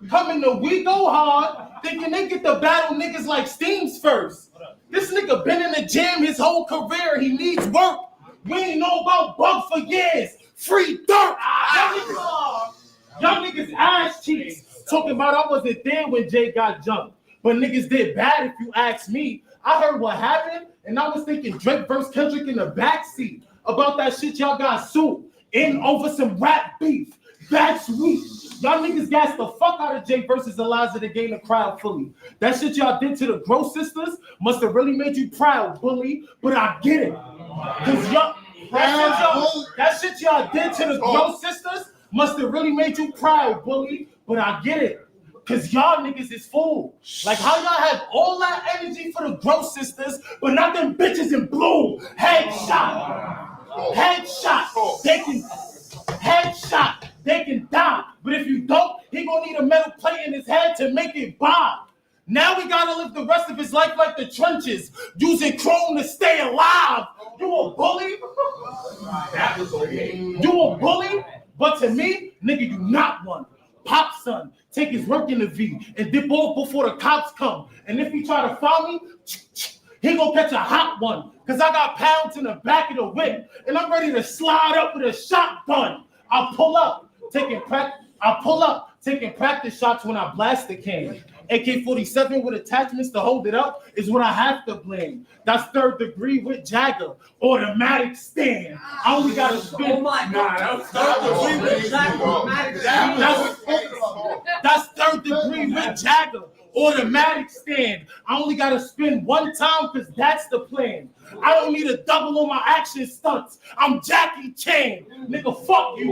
Coming to we go hard, thinking they get to battle niggas like Steams first. This nigga been in the gym his whole career. He needs work. We ain't know about Bug for years. Free dirt. Y'all niggas ass cheeks. Talking about I wasn't there when Jay got jumped. But niggas did bad if you ask me. I heard what happened, and I was thinking Drake versus Kendrick in the backseat. About that shit y'all got sued in over some rap beef. That's weak. Y'all niggas gassed the fuck out of Jay versus Eliza to gain the crowd fully. That shit y'all did to the Gross Sisters must have really made you proud, bully. But I get it. Cause y'all, that shit y'all did to the Gross Sisters must have really made you proud, bully. But I get it. Cause y'all niggas is fools. Like how y'all have all that energy for the Gross Sisters, but not them bitches in blue. Headshot. Headshot. They can headshot. They can die. But if you don't, he gonna need a metal plate in his head to make it bob. Now we gotta live the rest of his life like the trenches, using chrome to stay alive. You a bully? You a bully? But to me, nigga, you not one. Pop son, take his work in the V and dip off before the cops come. And if he try to follow me, he gonna catch a hot one. Cause I got pounds in the back of the whip and I'm ready to slide up with a shotgun. I'll pull up, taking practice shots when I blast the can. AK-47 with attachments to hold it up is what I have to blame. That's third degree with Jagger. Automatic stand. I only gotta spin. Oh my God. That's third degree with Jagger. Automatic stand. I only gotta spin one time because that's the plan. I don't need a double on my action stunts. I'm Jackie Chan. Nigga, fuck you.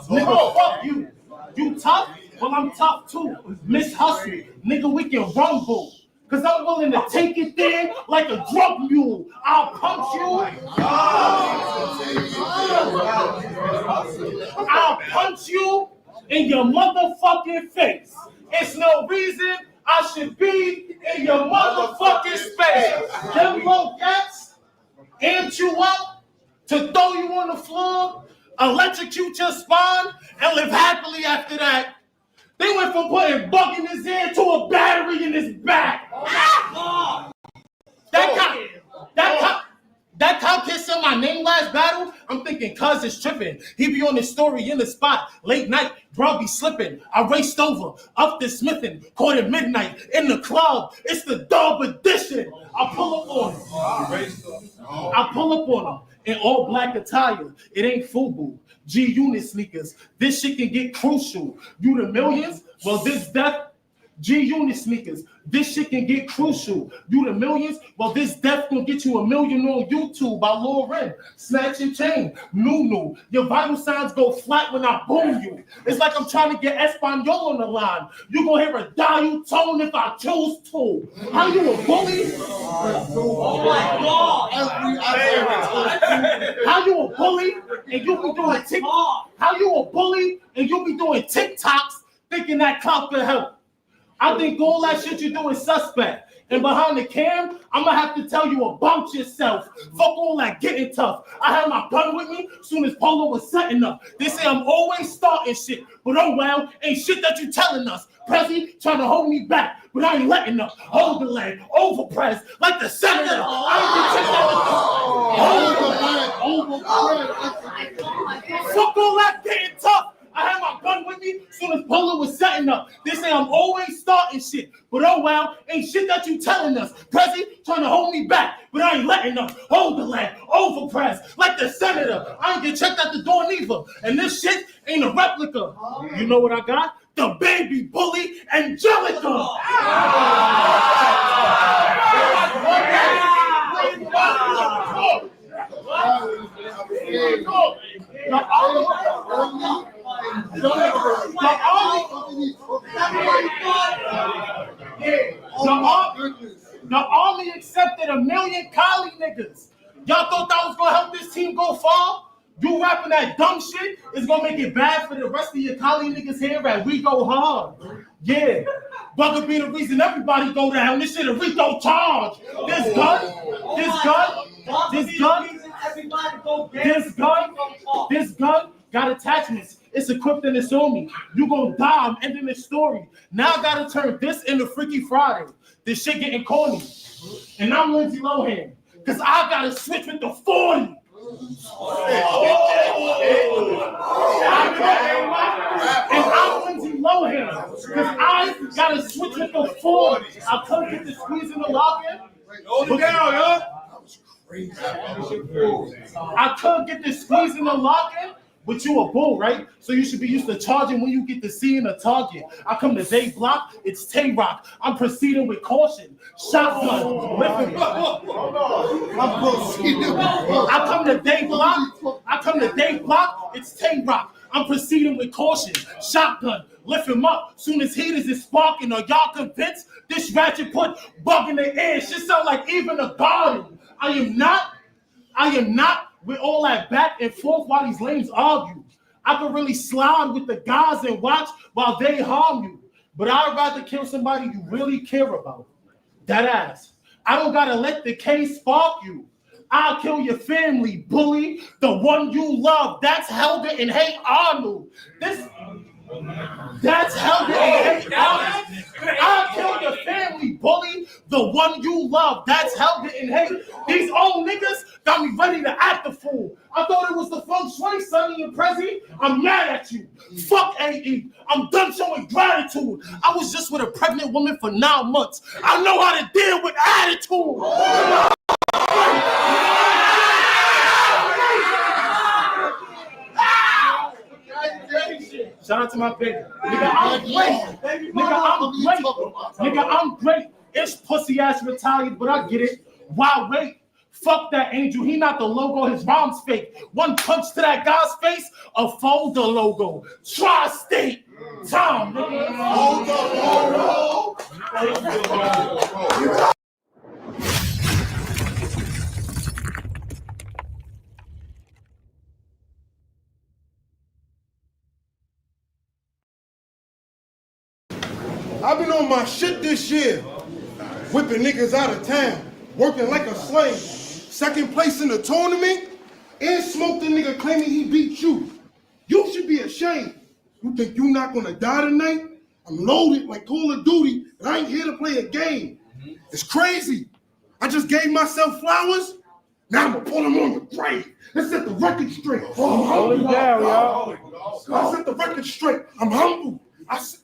Nigga, fuck you. You tough? Well, I'm tough too. Miss Hustle. Nigga, we can rumble. Cause I'm willing to take it there like a drug mule. I'll punch you. I'll punch you in your motherfucking face. It's no reason I should be in your motherfucking space. Them little cats amp you up to throw you on the floor, electrocute your spine, and live happily after that. They went from putting Buck in his ear to a battery in his back. That cop kid said my name last battle. I'm thinking cuz is tripping. He be on his story in the spot. Late night, bro be slipping. I raced over, up to Smithin, caught at midnight in the club. It's the dub edition. I pull up on him. In all black attire. It ain't FUBU. G-Unit sneakers. This shit can get crucial. You the millions? Well, this death. G-Unit sneakers. This shit can get crucial. You the millions? Well, this death gonna get you $1 million on YouTube by Lauren. Snatch your chain. Nunu. Your vital signs go flat when I boom you. It's like I'm trying to get Espanol on the line. You gonna hear a dial tone if I choose to. How you a bully? Oh my God. How you a bully and you be doing TikTok? How you a bully and you be doing TikToks thinking that clout could help? I think all that shit you do is suspect. And behind the cam, I'm gonna have to tell you about yourself. Fuck all that getting tough. I had my gun with me as soon as Polo was setting up. They say I'm always starting shit, but oh well, ain't shit that you telling us. Prezi trying to hold me back, but I ain't letting up. Hold the leg, over press, like the senator. Fuck all that getting tough. I had my gun with me as soon as Polo was setting up. They say I'm always starting shit, but oh well, ain't shit that you telling us. Prezi trying to hold me back, but I ain't letting up. Hold the leg, over press, like the senator. I ain't get checked at the door neither. And this shit ain't a replica. You know what I got? The baby bully, Angelica. The army accepted 1 million Cali niggas. Y'all thought that was gonna help this team go far? You rapping that dumb shit is gonna make it bad for the rest of your Cali niggas here at We Go Hard. Yeah, Bugger be the reason everybody go down. This shit a Rico charge. This gun got attachments. It's equipped and it's on me. You gonna die, I'm ending this story. Now I gotta turn this into Freaky Friday. This shit getting corny. And I'm Lindsay Lohan. Cause I gotta switch with the 40. And I'm Lindsay Lohan. Cause I gotta switch with the 40. I couldn't get the squeeze in the lock-in. Hold it down, yo. I couldn't get the squeeze in the lock-in. But you a bull, right? So you should be used to charging when you get to seeing a target. I come to day block, it's Tay-Rock. I'm proceeding with caution. Shotgun, whipping. I come to day block, it's Tay-Rock. I'm proceeding with caution. Shotgun, lift him up. Soon as heaters is sparking, are y'all convinced? This ratchet put bug in the air. Shit sound like even a garden. I am not with all that back and forth while these lames argue. I could really slide with the guys and watch while they harm you. But I'd rather kill somebody you really care about. That ass. I don't gotta let the case spark you. I'll kill your family, bully. The one you love. That's Helga and Hey Arnold. That's Helga and Hey Arnold. I'll kill your family, bully. The one you love. That's Helga and Hey. These old niggas got me ready to act the fool. I thought it was the feng shui, Sonny and Prezi. I'm mad at you. Fuck AE. I'm done showing gratitude. I was just with a pregnant woman for 9 months. I know how to deal with attitude. Shout out to my baby. Nigga, I'm great. It's pussy ass retired, but I get it. Why wait? Fuck that angel. He not the logo. His rhyme's fake. One punch to that guy's face, a folder logo. Tri-state. Tom, nigga. I've been on my shit this year, whipping niggas out of town, working like a slave. Second place in the tournament, and smoked a nigga claiming he beat you. You should be ashamed. You think you not gonna die tonight? I'm loaded like Call of Duty, and I ain't here to play a game. It's crazy. I just gave myself flowers. Now I'm gonna put them on the grave. Let's set the record straight. Hold it down, y'all. Let's set the record straight. I'm humble. Let's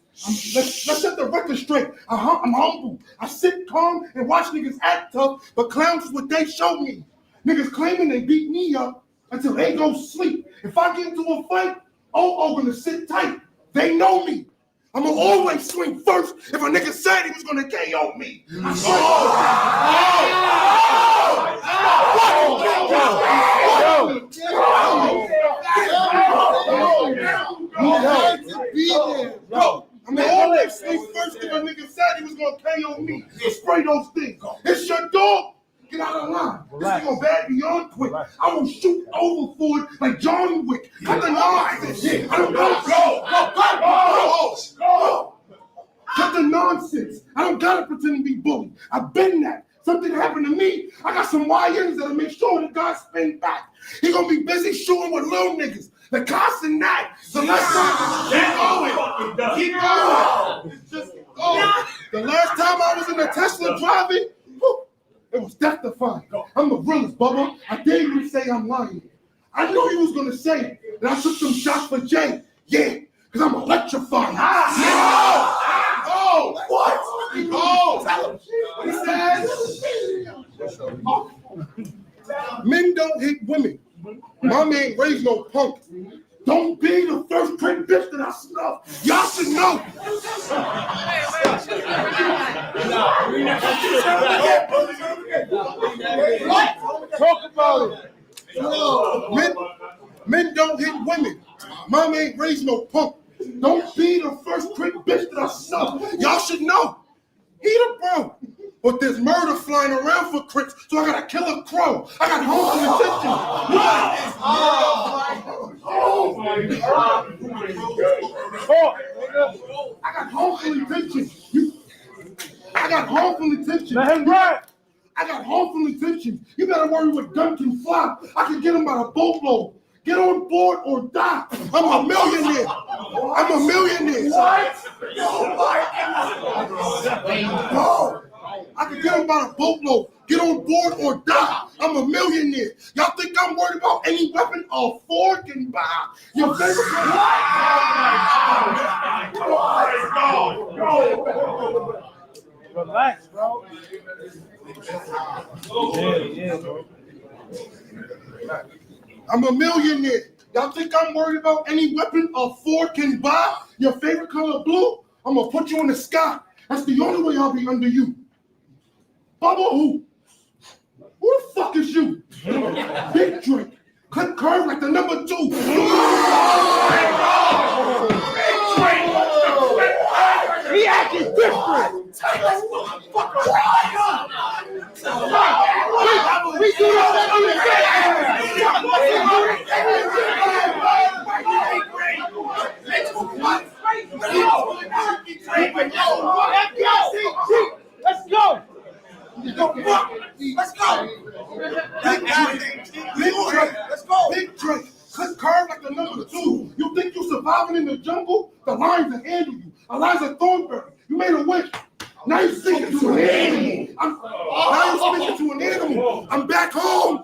set the record straight. I'm humble. I sit calm and watch niggas act tough, but clowns is what they show me. Niggas claiming they beat me up until they go sleep. If I get into a fight, gonna sit tight. They know me. I'ma always swing first if a nigga said he was gonna KO me. You had to be there, bro. I'm always swing first if a nigga said he was gonna KO me. Spray those things. It's your dog. Get out of line. This is gonna bad beyond quick. I will shoot over for it like John Wick. Cut the nonsense. I don't go. Cut the nonsense. I don't gotta pretend to be bullied. I've been that. Something happened to me. I got some YNs that'll make sure the guy spin back. He gonna be busy shooting with little niggas. The constant that. The last time, keep going. Just go. The last time I was in the Tesla driving, it was death defying. I'm the realest, Bubba. I dare you to say I'm lying. I knew you was gonna say that I took some shots for Jay. Yeah, because I'm electrifying. What? He says, men don't hit women. My man raised no punk. Don't be the first great bitch that I snuff. Y'all should know. What? Talk about it. Men don't hit women. My man raised no punk. Don't be the first great bitch that I snuff. Y'all should know. He the bro. But there's murder flying around for crits, so I gotta kill a crow. I got home I got harmful intentions. I got harmful intentions. Let him ride. I got harmful intentions. You better worry what gun can fly. I can get him by the boatload. Get on board or die. I'm a millionaire. I'm a millionaire. What? No. I can get him by a boatload. Get on board or die. I'm a millionaire. Y'all think I'm worried about any weapon or fork and buy? Your favorite Relax, bro. Yeah, bro. I'm a millionaire. Y'all think I'm worried about any weapon or fork can buy? Your favorite color blue? I'm gonna put you in the sky. That's the only way I'll be under you. Bubba who? Who the fuck is you? Big Drake. Cut curve like the number 2. He acting different. We do that on the Let's go. Let's go. Big Drake. Cut curve like the number 2. You think you surviving in the jungle? The lions will handle you. Eliza Thornberry. You made a wish. Now you're speaking to an animal. I'm back home.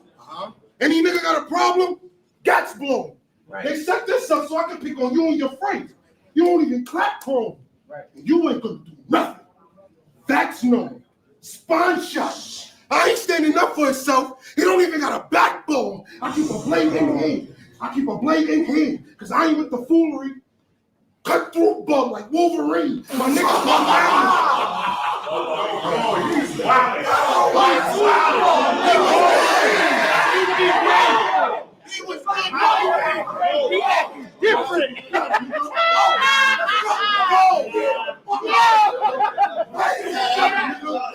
Any nigga got a problem? Gats blown. Right. They set this up so I can pick on you and your friends. You don't even clap chrome. Right. You ain't gonna do nothing. That's known. Spine shot. I ain't standing up for himself. He don't even got a backbone. I keep a blade in hand. Because I ain't with the foolery. Cut through bug like Wolverine. My nigga. He was different.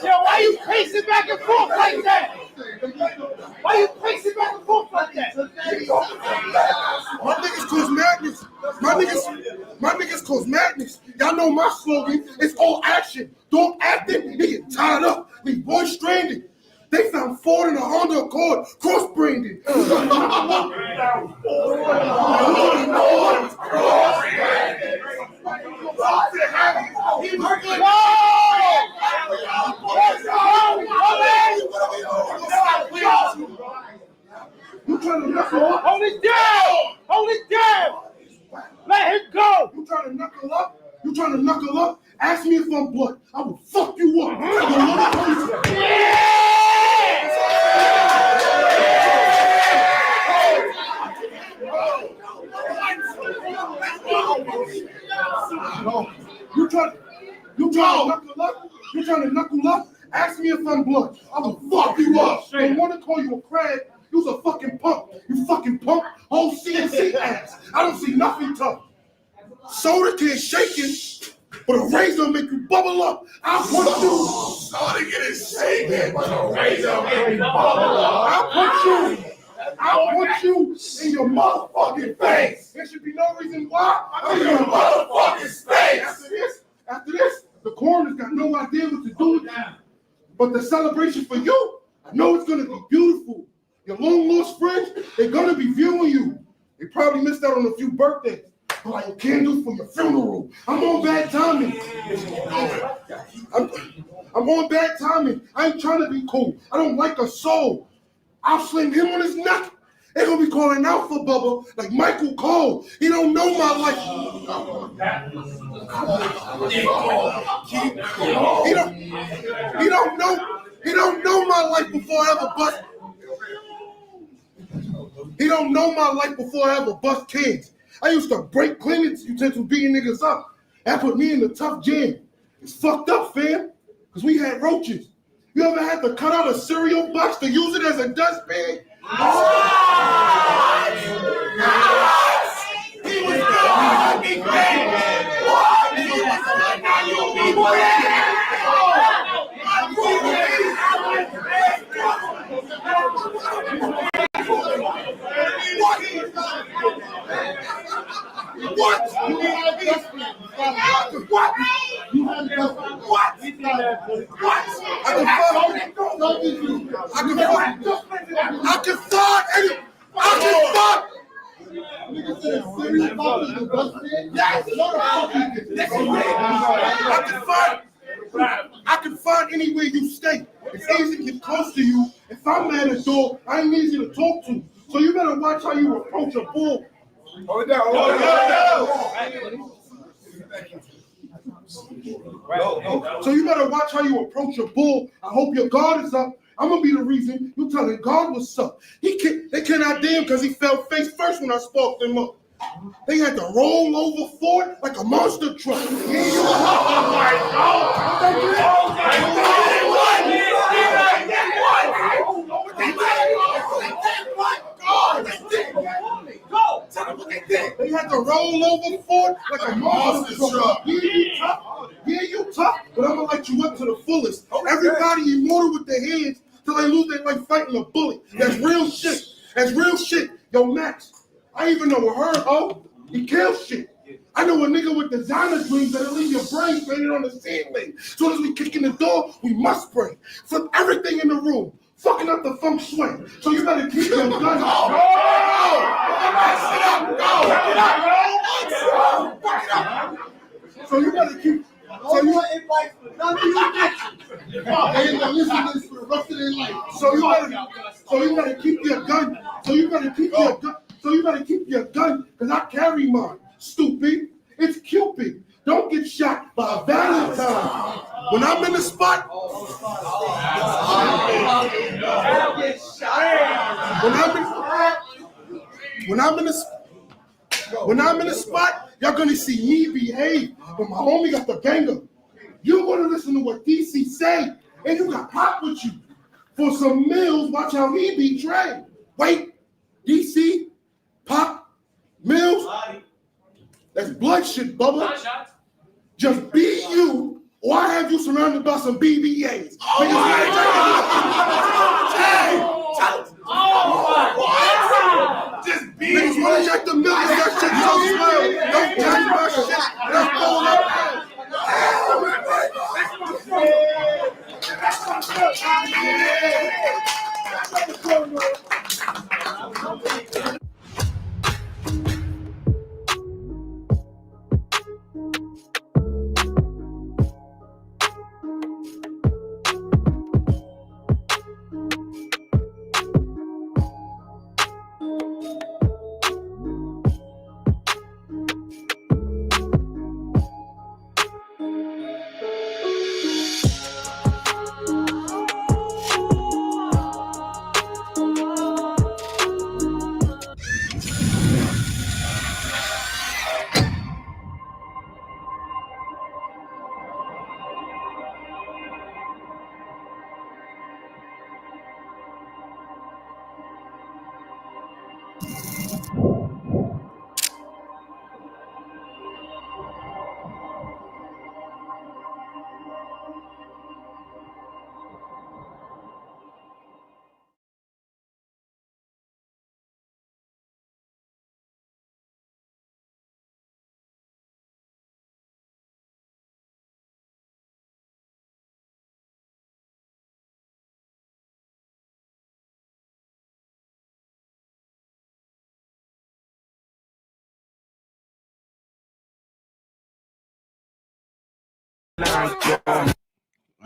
Yo, why you pacing back and forth like that? Why you pacing back and forth like that? My niggas cause madness. My niggas cause madness. Y'all know my slogan. It's all action. Don't act it, they get tied up. Leave boys stranded. They found Ford in a Honda Accord, cross-branded. You trying to knuckle up? Hold it down! Hold it down! Let him go! You trying to knuckle up? You trying to knuckle up? Ask me if I'm blood. I will fuck you up. You trying to knuckle up? Ask me if I'm blood. I will fuck you up. They want to call you a crab. You's a fucking punk. You fucking punk. Whole CNC ass. I don't see nothing tough. Soda can shaking, but a razor make you bubble up. I'll punch you. Soda can shaking, but a razor make you bubble up. I'll punch you in your motherfucking face. There should be no reason why. I'm in your motherfucking face. After this, the coroner's got no idea what to do with you. But the celebration for you, I know it's gonna be beautiful. Your long lost friends, they're gonna be viewing you. They probably missed out on a few birthdays. But like candles for your funeral. I'm on bad timing. I'm on bad timing. I ain't trying to be cool. I don't like a soul. I'll sling him on his neck. They're gonna be calling out for Bubba like Michael Cole. He don't know my life. He don't know my life before I ever bust. He don't know my life before I ever bust kids. I used to break cleaning utensils beating niggas up. That put me in a tough jam. It's fucked up, fam, because we had roaches. You ever had to cut out a cereal box to use it as a dustpan? He was good. What? I can find nigga said it's serious about the investment. Yes, no, the fuck you did. Listen, I can find anywhere you stay. It's easy to get close to you. If I'm mad at door, I ain't easy to talk to. So you better watch how you approach a bull. Hold down, hold down. So you better watch how you approach a bull. I hope your guard is up. I'm gonna be the reason you telling God what's up. They cannot damn because he fell face first when I sparked him up. They had to roll over Ford like a monster truck. Oh my God! They had to roll over Ford like a monster truck. Yeah, you tough, but I'm gonna light you up to the fullest. Everybody immortal with their hands till they lose their life fighting a bullet. That's real shit. That's real shit. Yo, Max. I even know her, he kills shit. I know a nigga with designer dreams that'll leave your brain painted on the ceiling. As soon as we kick in the door, we must pray. Flip everything in the room, fucking up the feng shui. So you better keep your gun. So you better keep. So you invite none of you bitches. They ain't gonna listen to this for the rest of their life. So you better keep your gun. So you better keep your gun, because I carry mine. Stupid. It's Cupid. Don't get shot by a Valentine. When I'm in the spot, when I'm in the spot, y'all gonna see me behave. But my homie got the banger. You gonna listen to what DC say, and you got Pop with you. For some meals, watch how he betray. Wait, DC, Pop, Mills, that's blood shit, Bubba. Just be you, or I have you surrounded by some BBAs. Oh my God! Just be you. Niggas wanna check the millions, that shit so slow. Don't judge my shit, that's going up.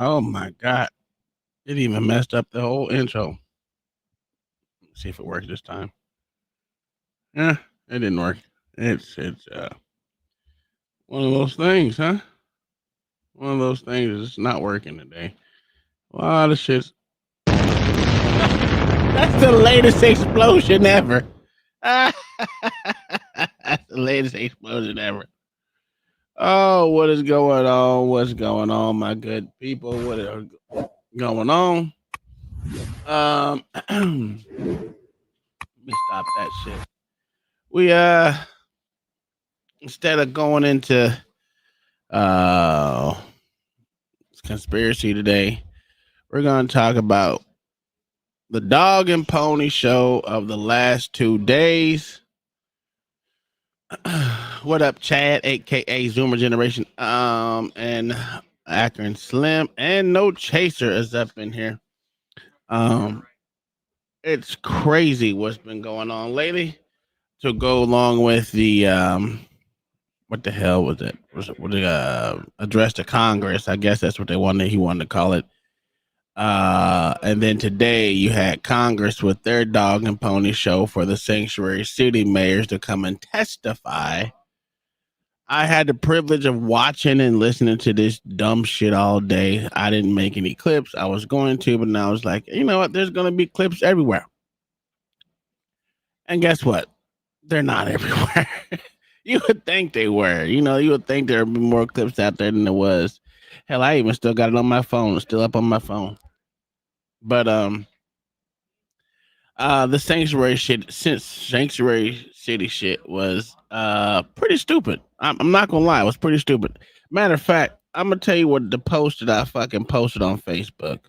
Oh my God. It even messed up the whole intro. Let's see if it works this time. Yeah, it didn't work. It's one of those things, huh? One of those things is not working today. A lot of shit's that's the latest explosion ever. That's the latest explosion ever. Oh, what is going on? What's going on, my good people? What is going on? Let me stop that shit. We instead of going into conspiracy today, we're gonna talk about the dog and pony show of the last 2 days. What up, Chad, aka Zoomer Generation, and Akron Slim, and No Chaser is up in here. It's crazy what's been going on lately. to go along with the what the hell was it? Was it address to Congress? I guess that's what they wanted. He wanted to call it. And then today you had Congress with their dog and pony show for the sanctuary city mayors to come and testify. I had the privilege of watching and listening to this dumb shit all day. I didn't make any clips. I was going to, but now I was like, you know what? There's going to be clips everywhere. And guess what? They're not everywhere. You would think they were. You know, you would think there would be more clips out there than there was. Hell, I even still got it on my phone. It's still up on my phone. But the sanctuary city shit was pretty stupid. I'm not gonna lie, it was pretty stupid. Matter of fact, I'm gonna tell you what the post that I fucking posted on Facebook.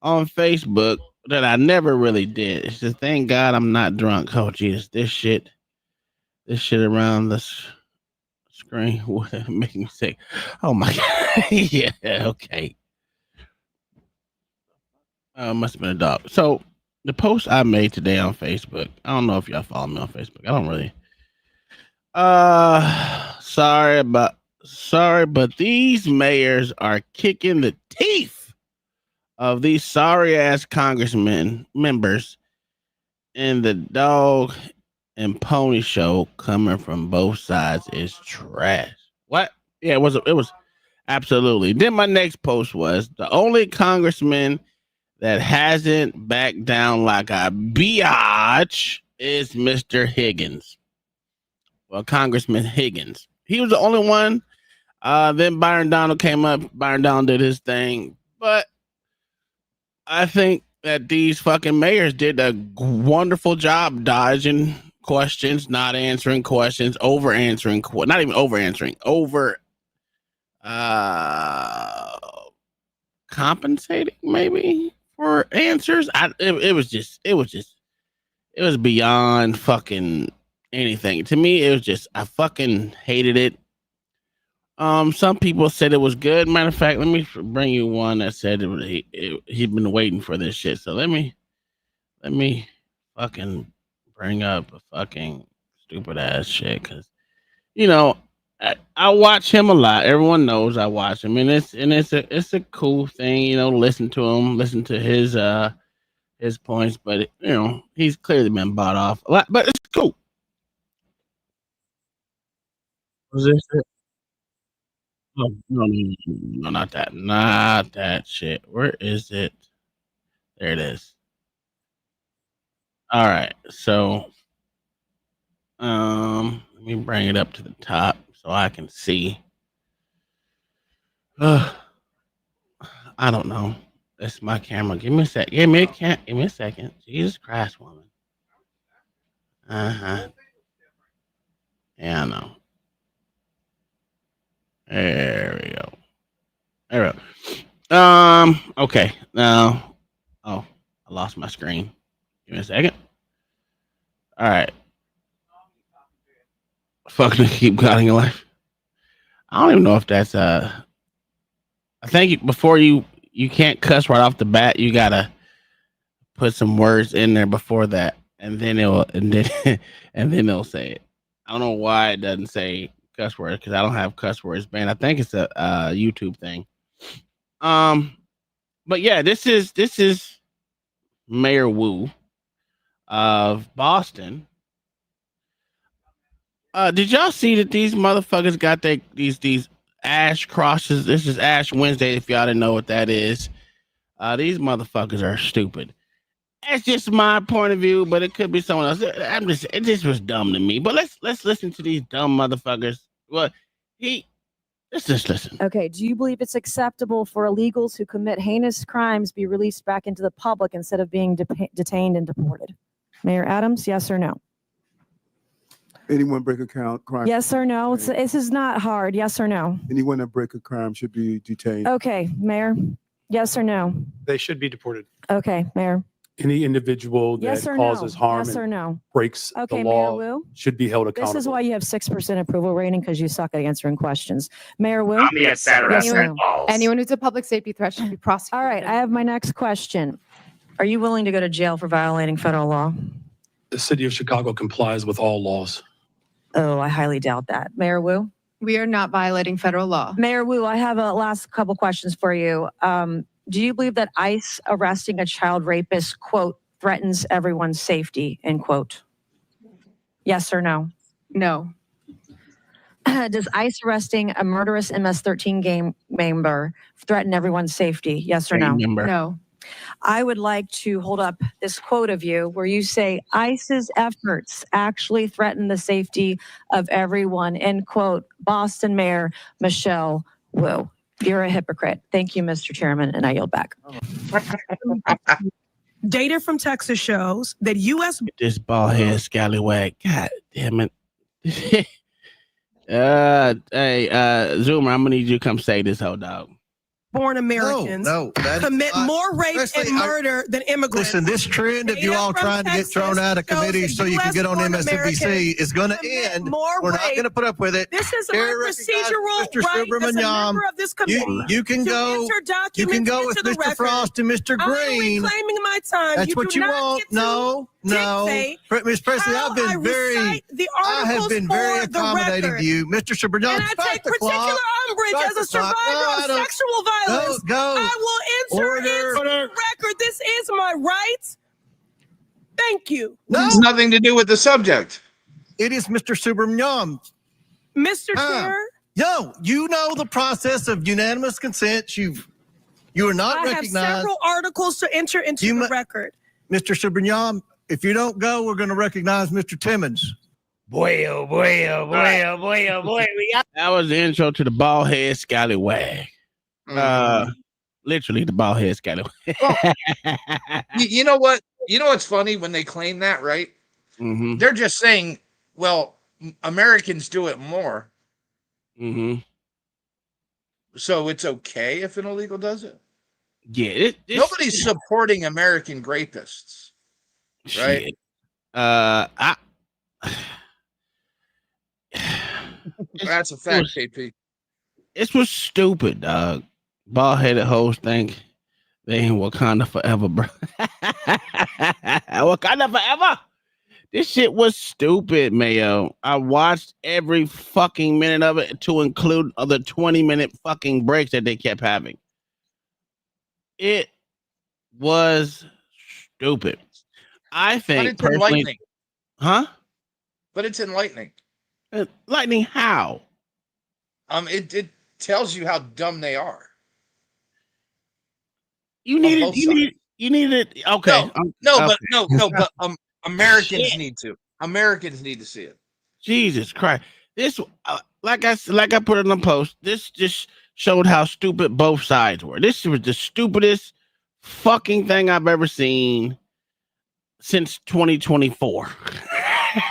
On Facebook that I never really did. It's just thank God I'm not drunk. Oh Jesus, this shit around the screen would make me sick. Oh my God. Yeah, okay. Must have been a dog. So the post I made today on Facebook, I don't know if y'all follow me on Facebook. I don't really. Sorry, but these mayors are kicking the teeth of these sorry ass congressmen members in the dog and pony show coming from both sides is trash. What? Yeah, it was absolutely. Then my next post was the only congressman that hasn't backed down like a biatch is Mr. Higgins. Well, Congressman Higgins. He was the only one. Then Byron Donald came up. Byron Donald did his thing. But I think that these fucking mayors did a wonderful job dodging questions, not answering questions, over answering, not even over answering, over compensating maybe for answers. It was beyond fucking anything. To me, it was just, I fucking hated it. Some people said it was good. Matter of fact, let me bring you one that said he'd been waiting for this shit. So let me fucking bring up a fucking stupid ass shit, because you know I watch him a lot. Everyone knows I watch him, and it's a cool thing, you know, listen to him, listen to his points. But you know, he's clearly been bought off a lot. But it's cool. Was this it? Oh, no, not that shit. Where is it? There it is. All right, so let me bring it up to the top so I can see. I don't know. That's my camera. Give me a sec. Give me a second. Jesus Christ, woman. Yeah, I know. There we go. There we go. Okay. Now, I lost my screen. Give me a second. All right. Fucking keep God in your life. I don't even know if that's I think before you can't cuss right off the bat. You gotta put some words in there before that, and then it'll say it. I don't know why it doesn't say cuss words, because I don't have cuss words banned. I think it's a YouTube thing. But yeah, this is Mayor Wu of Boston. Did y'all see that these motherfuckers got these ash crosses? This is Ash Wednesday, if y'all didn't know what that is. These motherfuckers are stupid. That's just my point of view, but it could be someone else. It just was dumb to me. But let's listen to these dumb motherfuckers. Well, let's just listen. Okay. Do you believe it's acceptable for illegals who commit heinous crimes be released back into the public instead of being detained and deported? Mayor Adams, yes or no? Anyone break a crime? Yes or no? This is not hard. Yes or no? Anyone that break a crime should be detained. Okay, Mayor. Yes or no? They should be deported. Okay, Mayor. Any individual that Yes or causes no? harm Yes or and no? breaks Okay, the Mayor law Wu. should be held accountable. This is why you have 6% approval rating, because you suck at answering questions. Mayor Wu. Yes or no? Anyone who's a public safety threat should be prosecuted. All right, I have my next question. Are you willing to go to jail for violating federal law? The city of Chicago complies with all laws. Oh, I highly doubt that. Mayor Wu? We are not violating federal law. Mayor Wu, I have a last couple questions for you. Do you believe that ICE arresting a child rapist, quote, threatens everyone's safety, end quote? Yes or no? No. Does ICE arresting a murderous MS-13 gang member threaten everyone's safety? Yes or no? Remember. No. I would like to hold up this quote of you where you say ICE's efforts actually threaten the safety of everyone, end quote, Boston Mayor Michelle Wu. You're a hypocrite. Thank you, Mr. Chairman, and I yield back. Data from Texas shows that U.S. This bald head scallywag. God damn it. Hey, Zoomer, I'm gonna need you to come say this, whole dog. born Americans commit more rape and murder than immigrants. Listen, this trend of you all trying to get thrown out of committees so you can get on MSNBC is going to end. We're not going to put up with it. This is my procedural Mr. right as a member of this committee. You can go. You can go with Mr. Frost and Mr. Green. I'm reclaiming my time. That's what you want. No. Ms. Presley, I have been very accommodating to you. Mr. Cipriano, and I take particular umbrage as a survivor of sexual violence. I will enter into the record. This is my right. Thank you. No. It's nothing to do with the subject. It is Mr. Cipriano. Mr. Chair. Yo, you know the process of unanimous consent. You are not recognized. I have several articles to enter into the record. Mr. Cipriano, if you don't go, we're going to recognize Mr. Timmons. Boy, oh boy, oh boy, oh boy, oh boy. That was the intro to the bald head scallywag. Literally the bald head scallywag. You know what? You know what's funny when they claim that, right? Mm-hmm. They're just saying, well, Americans do it more. Mm-hmm. So it's okay if an illegal does it? Yeah. Nobody's supporting American rapists. Right? That's a fact, KP. This was stupid, dog. Bald-headed hoes think they in Wakanda forever, bro. Wakanda forever. This shit was stupid, Mayo. I watched every fucking minute of it to include the 20-minute fucking breaks that they kept having. It was stupid. I think but it's enlightening. Huh? But it's enlightening. Enlightening how? It tells you how dumb they are. You need it. Okay. But Americans need to. Americans need to see it. Jesus Christ. This, like I put in the post, this just showed how stupid both sides were. This was the stupidest fucking thing I've ever seen since 2024.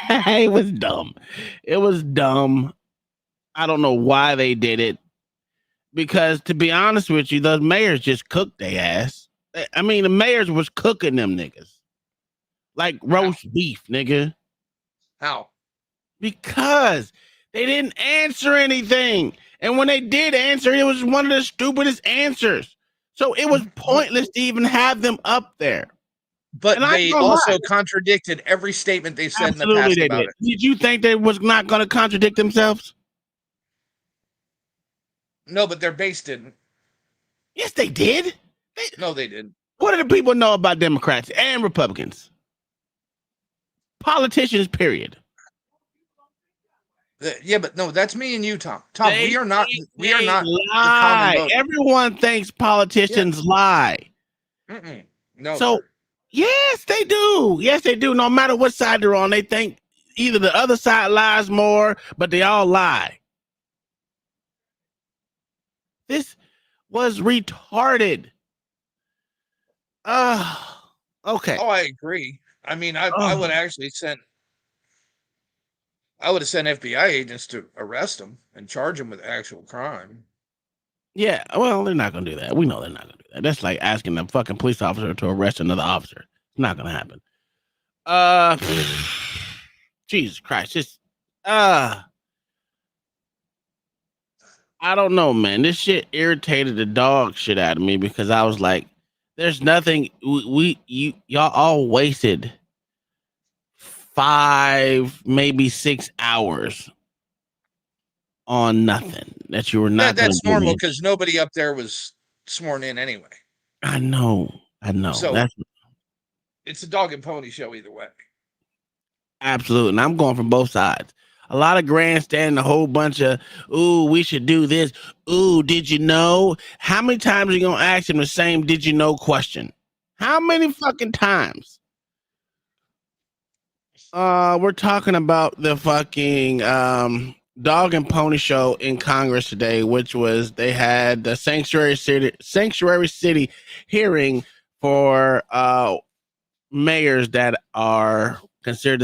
It was dumb. It was dumb. I don't know why they did it. Because to be honest with you, the mayors just cooked their ass. I mean, the mayors was cooking them niggas. Like roast beef, nigga. How? Because they didn't answer anything. And when they did answer, it was one of the stupidest answers. So it was pointless to even have them up there. But they also contradicted every statement they said in the past about it. Did you think they was not going to contradict themselves? No, but their base didn't. Yes, they did. No, they didn't. What do the people know about Democrats and Republicans? Politicians, period. Yeah, but no, that's me and you, Tom. Tom, we are not lie. The common vote. Everyone thinks politicians lie. No. So, yes, they do. Yes, they do. No matter what side they're on, they think either the other side lies more, but they all lie. This was retarded. Okay. Oh, I agree. I mean, I would actually I would have sent FBI agents to arrest him and charge him with actual crime. Yeah, well, they're not going to do that. We know they're not going to do that. That's like asking a fucking police officer to arrest another officer. It's not going to happen. Jesus Christ. Just, I don't know, man. This shit irritated the dog shit out of me because I was like, there's nothing y'all all wasted 5, maybe 6 hours on nothing that you were not. That's normal because nobody up there was sworn in anyway. I know. So it's a dog and pony show either way. Absolutely. And I'm going from both sides. A lot of grandstanding, a whole bunch of, ooh, we should do this. Ooh, did you know? How many times are you going to ask him the same did you know question? How many fucking times? We're talking about the fucking dog and pony show in Congress today, which was they had the sanctuary city hearing for mayors that are consider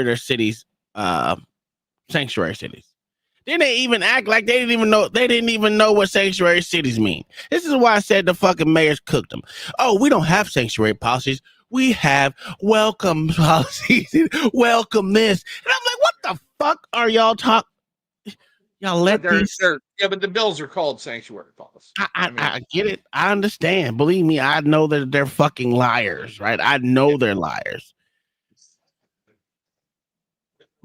their cities sanctuary cities. Then they even act like they didn't even know what sanctuary cities mean. This is why I said the fucking mayors cooked them. Oh, we don't have sanctuary policies. We have welcome policies. Welcome this. And I'm like, what the fuck are y'all talking? Y'all let these. Yeah, but the bills are called sanctuary policy. I get it. I understand. Believe me, I know that they're fucking liars, right? I know they're liars.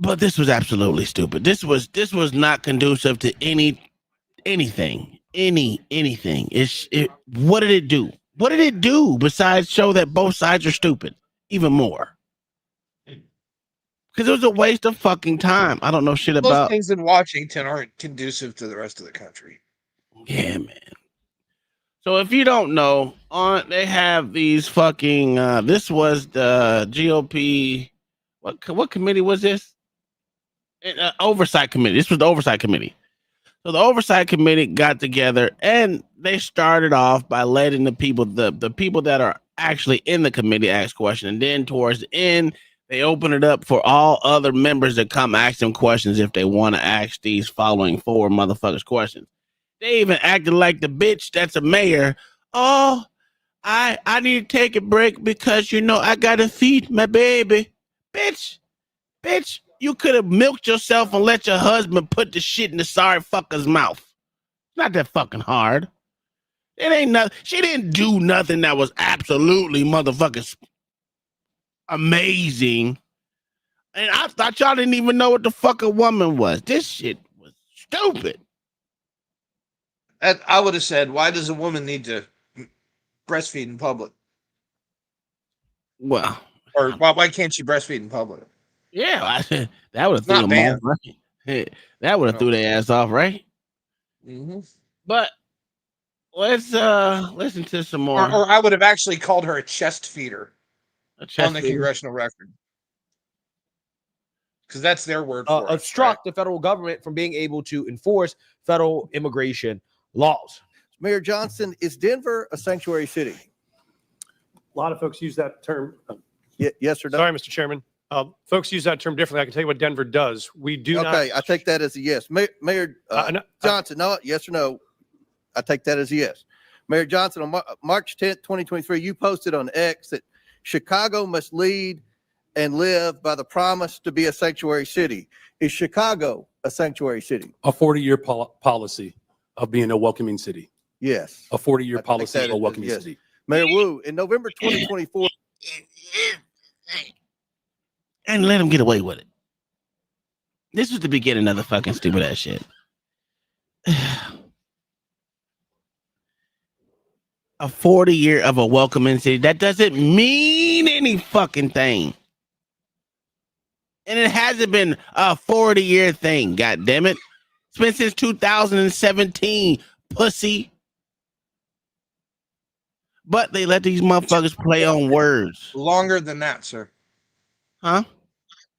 But this was absolutely stupid. This was not conducive to anything. What did it do? What did it do besides show that both sides are stupid even more? Because it was a waste of fucking time. I don't know shit about. Most things in Washington aren't conducive to the rest of the country. Yeah, man. So if you don't know, they have these fucking. This was the GOP. What committee was this? Oversight committee. This was the oversight committee. So the oversight committee got together and they started off by letting the people that are actually in the committee ask questions. And then towards the end, they open it up for all other members to come ask them questions if they want to ask these following 4 motherfuckers questions. They even acted like the bitch that's a mayor. Oh, I need to take a break because, I got to feed my baby. Bitch. You could have milked yourself and let your husband put the shit in the sorry fucker's mouth. It's not that fucking hard. It ain't nothing. She didn't do nothing that was absolutely motherfucking amazing. And I thought y'all didn't even know what the fuck a woman was. This shit was stupid. I would have said, why does a woman need to breastfeed in public? Well. Or why can't she breastfeed in public? Yeah, that would have threw them off, right? That would have threw their ass off, right? Mm-hmm. But let's listen to some more. Or I would have actually called her a chest feeder on the congressional record. Because that's their word for it. Obstruct the federal government from being able to enforce federal immigration laws. Mayor Johnson, is Denver a sanctuary city? A lot of folks use that term. Yes or no? Sorry, Mr. Chairman. Folks use that term differently. I can tell you what Denver does. We do not. Okay, I take that as a yes. Mayor Johnson, no, yes or no? I take that as a yes. Mayor Johnson, on March 10th, 2023, you posted on X that Chicago must lead and live by the promise to be a sanctuary city. Is Chicago a sanctuary city? A 40-year policy of being a welcoming city. Yes. A 40-year policy of a welcoming city. Mayor Wu, in November 2024. And let him get away with it. This was the beginning of the fucking stupid ass shit. A 40-year of a welcoming city. That doesn't mean any fucking thing. And it hasn't been a 40-year thing, god damn it. It's been since 2017, pussy. But they let these motherfuckers play on words. Longer than that, sir. Huh?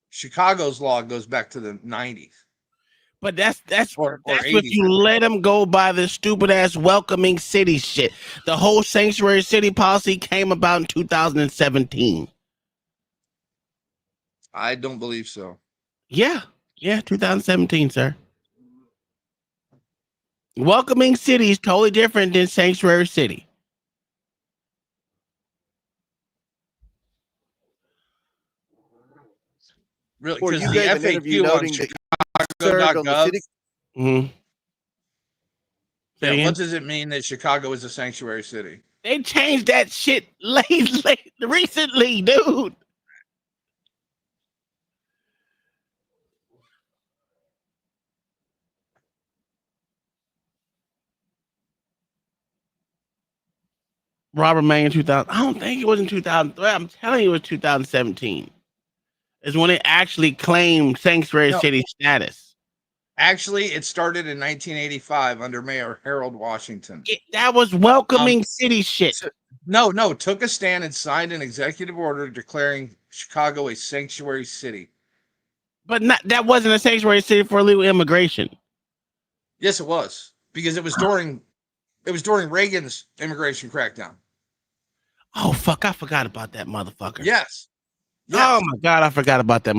Chicago's law goes back to the 90s. But that's what you let them go by, the stupid ass welcoming city shit. The whole sanctuary city policy came about in 2017. I don't believe so. Yeah, 2017, sir. Welcoming city is totally different than sanctuary city. Really? Or Because you the gave an interview FAQ on noting that you served on the city. Mm-hmm. Yeah, what does it mean that Chicago is a sanctuary city? They changed that shit late recently, dude. Robert May in 2000. I don't think it was in 2003. I'm telling you, it was 2017. Is when it actually claimed sanctuary city status. Actually, it started in 1985 under Mayor Harold Washington. That was welcoming city shit. No, took a stand and signed an executive order declaring Chicago a sanctuary city. But that wasn't a sanctuary city for illegal immigration. Yes, it was, because it was during Reagan's immigration crackdown. Oh fuck! I forgot about that motherfucker. Yes. Oh my god, I forgot about that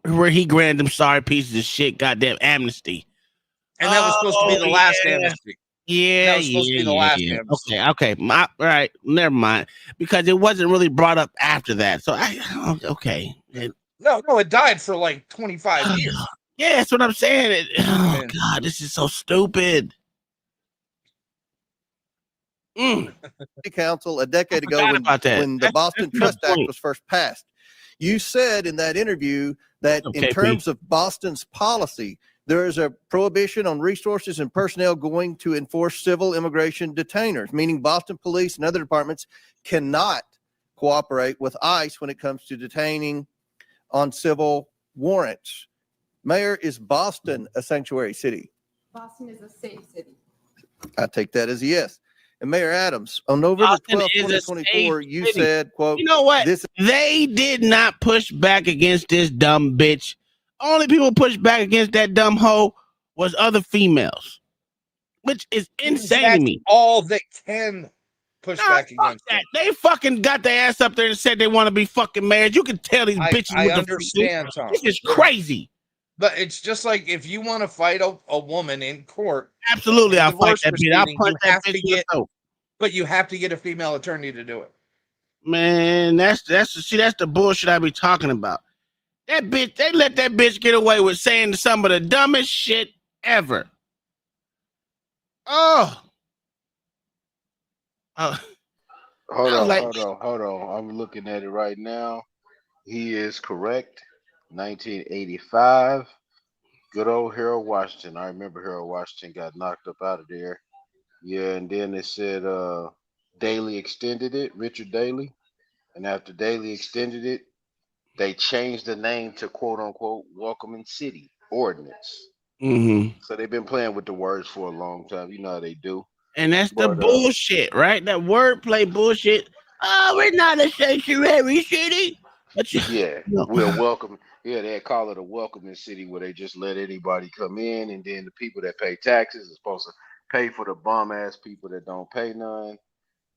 where he granted them sorry pieces of shit goddamn amnesty. And that was supposed to be the last amnesty. Yeah, that was supposed to be the last amnesty. Okay. All right, never mind. Because it wasn't really brought up after that. So okay. No, it died for like 25 years. Yeah, that's what I'm saying. God, this is so stupid. Council a decade ago when the Boston Trust Act was first passed. You said in that interview that in terms of Boston's policy, there is a prohibition on resources and personnel going to enforce civil immigration detainers, meaning Boston police and other departments cannot cooperate with ICE when it comes to detaining on civil warrants. Mayor, is Boston a sanctuary city? Boston is a safe city. I take that as a yes. And Mayor Adams, on November 12, 2024, you said, quote, you know what? They did not push back against this dumb bitch. Only people pushed back against that dumb hoe was other females, which is insane to me. All they can push back against that. They fucking got their ass up there and said they want to be fucking mayors. You can tell these bitches. I understand, Tom. This is crazy. But it's just like if you want to fight a woman in court. Absolutely, I'll fight that bitch. I'll punch that bitch. But you have to get a female attorney to do it. Man, that's the bullshit I be talking about. That bitch, they let that bitch get away with saying some of the dumbest shit ever. Hold on. I'm looking at it right now. He is correct. 1985. Good old Harold Washington. I remember Harold Washington got knocked up out of there. Yeah, and then they said Daley extended it, Richard Daley. And after Daley extended it, they changed the name to quote unquote Welcoming City Ordinance. Mm-hmm. So they've been playing with the words for a long time. You know how they do. And that's the bullshit, right? That wordplay bullshit. Oh, we're not a sanctuary city. Yeah, we're welcome. Yeah, they call it a welcoming city where they just let anybody come in, and then the people that pay taxes are supposed to pay for the bum ass people that don't pay none.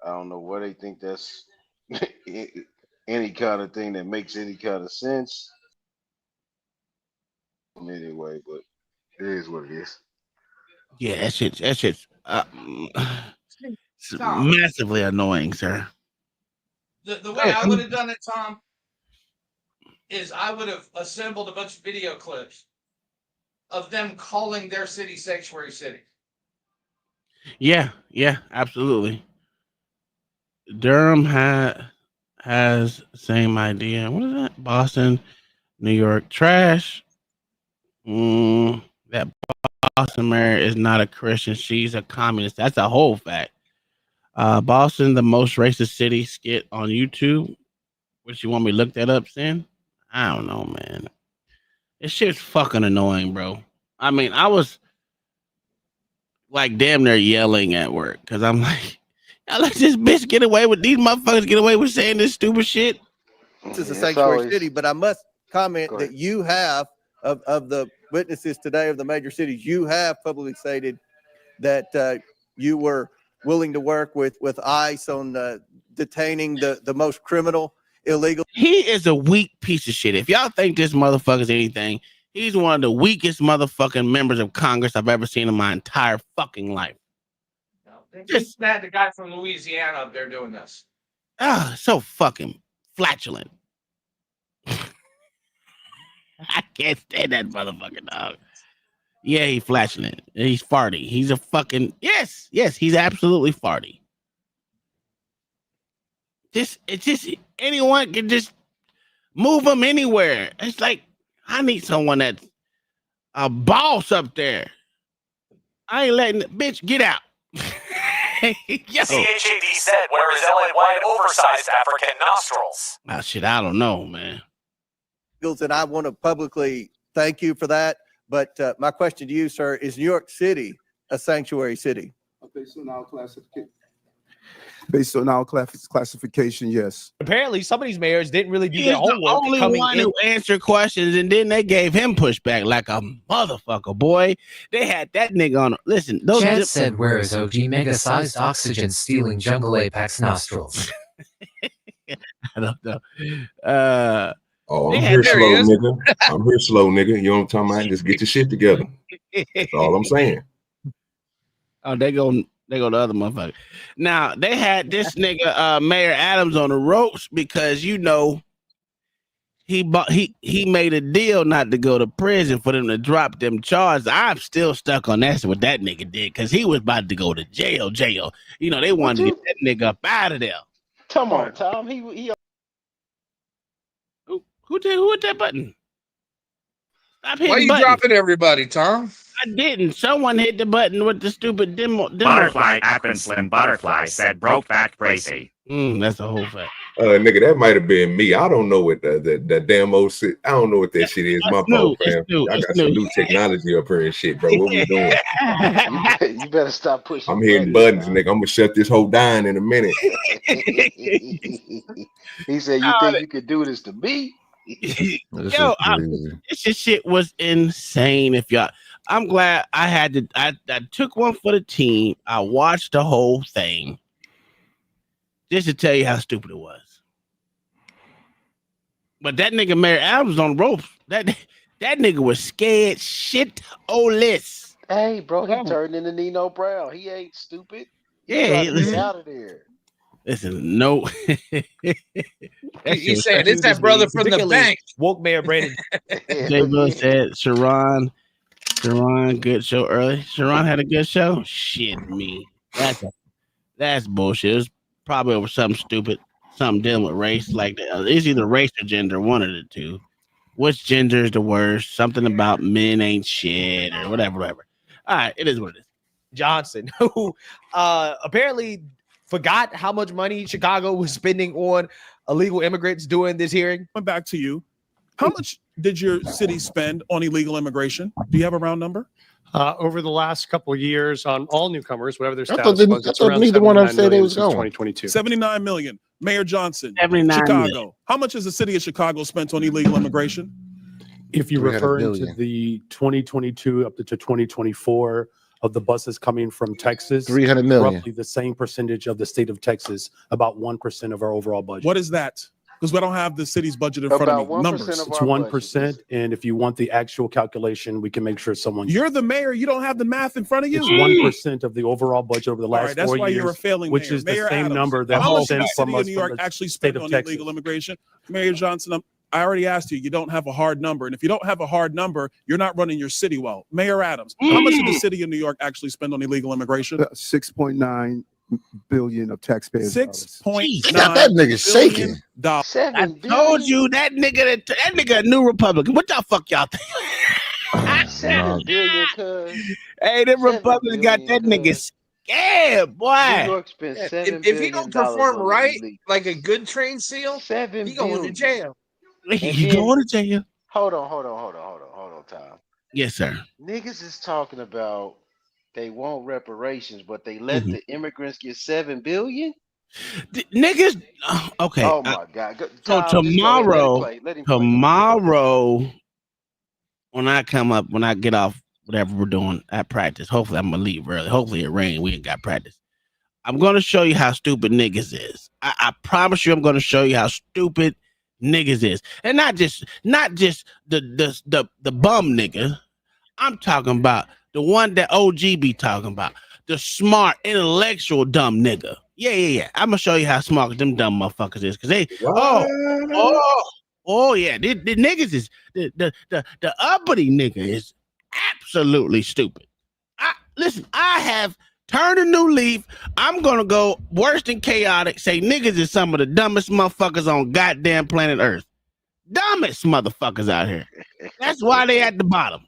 I don't know what they think that's any kind of thing that makes any kind of sense. Anyway, but it is what it is. Yeah, that shit's massively annoying, sir. The way I would have done it, Tom, is I would have assembled a bunch of video clips of them calling their city sanctuary city. Yeah, absolutely. Durham has same idea. What is that? Boston, New York, trash. That Boston mayor is not a Christian. She's a communist. That's a whole fact. Boston, the most racist city skit on YouTube. What, you want me to look that up, Sin? I don't know, man. This shit's fucking annoying, bro. I mean, I was like damn near yelling at work because I'm like, I let this bitch get away with these motherfuckers get away with saying this stupid shit. This is a sanctuary city, but I must comment that you have of the witnesses today of the major cities, you have publicly stated that you were willing to work with ICE on detaining the most criminal, illegal. He is a weak piece of shit. If y'all think this motherfucker's anything, he's one of the weakest motherfucking members of Congress I've ever seen in my entire fucking life. Just that the guy from Louisiana up there doing this. So fucking flatulent. I can't stand that motherfucker, dog. Yeah, he's flatulent. He's farty. He's a fucking yes, he's absolutely farty. It's just anyone can just move him anywhere. It's like I need someone that's a boss up there. I ain't letting bitch get out. Yo. CHAD said, where is Ellen White oversized African nostrils? Oh, shit, I don't know, man. And I want to publicly thank you for that. But my question to you, sir, is New York City a sanctuary city? Based on our classification, yes. Apparently, some of these mayors didn't really do He's their the homework. only coming one in. who answered questions, and then they gave him pushback like a motherfucker, boy. They had that nigga on. Listen, those Chad said, where is OG mega-sized oxygen stealing jungle apex nostrils? I don't know. Oh, I'm Yeah, here there slow, he is. nigga. I'm here slow, nigga. You know what I'm talking about? Just get your shit together. That's all I'm saying. Oh, they go the other motherfucker. Now they had this nigga Mayor Adams on the ropes because he made a deal not to go to prison for them to drop them charges. I'm still stuck on that's what that nigga did because he was about to go to jail. You know, they wanted to get that nigga up out of there. Come on, Tom. He Who hit that button? Stop hitting Why you buttons. dropping everybody, Tom? I didn't. Someone hit the button with the stupid demo. Butterfly Akron Slim Butterfly said Brokeback Bracy. That's the whole fact. Nigga, that might have been me. I don't know what the damn old shit. I don't know what that shit is. My fault, fam. I got some new technology up here and shit, bro. What we doing? you better stop pushing. I'm hitting buttons, nigga. I'm gonna shut this whole down in a minute. He said, "You think you could do this to me?" Yo, this shit was insane. If y'all, I'm glad I had to. I took one for the team. I watched the whole thing just to tell you how stupid it was. But that nigga Mayor Adams was on the ropes. That nigga was scared shit-oless. Hey, bro, he turned into Nino Brown. He ain't stupid. Yeah, Get out of there. Listen, no. He said it's that brother from the bank. Woke Mayor Brandon. Jay Bill said, Sharon, good show early. Sharon had a good show. Shit, me. That's bullshit. It was probably over something stupid, something dealing with race. Like it's either race or gender, one of the two. Which gender is the worst? Something about men ain't shit or whatever. All right, it is what it is. Johnson, who apparently forgot how much money Chicago was spending on illegal immigrants during this hearing. Back to you. How much did your city spend on illegal immigration? Do you have a round number? Over the last couple of years on all newcomers, whatever their I status thought was, they- it's I thought around neither one of them 79 said they million was since going. 2022. 79 million. Mayor Johnson, 79 Chicago. million. How much has the city of Chicago spent on illegal immigration? If you 300 refer into billion. the 2022 up to 2024 of the buses coming from Texas, 300 million. roughly the same percentage of the state of Texas, about 1% of our overall budget. What is that? Because we don't have the city's budget in front About of me. 1% Numbers. of It's our 1%, and if you want the actual calculation, we can make sure someone. You're the mayor. You don't have the math in front of you. It's 1% of the overall budget over the All last right, that's 4 why years, you're a failing which mayor. is the Mayor same Adams, number that how was much did sent the from city of us New from York the actually state spend of on Texas. illegal immigration? Mayor Johnson, I already asked you. You don't have a hard number, and if you don't have a hard number, you're not running your city well. Mayor Adams, how much did the city of New York actually spend on illegal immigration? 6.9 billion of taxpayers. 6.9 Got that nigga shaking. dollars. I told you that nigga a new Republican. What the fuck y'all think? 7 billion, cuz. Hey, them Republicans got that nigga scared, boy. New York spent Yeah, $7 if he don't billion perform on right, illegal. like a good train seal, $7 he going to billion. jail. You going to jail? Hold on, Tom. Yes, sir. Niggas is talking about they want reparations, but they let the immigrants get $7 billion. Niggas, okay. Oh my God! So Tom, just go ahead, let him play. Tomorrow, when I get off whatever we're doing at practice, hopefully I'm gonna leave early. Hopefully it rains. We ain't got practice. I'm gonna show you how stupid niggas is. I promise you, I'm gonna show you how stupid niggas is, and not just the bum nigga. I'm talking about the one that OG be talking about, the smart, intellectual, dumb nigga. Yeah. I'm gonna show you how smart them dumb motherfuckers is, cause they yeah, the niggas is the uppity nigga is absolutely stupid. Listen, I have turned a new leaf. I'm gonna go worse than chaotic. Say niggas is some of the dumbest motherfuckers on goddamn planet Earth. Dumbest motherfuckers out here. That's why they at the bottom.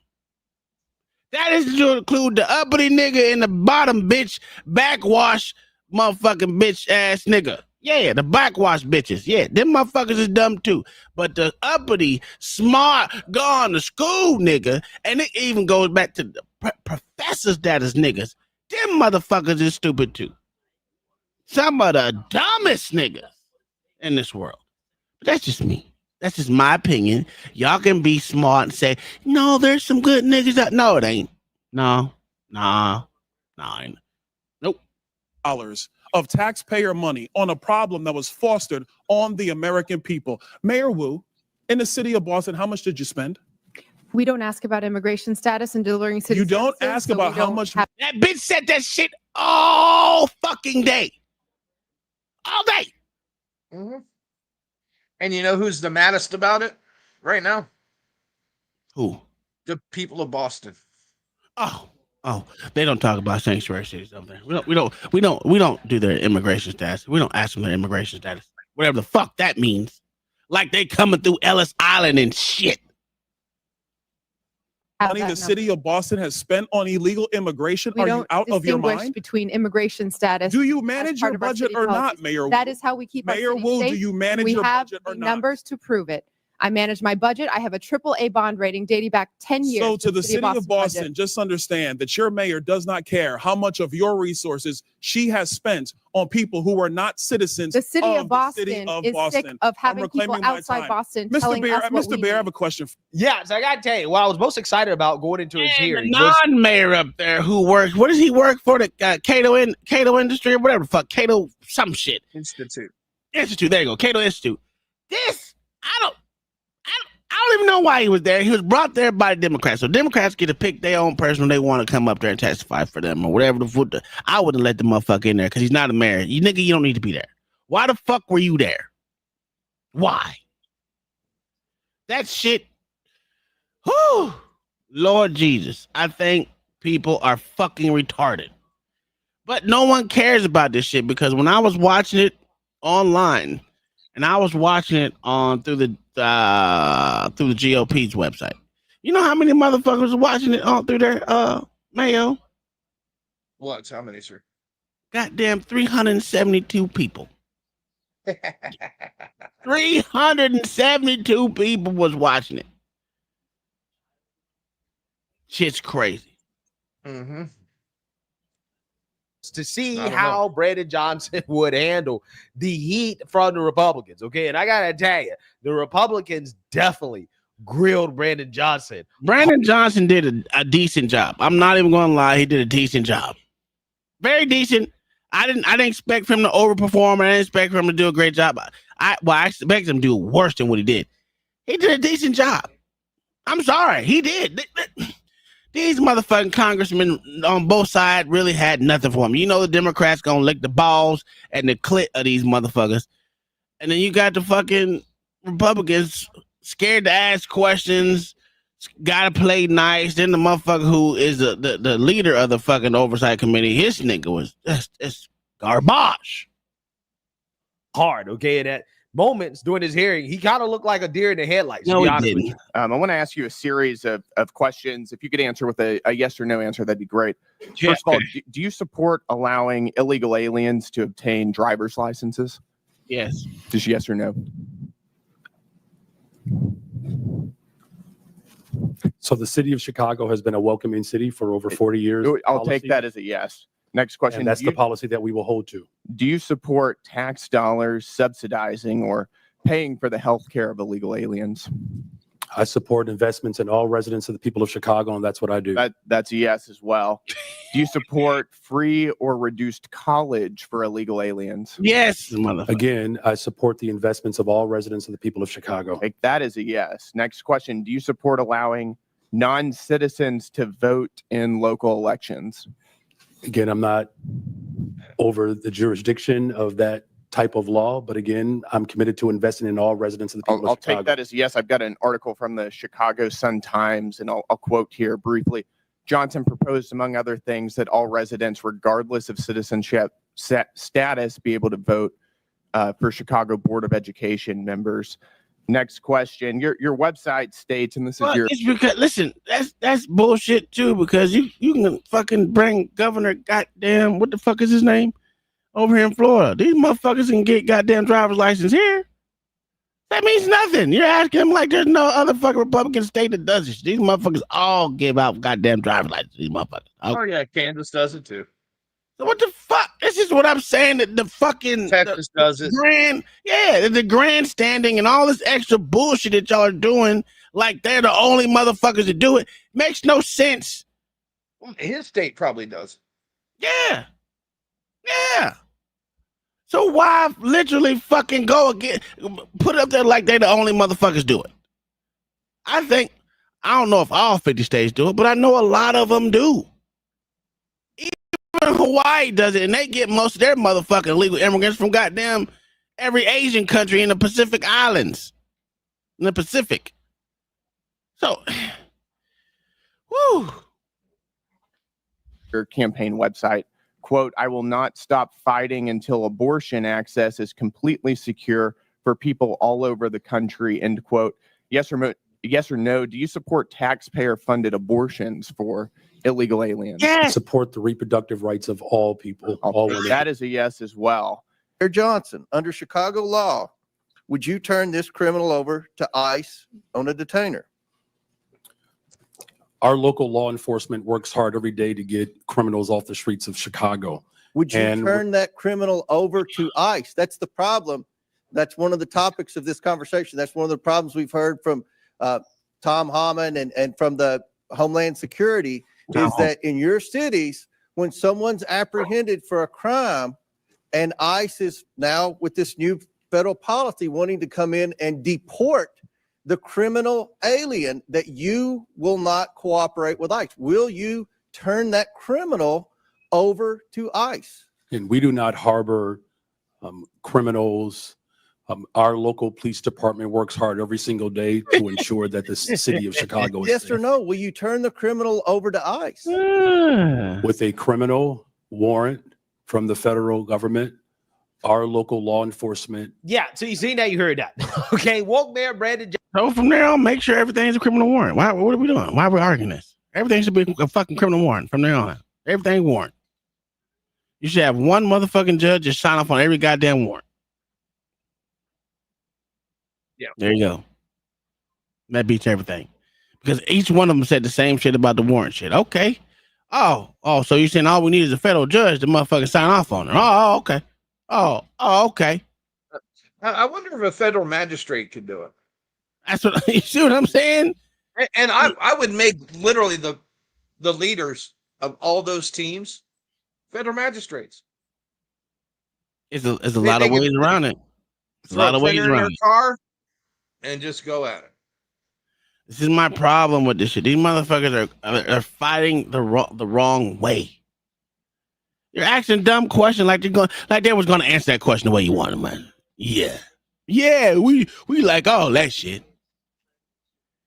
That is to include the uppity nigga and the bottom bitch, backwash motherfucking bitch ass nigga. Yeah, the backwash bitches. Yeah, them motherfuckers is dumb too. But the uppity, smart, gone to school nigga, and it even goes back to the professors that is niggas. Them motherfuckers is stupid too. Some of the dumbest niggas in this world. But that's just me. That's just my opinion. Y'all can be smart and say, no, there's some good niggas out. No, it ain't. No. Nope. Dollars of taxpayer money on a problem that was fostered on the American people. Mayor Wu, in the city of Boston, how much did you spend? We don't ask about immigration status and delivering city You don't services, ask so about we how don't much. have- That bitch said that shit all fucking day. All day. Mm-hmm. And you know who's the maddest about it right now? Who? The people of Boston. Oh, they don't talk about sanctuary cities up there. We don't do their immigration status. We don't ask them their immigration status. Whatever the fuck that means. Like they coming through Ellis Island and shit. Money the city of Boston has spent on illegal immigration. We Are you don't out of your distinguish mind? between immigration status. Do you as manage part your of our budget city or not, policies. Mayor Wu? That is how we keep Mayor our city Wu, do safe, you and manage we your have budget the or not? numbers to prove it. I manage my budget. I have a AAA bond rating dating back 10 years. So to the city of Boston, budget. just understand that your mayor does not care how much of your resources she has spent on people who are not citizens The city of of Boston the city of is Boston. sick of having I'm people reclaiming my outside time. Boston Mr. telling Bear, us what Mr. we Bear, I have need. a question. Yeah, so I gotta tell you, what I was most excited about going into his The hearing was non-mayor up there who works. What does he work for? The Cato Industry or whatever. Fuck Cato some shit. Institute. There you go. Cato Institute. This I don't even know why he was there. He was brought there by the Democrats. So Democrats get to pick their own person when they want to come up there and testify for them or whatever. I wouldn't let the motherfucker in there because he's not a mayor. You nigga, you don't need to be there. Why the fuck were you there? Why? That shit. Whew. Lord Jesus. I think people are fucking retarded. But no one cares about this shit because when I was watching it online and I was watching it on through the GOP's website, you know how many motherfuckers are watching it on through their Mayo? What? How many, sir? Goddamn 372 people. 372 people was watching it. Shit's crazy. Mm-hmm. to see I don't how Brandon Johnson would handle the heat from the Republicans. Okay. And I got to tell you, the Republicans definitely grilled Brandon Johnson. Brandon Johnson did a decent job. I'm not even going to lie. He did a decent job. Very decent. I didn't expect for him to overperform. I didn't expect for him to do a great job. I expected him to do worse than what he did. He did a decent job. I'm sorry. He did. These motherfucking congressmen on both sides really had nothing for him. You know the Democrats gonna lick the balls and the clit of these motherfuckers. And then you got the fucking Republicans scared to ask questions, gotta play nice. Then the motherfucker who is the leader of the fucking oversight committee, his nigga was just garbage. Hard, okay? And at moments during his hearing, he kind of looked like a deer in the headlights. No, to be he honest with didn't. you. I want to ask you a series of questions. If you could answer with a yes or no answer, that'd be great. Yeah, First of all, okay. do you support allowing illegal aliens to obtain driver's licenses? Yes. Just yes or no? So the city of Chicago has been a welcoming city for over 40 years. I'll take that as a yes. Next question. And that's Do the you- policy that we will hold to. Do you support tax dollars subsidizing or paying for the health care of illegal aliens? I support investments in all residents of the people of Chicago, and that's what I do. That's a yes as well. Do you support free or reduced college for illegal aliens? Yes, motherfucker. Again, I support the investments of all residents of the people of Chicago. Take that as a yes. Next question. Do you support allowing non-citizens to vote in local elections? Again, I'm not over the jurisdiction of that type of law, but again, I'm committed to investing in all residents of the people I'll of Chicago. take that as a yes. I've got an article from the Chicago Sun-Times, and I'll quote here briefly. Johnson proposed, among other things, that all residents, regardless of citizenship status, be able to vote for Chicago Board of Education members. Next question. Your website states, and this is Well, your it's because listen, that's bullshit too. Because you can fucking bring Governor goddamn what the fuck is his name over here in Florida. These motherfuckers can get goddamn driver's license here. That means nothing. You're asking them like there's no other fucking Republican state that does this. These motherfuckers all give out goddamn driver's license. These motherfuckers. Oh yeah, Kansas does it too. So what the fuck? This is what I'm saying. That the fucking Texas does it. The grandstanding and all this extra bullshit that y'all are doing, like they're the only motherfuckers that do it, makes no sense. His state probably does. Yeah. So why literally fucking go again? Put it up there like they're the only motherfuckers do it. I don't know if all 50 states do it, but I know a lot of them do. Even Hawaii does it, and they get most of their motherfucking illegal immigrants from goddamn every Asian country in the Pacific Islands. In the Pacific. So, whew. your campaign website. Quote, I will not stop fighting until abortion access is completely secure for people all over the country, end quote. Yes or no, do you support taxpayer-funded abortions for illegal aliens? Support the reproductive rights of all people. All women. That is a yes as well. Mayor Johnson, under Chicago law, would you turn this criminal over to ICE on a detainer? Our local law enforcement works hard every day to get criminals off the streets of Chicago. Would you turn that criminal over to ICE? That's the problem. That's one of the topics of this conversation. That's one of the problems we've heard from Tom Hammond and from the Homeland Security is that in your cities, when someone's apprehended for a crime and ICE is now with this new federal policy wanting to come in and deport the criminal alien, that you will not cooperate with ICE. Will you turn that criminal over to ICE? And we do not harbor criminals. Our local police department works hard every single day to ensure that the city of Chicago is Yes safe. or no? Will you turn the criminal over to ICE? With a criminal warrant from the federal government, our local law enforcement. Yeah, so you see now you heard that. Okay, woke Mayor Brandon. So from there on, make sure everything's a criminal warrant. What are we doing? Why are we arguing this? Everything should be a fucking criminal warrant from there on. Everything warrant. You should have one motherfucking judge just sign off on every goddamn warrant. Yeah. There you go. That beats everything. Because each one of them said the same shit about the warrant shit. Okay. Oh, so you're saying all we need is a federal judge to motherfucking sign off on it. Oh, okay. Oh, okay. I wonder if a federal magistrate could do it. That's what you see what I'm saying? And I would make literally the leaders of all those teams federal magistrates. It's a lot of ways around it. There's a lot of ways in their around it. car and just go at it. This is my problem with this shit. These motherfuckers are fighting the wrong way. You're asking dumb questions like they was gonna answer that question the way you wanted, man. Yeah, we like all that shit.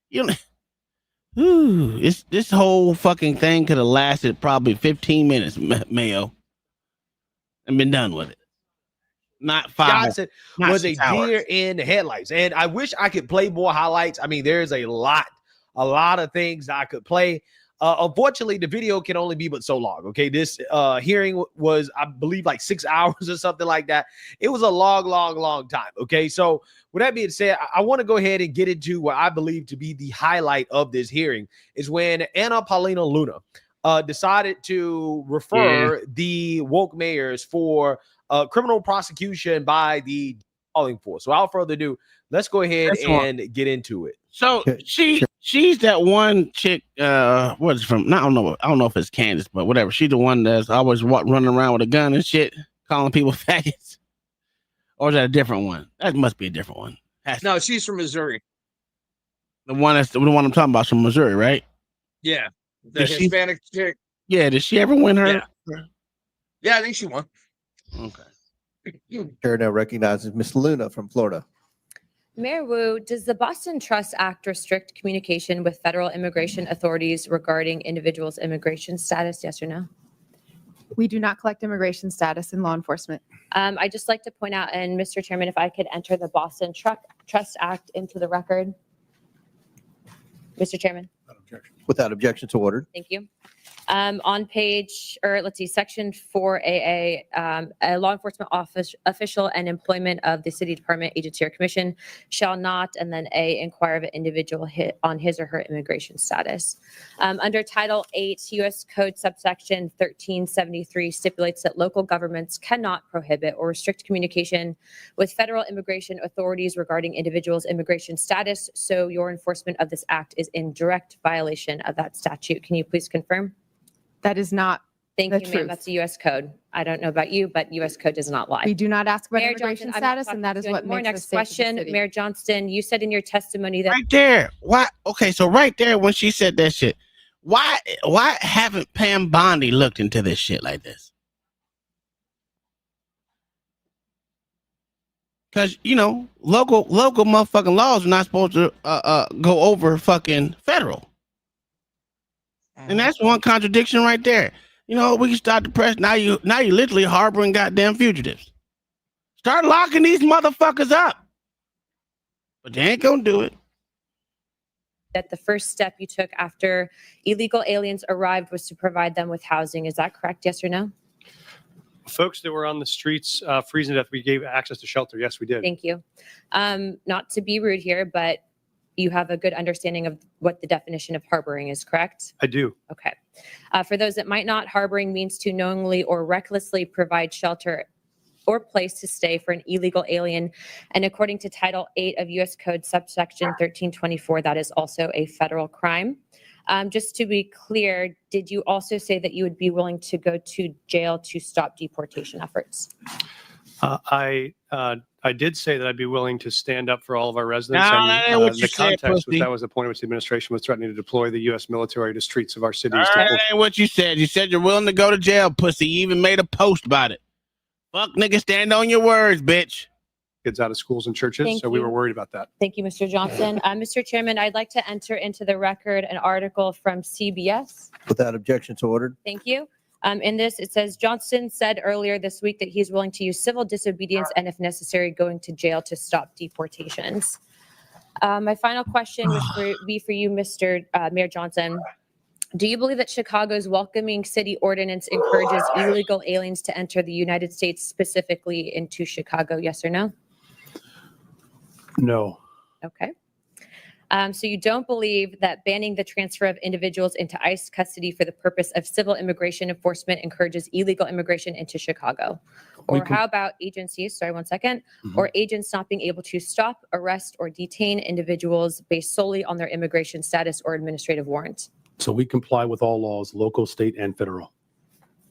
You know, this whole fucking thing could have lasted probably 15 minutes, Mayo, and been done with it. Not 5. Johnson not was a 6 hours. deer in the headlights, and I wish I could play more highlights. I mean, there's a lot of things I could play. Unfortunately, the video can only be but so long. Okay, this hearing was, I believe, like 6 hours or something like that. It was a long time. Okay, so with that being said, I want to go ahead and get into what I believe to be the highlight of this hearing is when Anna Paulina Luna decided to refer the woke mayors for criminal prosecution by the calling force. So without further ado, let's go ahead and get into it. So she's that one chick. What is from? I don't know if it's Candace, but whatever. She's the one that's always running around with a gun and shit, calling people faggots. Or is that a different one? That must be a different one. No, she's from Missouri. The one I'm talking about is from Missouri, right? Yeah, the Did she- Hispanic chick. Yeah. Did she ever win her? Yeah, I think she won. Okay. Chair now recognizes Miss Luna from Florida. Mayor Wu, does the Boston Trust Act restrict communication with federal immigration authorities regarding individuals' immigration status? Yes or no? We do not collect immigration status in law enforcement. I'd just like to point out, and Mr. Chairman, if I could enter the Boston Trust Act into the record? Mr. Chairman. Without objection to ordered. Thank you. On page, or let's see, section 4AA, a law enforcement official and employment of the city department, agency, or commission shall not, and then A, inquire of an individual on his or her immigration status. Under Title 8, U.S. Code subsection 1373 stipulates that local governments cannot prohibit or restrict communication with federal immigration authorities regarding individuals' immigration status. So your enforcement of this act is in direct violation of that statute. Can you please confirm? That is not Thank the you, ma'am. truth. That's a U.S. code. I don't know about you, but U.S. code does not lie. We do not ask about Mayor immigration Johnson, I'm not status, and that is talking what to you anymore. makes us Next safe as a question, city. Mayor Johnston, you said in your testimony that Right there. Why? Okay, so right there when she said that shit, why haven't Pam Bondi looked into this shit like this? Because local motherfucking laws are not supposed to go over fucking federal. And that's one contradiction right there. We can start the press. Now you literally harboring goddamn fugitives. Start locking these motherfuckers up. But they ain't gonna do it. that the first step you took after illegal aliens arrived was to provide them with housing. Is that correct? Yes or no? Folks that were on the streets freezing to death, we gave access to shelter. Yes, we did. Thank you. Not to be rude here, but you have a good understanding of what the definition of harboring is, correct? I do. Okay. For those that might not, harboring means to knowingly or recklessly provide shelter or place to stay for an illegal alien. And according to Title 8 of U.S. Code subsection 1324, that is also a federal crime. Just to be clear, did you also say that you would be willing to go to jail to stop deportation efforts? I did say that I'd be willing to stand up for all of our residents. No, that ain't what you the said, context was pussy. that was the point at which the administration was threatening to deploy the U.S. military to streets of our cities. That ain't what you said. You said you're willing to go to jail, pussy. You even made a post about it. Fuck, nigga, stand on your words, bitch. Kids out of schools and churches, Thank so we you. were worried about that. Thank you, Mr. Johnson. Mr. Chairman, I'd like to enter into the record an article from CBS. Without objection to ordered. Thank you. In this, it says Johnson said earlier this week that he's willing to use civil disobedience and, if necessary, going to jail to stop deportations. My final question would be for you, Mr. Mayor Johnson. Do you believe that Chicago's welcoming city ordinance encourages illegal aliens to enter the United States, specifically into Chicago? Yes or no? No. Okay. So you don't believe that banning the transfer of individuals into ICE custody for the purpose of civil immigration enforcement encourages illegal immigration into Chicago? Or how about agencies, sorry, 1 second, or agents not being able to stop, arrest, or detain individuals based solely on their immigration status or administrative warrant? So we comply with all laws, local, state, and federal.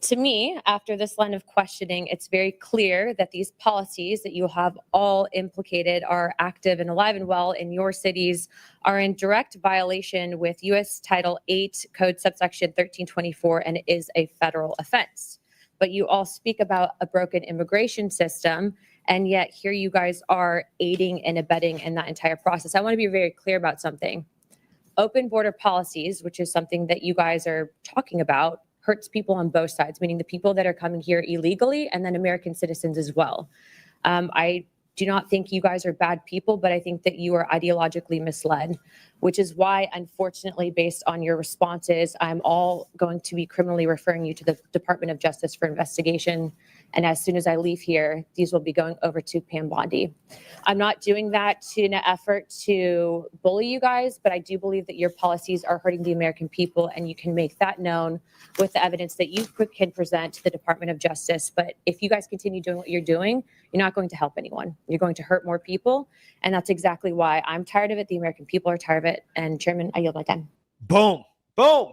To me, after this line of questioning, it's very clear that these policies that you have all implicated are active and alive and well in your cities, are in direct violation with U.S. Title 8 Code subsection 1324, and it is a federal offense. But you all speak about a broken immigration system, and yet here you guys are aiding and abetting in that entire process. I want to be very clear about something. Open border policies, which is something that you guys are talking about, hurts people on both sides, meaning the people that are coming here illegally and then American citizens as well. I do not think you guys are bad people, but I think that you are ideologically misled, which is why, unfortunately, based on your responses, I'm all going to be criminally referring you to the Department of Justice for investigation. And as soon as I leave here, these will be going over to Pam Bondi. I'm not doing that in an effort to bully you guys, but I do believe that your policies are hurting the American people, and you can make that known with the evidence that you can present to the Department of Justice. But if you guys continue doing what you're doing, you're not going to help anyone. You're going to hurt more people. And that's exactly why I'm tired of it. The American people are tired of it. And Chairman, I yield my time. Boom. Boom.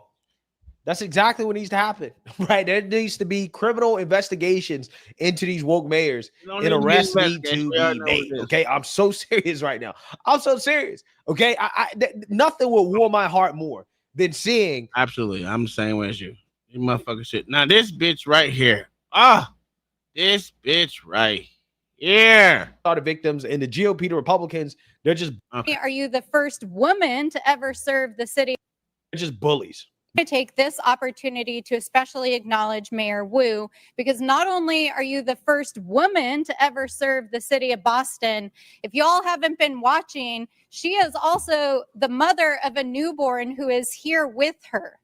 That's exactly what needs to happen, right? There needs to be criminal investigations into these woke mayors, and arrests need to be made. Okay, I'm so serious right now. I'm so serious. Okay, nothing will warm my heart more than seeing. Absolutely, I'm the same way as you. You motherfucker shit. Now this bitch right here. This bitch right here. Are the victims, and the GOP, the Republicans, they're just Are you the first woman to ever serve the city? they're just bullies. to take this opportunity to especially acknowledge Mayor Wu, because not only are you the first woman to ever serve the city of Boston, if y'all haven't been watching, she is also the mother of a newborn who is here with her.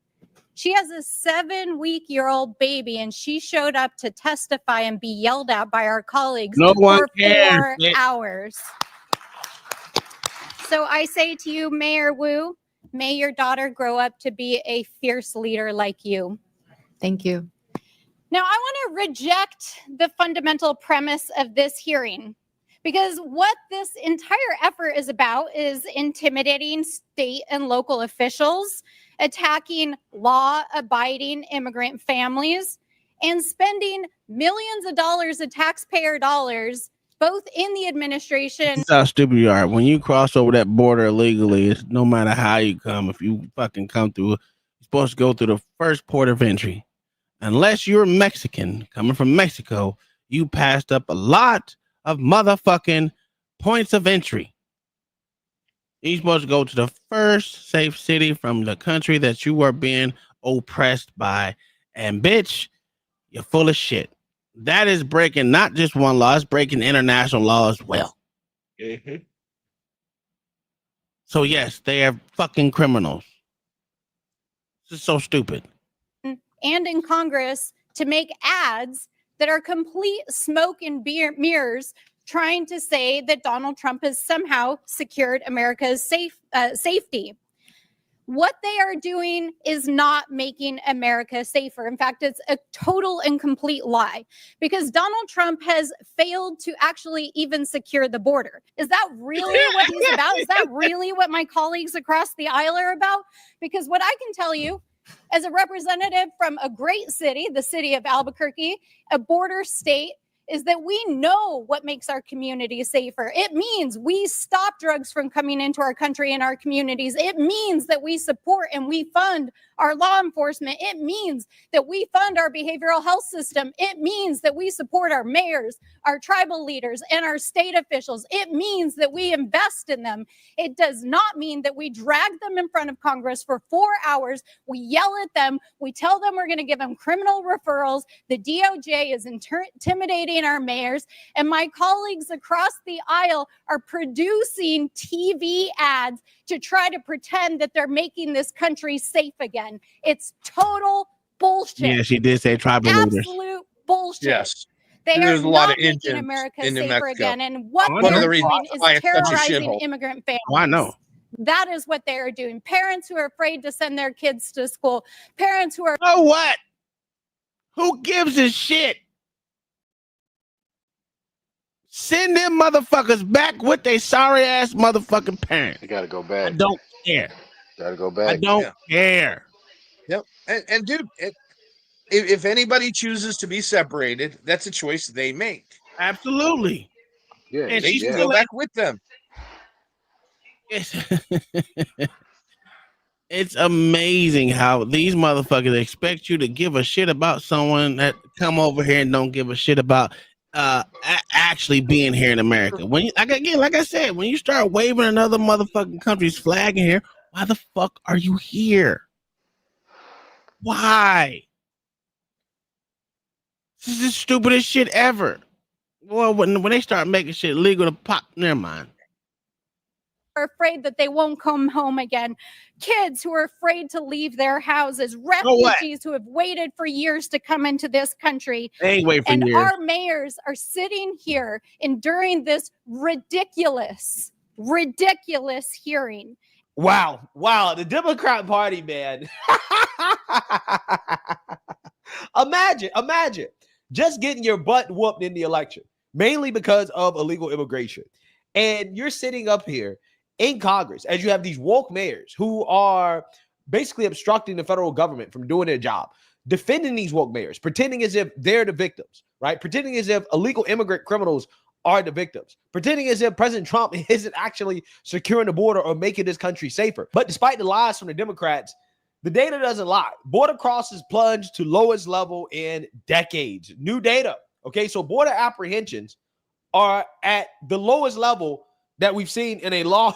She has a 7-week-old baby, and she showed up to testify and be yelled at by our colleagues No one for cares, 4 hours. So I say to you, Mayor Wu, may your daughter grow up to be a fierce leader like you. Thank you. Now, I want to reject the fundamental premise of this hearing, because what this entire effort is about is intimidating state and local officials, attacking law-abiding immigrant families, and spending millions of dollars of taxpayer dollars, both in the administration. That's how stupid you are. When you cross over that border illegally, it's no matter how you come. If you fucking come through, you're supposed to go through the first port of entry. Unless you're Mexican coming from Mexico, you passed up a lot of motherfucking points of entry. You're supposed to go to the first safe city from the country that you are being oppressed by. And bitch, you're full of shit. That is breaking not just one law, it's breaking international law as well. Mm-hmm. So yes, they are fucking criminals. This is so stupid. And in Congress to make ads that are complete smoke and mirrors, trying to say that Donald Trump has somehow secured America's safety. What they are doing is not making America safer. In fact, it's a total and complete lie, because Donald Trump has failed to actually even secure the border. Is that really what he's about? Is that really what my colleagues across the aisle are about? Because what I can tell you, as a representative from a great city, the city of Albuquerque, a border state, is that we know what makes our communities safer. It means we stop drugs from coming into our country and our communities. It means that we support and we fund our law enforcement. It means that we fund our behavioral health system. It means that we support our mayors, our tribal leaders, and our state officials. It means that we invest in them. It does not mean that we drag them in front of Congress for 4 hours. We yell at them. We tell them we're going to give them criminal referrals. The DOJ is intimidating our mayors. And my colleagues across the aisle are producing TV ads to try to pretend that they're making this country safe again. It's total bullshit. Yeah, she did say tribal leaders. Absolute bullshit. Yes. They There's are a lot not of making Indians America in New safer Mexico. again. And what One they're of the doing reasons is why it's such a terrorizing shithole. immigrant families. Oh, I know. That is what they are doing. Parents who are afraid to send their kids to school. Parents who are. Oh, what? Who gives a shit? Send them motherfuckers back with their sorry ass motherfucking parents. You gotta go I back. don't care. Gotta go I back. don't care. Yep. And dude, if anybody chooses to be separated, that's a choice they make. Absolutely. Yeah, And They she's should still go back with them. It's amazing how these motherfuckers expect you to give a shit about someone that come over here and don't give a shit about actually being here in America. When you, like I said, when you start waving another motherfucking country's flag in here, why the fuck are you here? Why? This is the stupidest shit ever. Well, when they start making shit legal to pop, never mind. Are afraid that they won't come home again. Kids who are afraid to leave their houses. Refugees who have waited for years to come into this country. They ain't waiting for and years. our mayors are sitting here enduring this ridiculous hearing. Wow. The Democrat Party, man. Imagine just getting your butt whooped in the election, mainly because of illegal immigration. And you're sitting up here in Congress as you have these woke mayors who are basically obstructing the federal government from doing their job, defending these woke mayors, pretending as if they're the victims, right? Pretending as if illegal immigrant criminals are the victims, pretending as if President Trump isn't actually securing the border or making this country safer. But despite the lies from the Democrats, the data doesn't lie. Border crosses plunged to lowest level in decades. New data. Okay, so border apprehensions are at the lowest level that we've seen in a long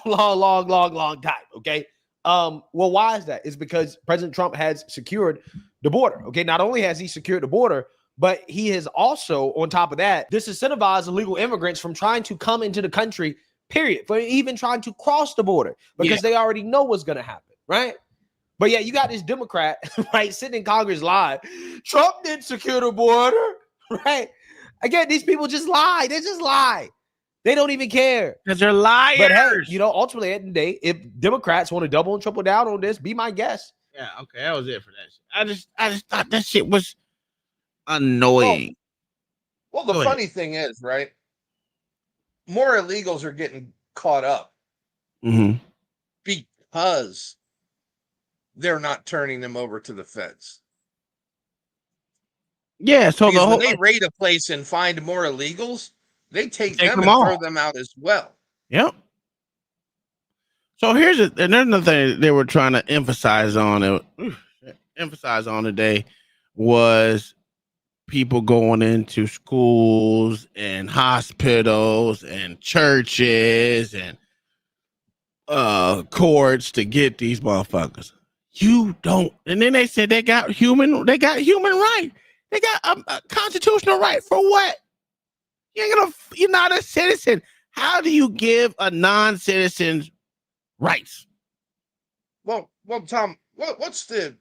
time. Okay, Well, why is that? It's because President Trump has secured the border. Okay, not only has he secured the border, but he has also, on top of that, disincentivized illegal immigrants from trying to come into the country, period, for even trying to cross the border because they already know what's going to happen, right? But yeah, you got this Democrat, right, sitting in Congress live. Trump didn't secure the border, right? Again, these people just lie. They just lie. They don't even care. Because they're liars. But hey, ultimately at the end of the day, if Democrats want to double and triple down on this, be my guest. Yeah, okay, that was it for that shit. I just thought that shit was annoying. Well, the funny thing is, right? More illegals are getting caught up because they're not turning them over to the feds. Yeah, so because when they raid a place and find more illegals, they take them and throw them out as well. Yep. So here's another thing they were trying to emphasize on today was people going into schools and hospitals and churches and courts to get these motherfuckers. You don't, and then they said they got human right. They got a constitutional right for what? You're not a citizen. How do you give a non-citizen rights? Well, Tom, what's the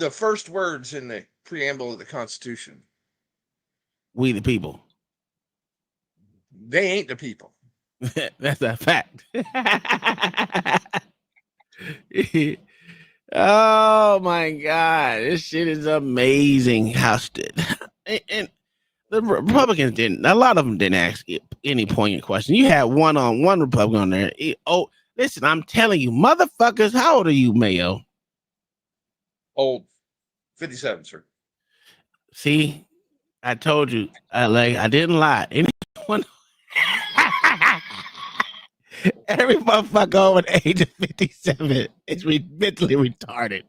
first words in the preamble of the Constitution? We the people. They ain't the people. That's a fact. Oh my God, this shit is amazing. And the Republicans didn't. A lot of them didn't ask any poignant question. You had one Republican on there. Listen, I'm telling you, motherfuckers. How old are you, Mayo? Old, 57, sir. See, I told you. I didn't lie. Anyone. Every motherfucker over the age of 57 is mentally retarded.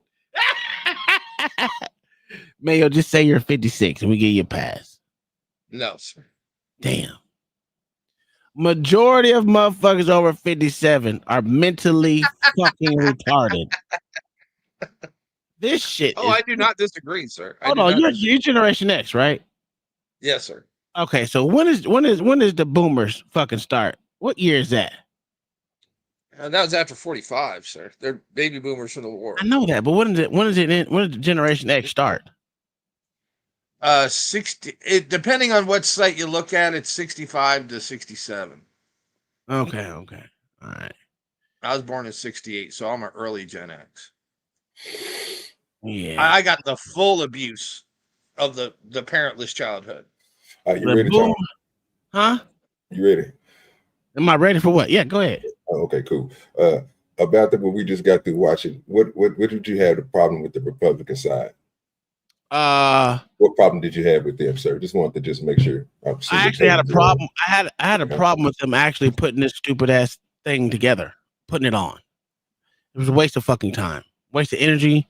Mayo, just say you're 56 and we give you a pass. No, sir. Damn. Majority of motherfuckers over 57 are mentally fucking retarded. This shit. I do not disagree, sir. Hold on, you're Generation X, right? Yes, sir. Okay, so when is the boomers fucking start? What year is that? That was after 45, sir. They're baby boomers from the war. I know that, but when does Generation X start? 60. Depending on what site you look at, it's 65 to 67. Okay, all right. I was born in 68, so I'm an early Gen X. Yeah, I got the full abuse of the parentless childhood. Are you ready, Tom? Huh? You ready? Am I ready for what? Yeah, go ahead. Oh, okay, cool. About that, what we just got through watching, what did you have the problem with the Republican side? What problem did you have with them, sir? Just wanted to make sure. I actually had a problem. I had a problem with them actually putting this stupid ass thing together, putting it on. It was a waste of fucking time, waste of energy,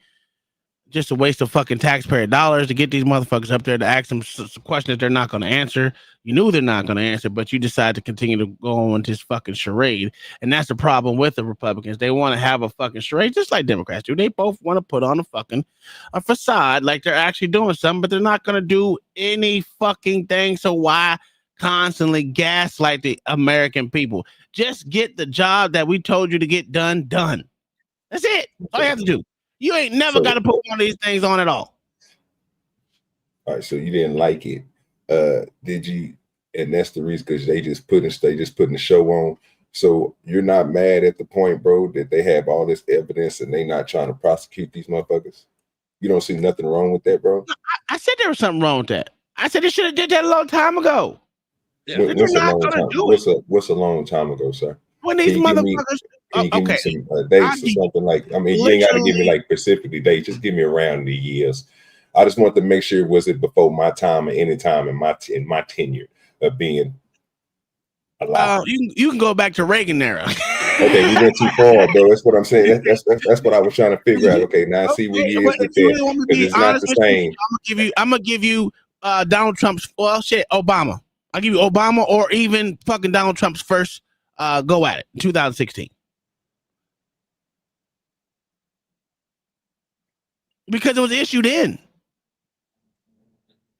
just a waste of fucking taxpayer dollars to get these motherfuckers up there to ask them some questions they're not going to answer. You knew they're not going to answer, but you decide to continue to go on this fucking charade. And that's the problem with the Republicans. They want to have a fucking charade, just like Democrats do. They both want to put on a facade like they're actually doing something, but they're not going to do any fucking thing. So why constantly gaslight the American people? Just get the job that we told you to get done. That's it. All you have to do. You ain't never got to put one of these things on at all. All right, so you didn't like it. Did you? And that's the reason, because they just putting the show on. So you're not mad at the point, bro, that they have all this evidence and they not trying to prosecute these motherfuckers? You don't see nothing wrong with that, bro? I said there was something wrong with that. I said they should have did that a long time ago. Yeah. What's a long time ago, sir? When these motherfuckers. Can you give me some dates or something like? I mean, you ain't got to give me like specifically dates. Just give me around the years. I just want to make sure, was it before my time or any time in my tenure of being alive? You can go back to Reagan era. Okay, we went too far, bro. That's what I'm saying. That's what I was trying to figure out. Okay, now see what years it there, because it's not the same. I'm gonna give you Donald Trump's. Well, shit, Obama. I'll give you Obama or even fucking Donald Trump's first go at it in 2016. because it was issued in.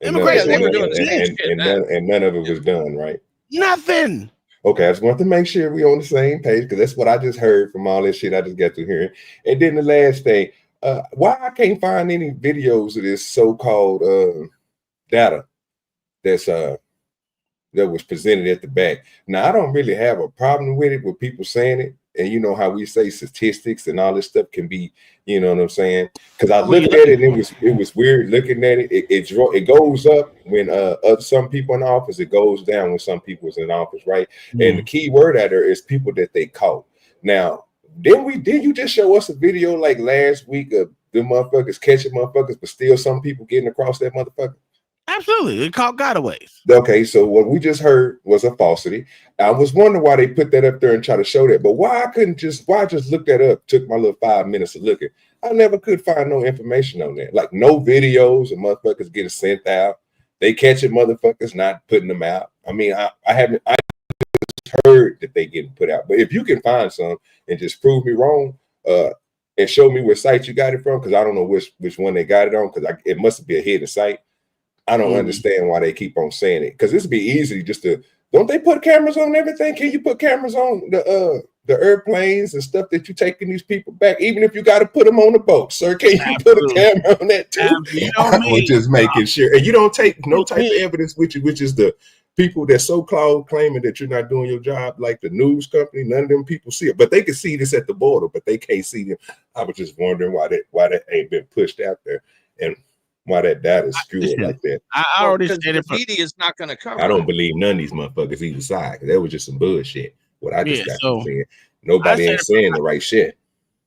And Immigration none, they were and, doing the same and, shit and, none, and none of it was done, right? Nothing. Okay, I just want to make sure we on the same page because that's what I just heard from all this shit I just got to hearing. And then the last thing, why I can't find any videos of this so-called data that's that was presented at the back. Now I don't really have a problem with it with people saying it, and you know how we say statistics and all this stuff can be, you know what I'm saying? Because I looked at it and it was weird looking at it. It goes up when some people in office, it goes down when some people is in office, right? And the key word out there is people that they caught. Now, did you just show us a video like last week of the motherfuckers catching motherfuckers, but still some people getting across that motherfucker? Absolutely. They called gotaways. Okay, so what we just heard was a falsity. I was wondering why they put that up there and try to show that, but why I just look that up, took my little 5 minutes to look at. I never could find no information on that. Like no videos of motherfuckers getting sent out. They catching motherfuckers, not putting them out. I mean, I just heard that they getting put out. But if you can find some and just prove me wrong, and show me what site you got it from, because I don't know which one they got it on, because it must be a hidden site. I don't understand why they keep on saying it, because this would be easy just to, don't they put cameras on everything? Can you put cameras on the airplanes and stuff that you taking these people back, even if you got to put them on the boat, sir? Can you put a camera on that too? I'm just making sure. And you don't take no type of evidence with you, which is the people that so-called claiming that you're not doing your job, like the news company. None of them people see it, but they can see this at the border, but they can't see them. I was just wondering why that ain't been pushed out there, and why that data is skewed like that. I already said the it. media is not going to cover. I don't believe none of these motherfuckers either side, because that was just some bullshit. What I just got so to saying, nobody ain't saying the right shit.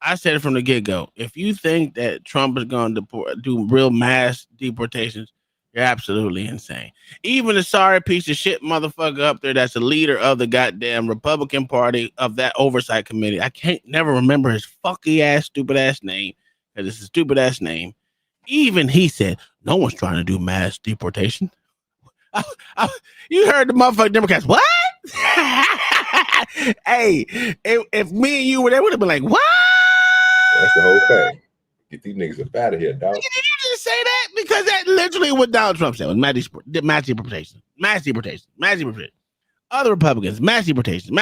I said it from the get-go. If you think that Trump is going to do real mass deportations, you're absolutely insane. Even the sorry piece of shit motherfucker up there that's the leader of the goddamn Republican Party of that oversight committee, I can't never remember his fucky ass, stupid ass name, because it's a stupid ass name. Even he said, no one's trying to do mass deportation. You heard the motherfucking Democrats, what? Hey, if me and you were there, would have been like, what? That's the whole thing. Get these niggas up out of here, dog. Did you just say that? Because that literally what Donald Trump said was mass deportation. Other Republicans, mass deportation.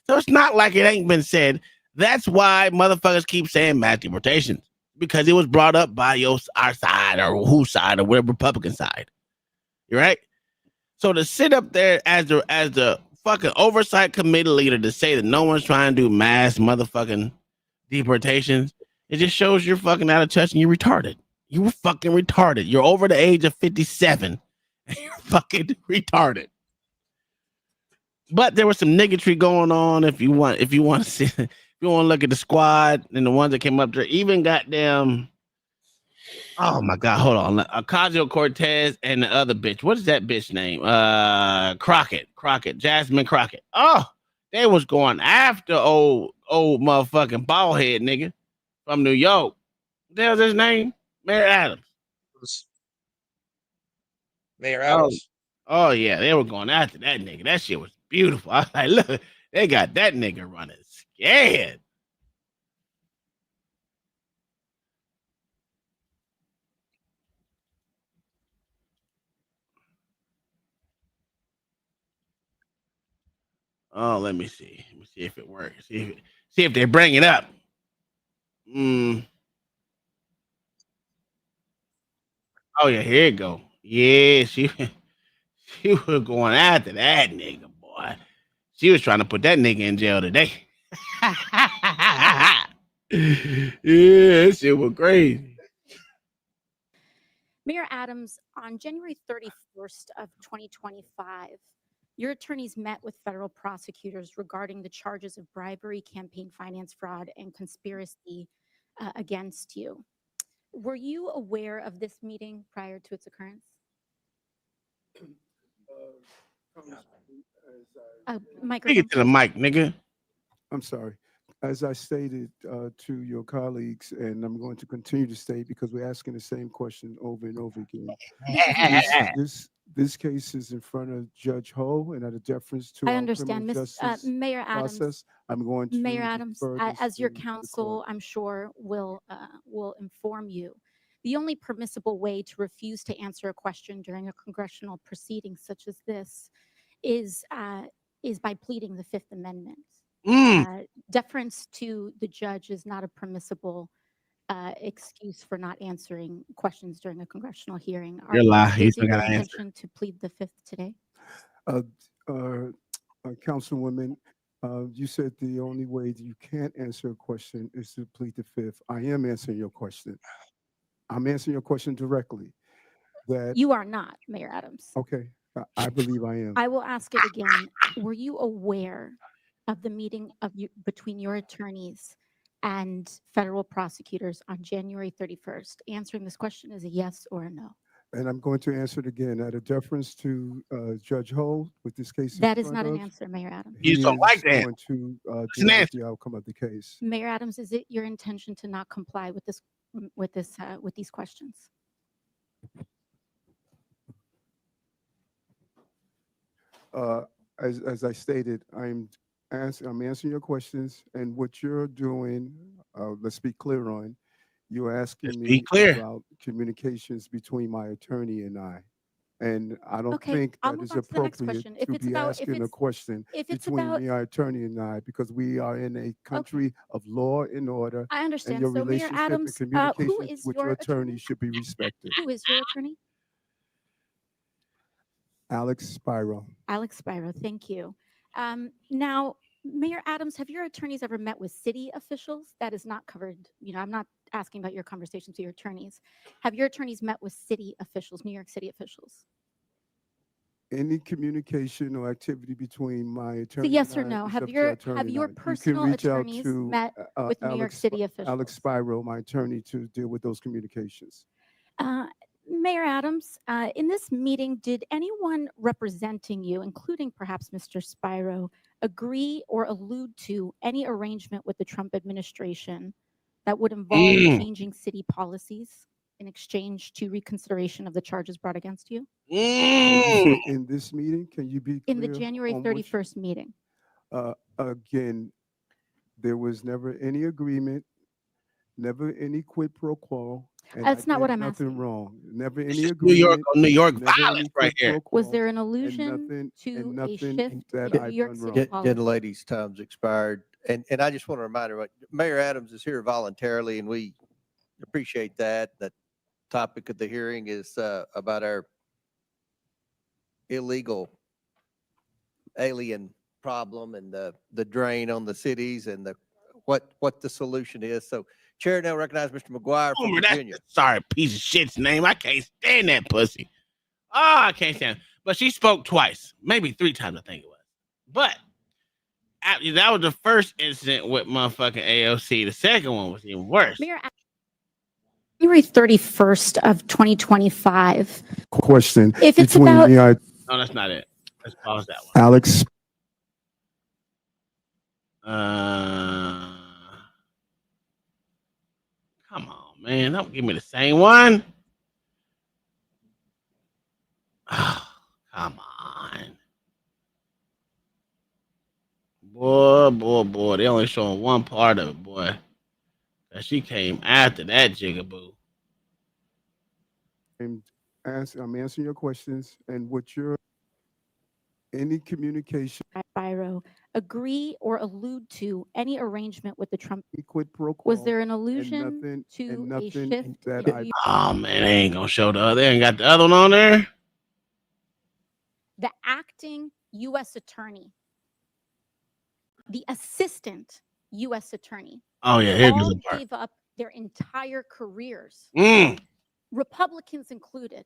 So it's not like it ain't been said. That's why motherfuckers keep saying mass deportation, because it was brought up by our side or whose side or whatever Republican side. You're right. So to sit up there as the fucking oversight committee leader to say that no one's trying to do mass motherfucking deportations, it just shows you're fucking out of touch and you're retarded. You were fucking retarded. You're over the age of 57 and you're fucking retarded. But there was some niggotry going on. If you want to see, if you want to look at the squad and the ones that came up there, even goddamn. Oh my God, hold on. Ocasio-Cortez and the other bitch. What is that bitch name? Crockett, Jasmine Crockett. Oh, they was going after old motherfucking bald head nigga from New York. What the hell's his name? Mayor Adams. Mayor Adams. Oh yeah, they were going after that nigga. That shit was beautiful. I was like, look, they got that nigga running scared. Oh, let me see. Let me see if it works. See if they bring it up. Oh yeah, here you go. Yeah, she was going after that nigga, boy. She was trying to put that nigga in jail today. Yeah, that shit was crazy. Mayor Adams, on January 31st of 2025, your attorneys met with federal prosecutors regarding the charges of bribery, campaign finance fraud, and conspiracy against you. Were you aware of this meeting prior to its occurrence? Take it to the mic, nigga. I'm sorry. As I stated to your colleagues, and I'm going to continue to state because we're asking the same question over and over again. This case is in front of Judge Ho, and out of deference to I our understand, criminal Miss justice Mayor Adams. process, I'm going to Mayor Adams, defer this as your to the counsel, I'm sure will inform you The only permissible way to refuse to answer a question during a congressional proceeding such as this is by pleading the Fifth Amendment. Deference to the judge is not a permissible excuse for not answering questions during a congressional hearing. You're lying. You Is still it your gotta answer. intention to plead the Fifth today? Councilwoman, you said the only way that you can't answer a question is to plead the Fifth. I am answering your question. I'm answering your question directly. That You are not, Mayor Adams. okay? I believe I am. I will ask it again. Were you aware of the meeting between your attorneys and federal prosecutors on January 31st? Answering this question is a yes or a no. And I'm going to answer it again out of deference to Judge Ho with this case. That is not an answer, Mayor Adams. He You don't like is that. going to It's an deal with answer. the outcome of the case. Mayor Adams, is it your intention to not comply with these questions? As I stated, I'm answering your questions, and what you're doing, let's be clear on, you're asking Let's be me clear. about communications between my attorney and I. And I don't Okay, think I'll that move is on to the next appropriate question. If to it's be about- if asking a it's- question if it's between about- my attorney and I, because we are in a country of law and order. I understand. And your So, Mayor relationship Adams, and who communications is with your your attorney should be respected. Who is your attorney? Alex Spiro. Alex Spiro, thank you. Now, Mayor Adams, have your attorneys ever met with city officials? That is not covered. I'm not asking about your conversations with your attorneys. Have your attorneys met with city officials, New York City officials? Any communication or activity between my attorney. yes or and I no. is Have up to your- our attorney have and your I. You can personal reach out attorneys to, met with New York City officials? Alex Spiro, my attorney, to deal with those communications. Mayor Adams, in this meeting, did anyone representing you, including perhaps Mr. Spiro, agree or allude to any arrangement with the Trump administration that would involve changing city policies in exchange to reconsideration of the charges brought against you? In this meeting, can you be In the clear January on which- 31st meeting? Again, there was never any agreement, never any quid pro quo. and That's I not what did I'm nothing asking. wrong. Never any is agreement. New York on New York never any violence right quid here. pro Was quo, there an and allusion to a nothing shift that in I've New York done City wrong. policy? Gentlelady's time's expired. And I just want to remind everybody, Mayor Adams is here voluntarily, and we appreciate that. The topic of the hearing is about our illegal alien problem and the drain on the cities and what the solution is. So Chair now recognize Mr. McGuire from Homer, that's Virginia. the sorry piece of shit's name. I can't stand that pussy. Oh, I can't stand it. But she spoke twice, maybe 3 times, I think it was. But that was the first incident with motherfucking AOC. The second one was even worse. Mayor Adams, January 31st of 2025. Question. If it's between about- me and No, that's not it. Let's pause that one. Alex, Come on, man. Don't give me the same one. Oh, come on. Boy. They only showing one part of it, boy. And she came after that jigaboo. I'm answering your questions, and what you're any communication Spiro, agree or allude to any arrangement with the Trump? quid pro quo. Was there an and allusion nothing- to and a nothing shift? that in I- New- Oh, man, they ain't going to show the other. They ain't got the other one on there. The acting U.S. attorney, the assistant U.S. attorney, Oh, yeah, here goes all the part. gave up their entire careers, Republicans included,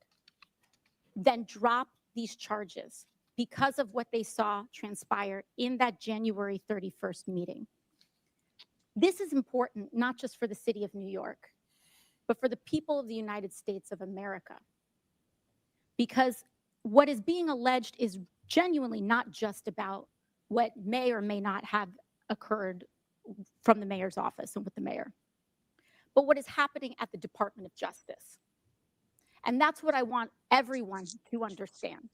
then dropped these charges because of what they saw transpire in that January 31st meeting. This is important, not just for the city of New York, but for the people of the United States of America. Because what is being alleged is genuinely not just about what may or may not have occurred from the mayor's office and with the mayor, but what is happening at the Department of Justice. And that's what I want everyone to understand.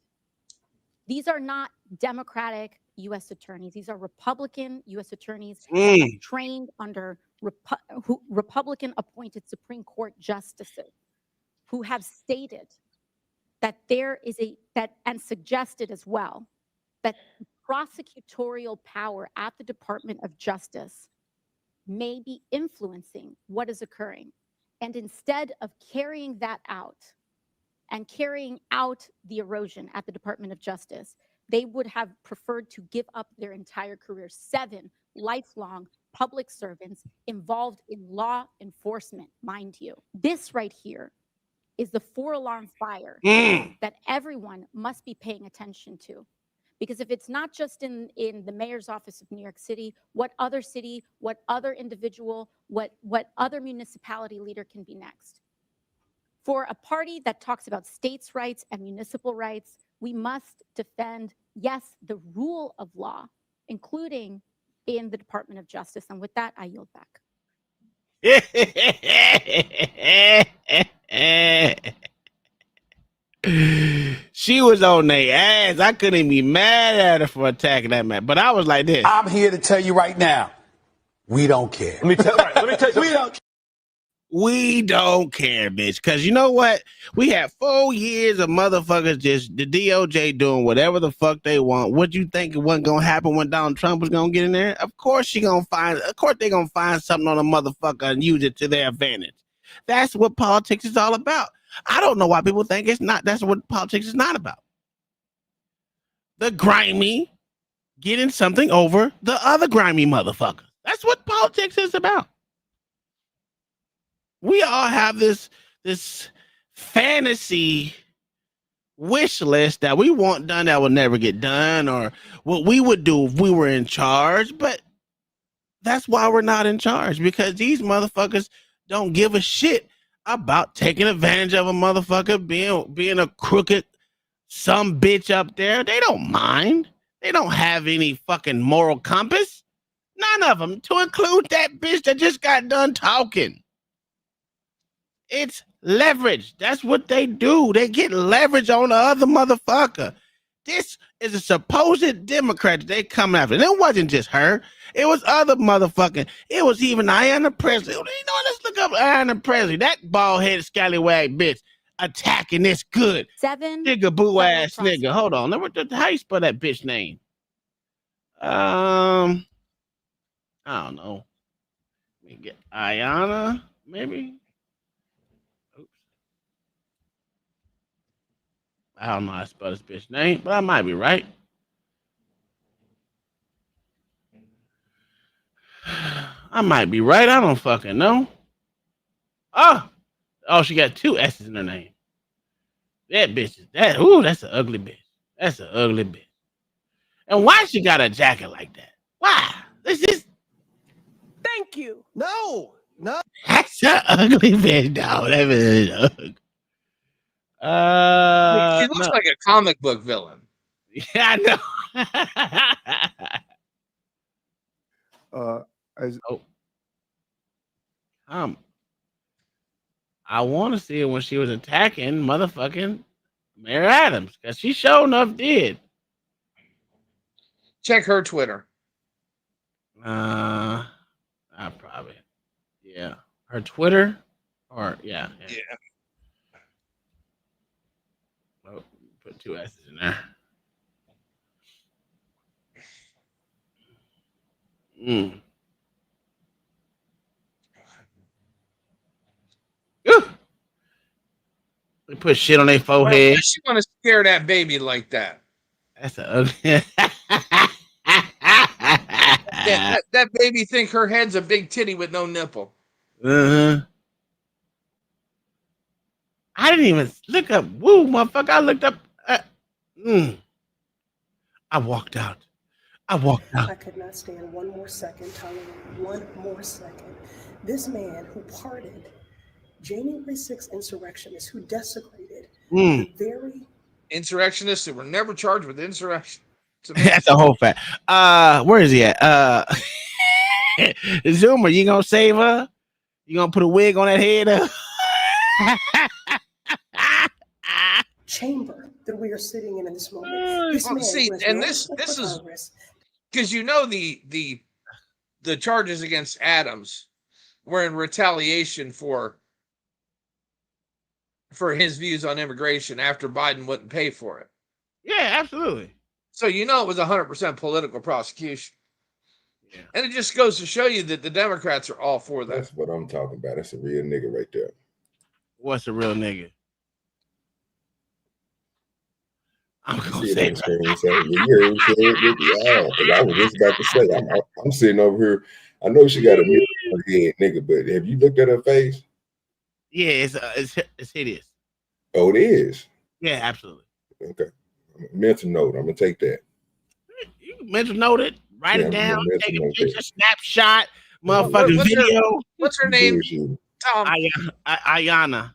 These are not Democratic U.S. attorneys. These are Republican U.S. attorneys trained under Republican appointed Supreme Court justices. who have stated that there is and suggested as well that prosecutorial power at the Department of Justice may be influencing what is occurring. And instead of carrying that out and carrying out the erosion at the Department of Justice, they would have preferred to give up their entire career. 7 lifelong public servants involved in law enforcement, mind you. This right here is the 4-alarm fire that everyone must be paying attention to. Because if it's not just in the mayor's office of New York City, what other city, what other individual, what other municipality leader can be next? For a party that talks about states' rights and municipal rights, we must defend, yes, the rule of law, including in the Department of Justice. And with that, I yield back. She was on their ass. I couldn't even be mad at her for attacking that man. But I was like this. I'm here to tell you right now, we don't care. Let me tell you, we don't care. We don't care, bitch. Because you know what? We had 4 years of motherfuckers just the DOJ doing whatever the fuck they want. What you think it wasn't going to happen when Donald Trump was going to get in there? Of course they're going to find something on a motherfucker and use it to their advantage. That's what politics is all about. I don't know why people think it's not. That's what politics is not about. The grimy getting something over the other grimy motherfucker. That's what politics is about. We all have this fantasy wish list that we want done that will never get done, or what we would do if we were in charge. But that's why we're not in charge, because these motherfuckers don't give a shit about taking advantage of a motherfucker being a crooked some bitch up there. They don't mind. They don't have any fucking moral compass. None of them, to include that bitch that just got done talking. It's leverage. That's what they do. They get leverage on the other motherfucker. This is a supposed Democrat they come after. And it wasn't just her. It was other motherfucking. It was even Ayanna Pressley. You know, let's look up Ayanna Pressley. That bald-headed scallywag bitch attacking this good. 7 nigga boo ass nigga. Hold on. How you spell that bitch name? I don't know. Let me get Ayanna, maybe. I don't know how to spell this bitch name, but I might be right. I might be right. I don't fucking know. Oh, she got 2 S's in her name. That bitch is that. Ooh, that's an ugly bitch. That's an ugly bitch. And why she got a jacket like that? Why? This is. Thank you. No. That's an ugly bitch, dog. That bitch is ugly. She looks like a comic book villain. Yeah, I know. I want to see it when she was attacking motherfucking Mayor Adams, because she sure enough did. Check her Twitter. I probably, yeah, her Twitter, or yeah. Oh, put 2 S's in there. They put shit on their forehead. Why she want to scare that baby like that? That's an ugly. that baby think her head's a big titty with no nipple. I didn't even look up. Woo, motherfucker! I looked up. I walked out. I could not stand one more second, tolerate one more second. This man who pardoned January 6th insurrectionists, who desecrated the very insurrectionists who were never charged with insurrection. That's a whole fact. Where is he at? Zoomer, you gonna save her? You gonna put a wig on that head? chamber that we are sitting in this moment. This man See, was and no this respect for is Congress. because you know the charges against Adams were in retaliation for for his views on immigration after Biden wouldn't pay for it. Yeah, absolutely. So it was 100% political prosecution. Yeah. And it just goes to show you that the Democrats are all for that. That's what I'm talking about. That's a real nigga right there. What's a real nigga? I'm gonna say say that. You heard him say it, yeah, because I was just about to say, I'm sitting over here. I know she got a mirror on her head, nigga, but have you looked at her face? Yeah, it's hideous. Oh, it is? Yeah, absolutely. Okay. Mental note. I'm going to take that. You can mental note it, write it down, take a picture, snapshot, motherfucking video. What's her name? Tom. Ayanna.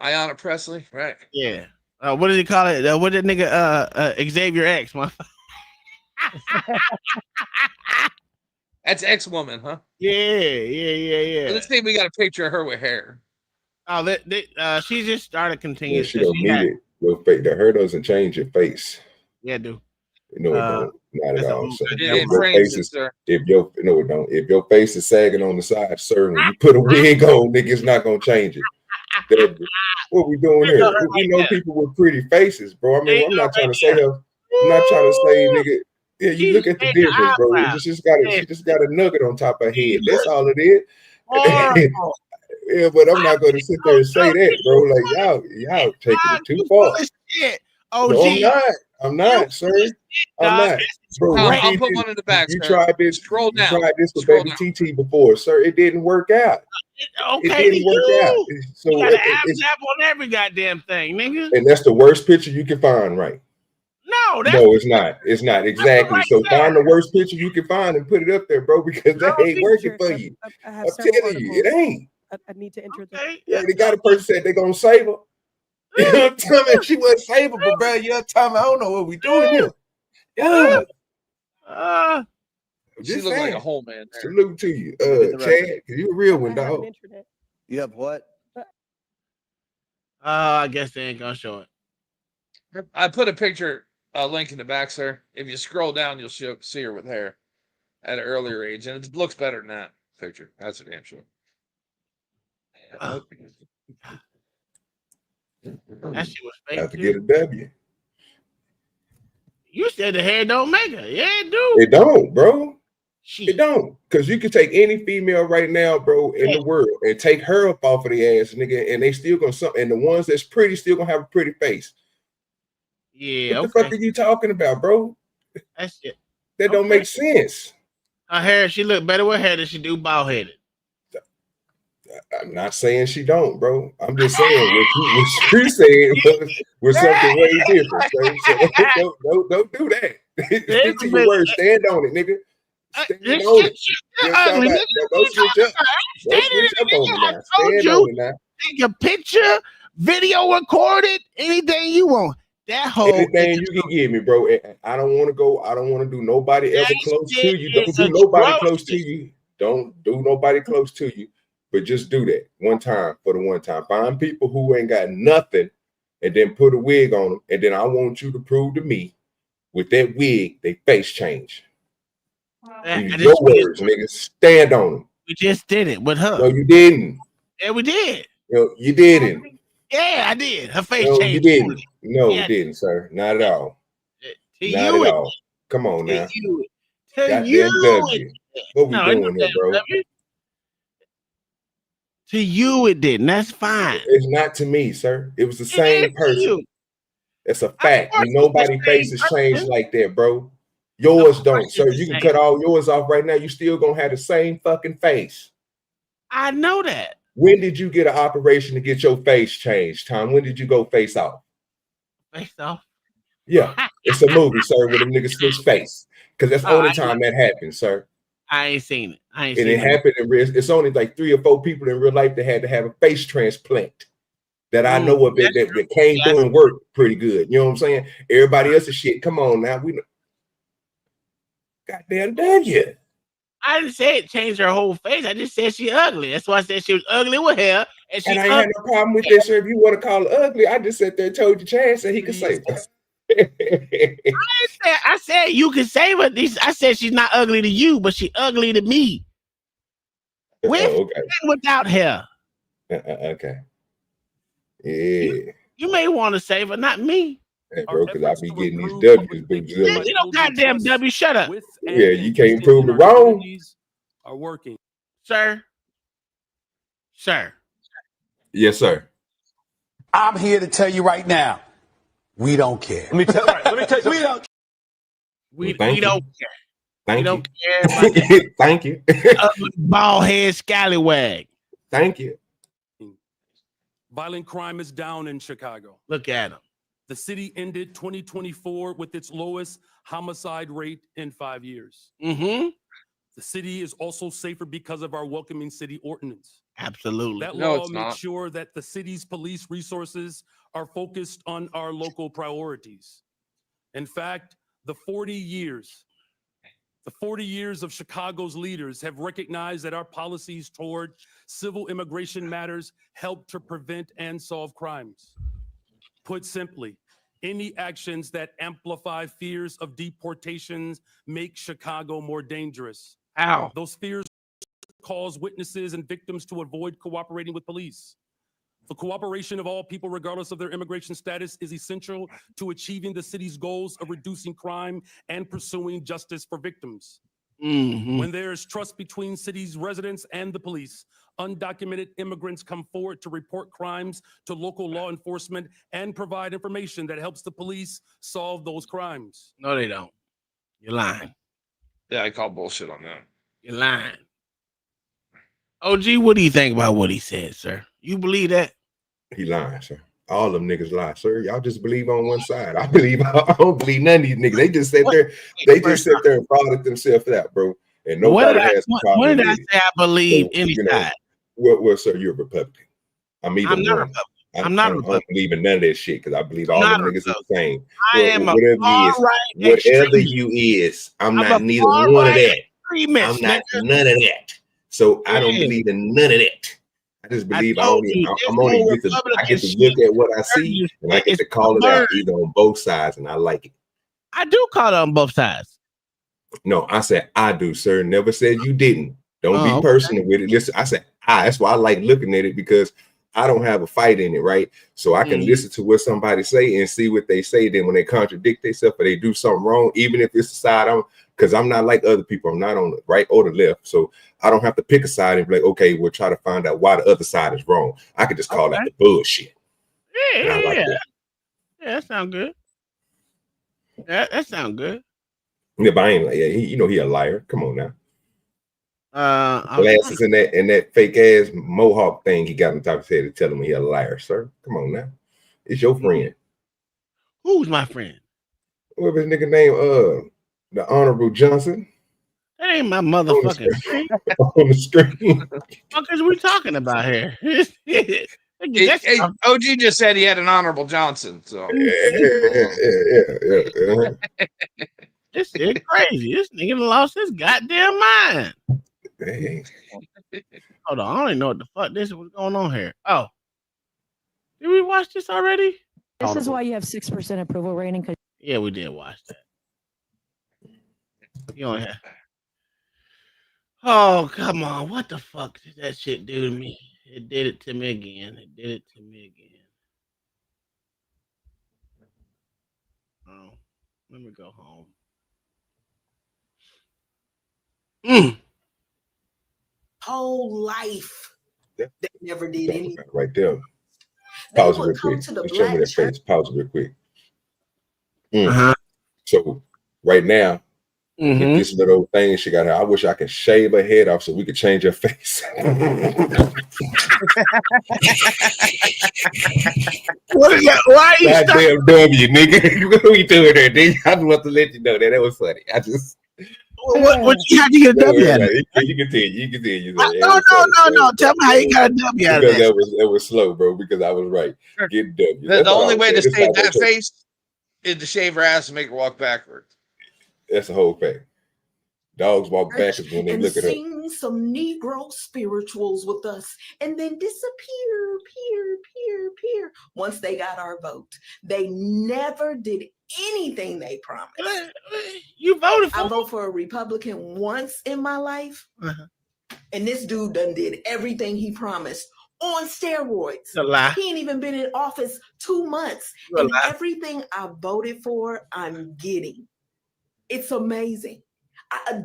Ayanna Presley, right? Yeah. What did he call it? What did nigga Xavier X, motherfucker? That's X-Woman, huh? Yeah. Let's see if we got a picture of her with hair. Oh, she just started continuing. Yeah, she don't need it. Your face, the hair doesn't change your face. Yeah, it do. No, it don't. Not at all. So if your face is sagging on the side, sir, when you put a wig on, nigga, it's not gonna change it. What we doing here? We know people with pretty faces, bro. I mean, I'm not trying to say nigga. Yeah, you look at the difference, bro. She just got a nugget on top of her head. That's all it is. Yeah, but I'm not going to sit there and say that, bro. Like y'all taking it too far. No, I'm not, sir. I'm not. Bro, I'll put one in the back. You tried this. Scroll down. You tried this with Baby TT before, sir. It didn't work out. Okay, it didn't work out. So you got an app on every goddamn thing, nigga. And that's the worst picture you can find, right? No, it's not. It's not exactly. So find the worst picture you can find and put it up there, bro, because that ain't working for you. I'm telling you, it ain't. I need to enter that. Yeah, they got a person said they're gonna save her. You know what I'm telling me? She wasn't savable, bro. You know what I'm I don't know what we doing here. Yeah. She looked like a whole man there. Salute to you. Chad, you a real one, dog. You have what? I guess they ain't gonna show it. I put a picture link in the back, sir. If you scroll down, you'll see her with hair at an earlier age, and it looks better than that picture. That's a damn sure. That shit was fake. Have to get a W. You said the hair don't make her. Yeah, it do. It don't, bro. It don't. Because you can take any female right now, bro, in the world and take her up off of the ass, nigga, and they still gonna and the ones that's pretty still gonna have a pretty face. Yeah. What the fuck are you talking about, bro? That's it. That don't make sense. Her hair, she look better with hair than she do bald headed. I'm not saying she don't, bro. I'm just saying what you saying was something way different. So don't do that. Stick to your word. Stand on it, nigga. Stand on it. Don't switch up. Don't switch up on me now. Stand on it now. Take a picture, video recorded, anything you want. That whole anything you can give me, bro. I don't want to go. I don't want to do nobody ever close to you. Don't do nobody close to you. Don't do nobody close to you. But just do that one time for the one time. Find people who ain't got nothing and then put a wig on them. And then I want you to prove to me with that wig, they face change. Your words, nigga. Stand on them. We just did it with her. No, you didn't. Yeah, we did. You didn't. Yeah, I did. Her face no, changed. You didn't. No, you didn't, sir. Not at all. Not at all. Come on now. To you. What we doing here, bro? To you, it didn't. That's fine. It's not to me, sir. It was the same person. It's a fact. Nobody's faces change like that, bro. Yours don't, sir. You can cut all yours off right now. You still gonna have the same fucking face. I know that. When did you get an operation to get your face changed, Tom? When did you go face off? Face off? Yeah. It's a movie, sir, where them niggas switch face. Because that's the only time that happens, sir. I ain't seen it. And it happened in real. It's only like 3 or 4 people in real life that had to have a face transplant that I know of that came through and worked pretty good. You know what I'm saying? Everybody else is shit. Come on now. We know. Goddamn W. I didn't say it changed her whole face. I just said she ugly. That's why I said she was ugly with hair. And I ain't had no problem with that, sir. If you want to call her ugly, I just sat there and told you Chad said he could say that. I said you can save her. I said she's not ugly to you, but she ugly to me. With and without hair. Okay. Yeah. You may want to say, but not me. Hey, bro, because I be getting these W's. You don't goddamn W. Shut up. Yeah, you can't prove it wrong. Are working. Sir. Yes, sir. I'm here to tell you right now, we don't care. Let me tell you. We don't. We Thank you. don't care. Thank We you. don't care about that Thank you. bald head scallywag. Thank you. Violent crime is down in Chicago. Look at him. The city ended 2024 with its lowest homicide rate in 5 years. Mm-hmm. The city is also safer because of our welcoming city ordinance. Absolutely. That No, law it's makes not. sure that the city's police resources are focused on our local priorities. In fact, the 40 years of Chicago's leaders have recognized that our policies toward civil immigration matters help to prevent and solve crimes. Put simply, any actions that amplify fears of deportations make Chicago more dangerous. How? Those fears cause witnesses and victims to avoid cooperating with police. The cooperation of all people, regardless of their immigration status, is essential to achieving the city's goals of reducing crime and pursuing justice for victims. Mm-hmm. When there is trust between city's residents and the police, undocumented immigrants come forward to report crimes to local law enforcement and provide information that helps the police solve those crimes. No, they don't. You're lying. Yeah, I call bullshit on that. You're lying. OG, what do you think about what he said, sir? You believe that? He lying, sir. All them niggas lie, sir. Y'all just believe on one side. I don't believe none of these niggas. They just sit there. They just sit there and fraud themselves out, bro. And nobody has a problem. When did I with it. say I believe So, any you know, side? Well, sir, you're a Republican. I'm either I'm not a one. Republican. I'm not a I don't Republican. believe in none of that shit because I believe all I'm them not a niggas are the same. I am a whatever far-right whatever extremist. you is, I'm I'm not a neither one of far-right that. extremist, I'm not nigga. none of that. So I don't Yeah. believe in none of that. I just believe I told only you, I'm this only whole get to I Republican get to shit look at what I you see and I said get is to call it absurd. out either on both sides and I like it. I do call it on both sides. No, I said I do, sir. Never said you didn't. Don't Oh, be personal with it. Listen, I said I. That's why I like looking at it because I don't have a fight in it, right? So I can listen to what somebody say and see what they say. Then when they contradict themselves or they do something wrong, even if it's the side I'm, because I'm not like other people. I'm not on the right or the left. So I don't have to pick a side and be like, okay, we'll try to find out why the other side is wrong. I could just call out the bullshit. And I like that. Yeah, that sounds good. That sounds good. Yeah, but I ain't like, yeah, he a liar. Come on now. I'm Glasses and that fake ass mohawk thing he got on top of his head to tell him he a liar, sir. Come on now. It's your friend. Who's my friend? What's his nigga name? The Honorable Johnson. That ain't my motherfucking friend. On the screen. What is we talking about here? Hey, OG just said he had an honorable Johnson. So Yeah. This is crazy. This nigga lost his goddamn mind. Hey. Hold on, I don't even know what the fuck this was going on here. Oh, did we watch this already? This is why you have 6% approval rating. Because Yeah, we did watch that. You only have. Oh, come on. What the fuck did that shit do to me? It did it to me again. It did it to me again. Oh, let me go home. Whole life, they never did anything. Right there. They Pause it would real come quick. to the Just show me black that church. face. Pause it real quick. Uh-huh. So right now, Mhm. with this little thing she got her, I wish I could shave her head off so we could change her face. What is that? Why are you Goddamn W, nigga. What are you doing there, nigga? I just want to let you know that was funny. I just What you had to get a W out of it? You continue. No. Tell me how you got a W out of Because that. it was slow, bro. Because I was right. Get W. the That's all only I'm way saying. to That's save how that they- face is to shave her ass and make her walk backwards. That's the whole thing. Dogs walk backwards when they And look at her. sing some Negro spirituals with us, and then disappear, peer. Once they got our vote, they never did anything they promised. You voted for? I vote for a Republican once in my life, and this dude done did everything he promised on steroids. a lie. He ain't even been in office 2 months. It's a And lie. everything I voted for, I'm getting. It's amazing.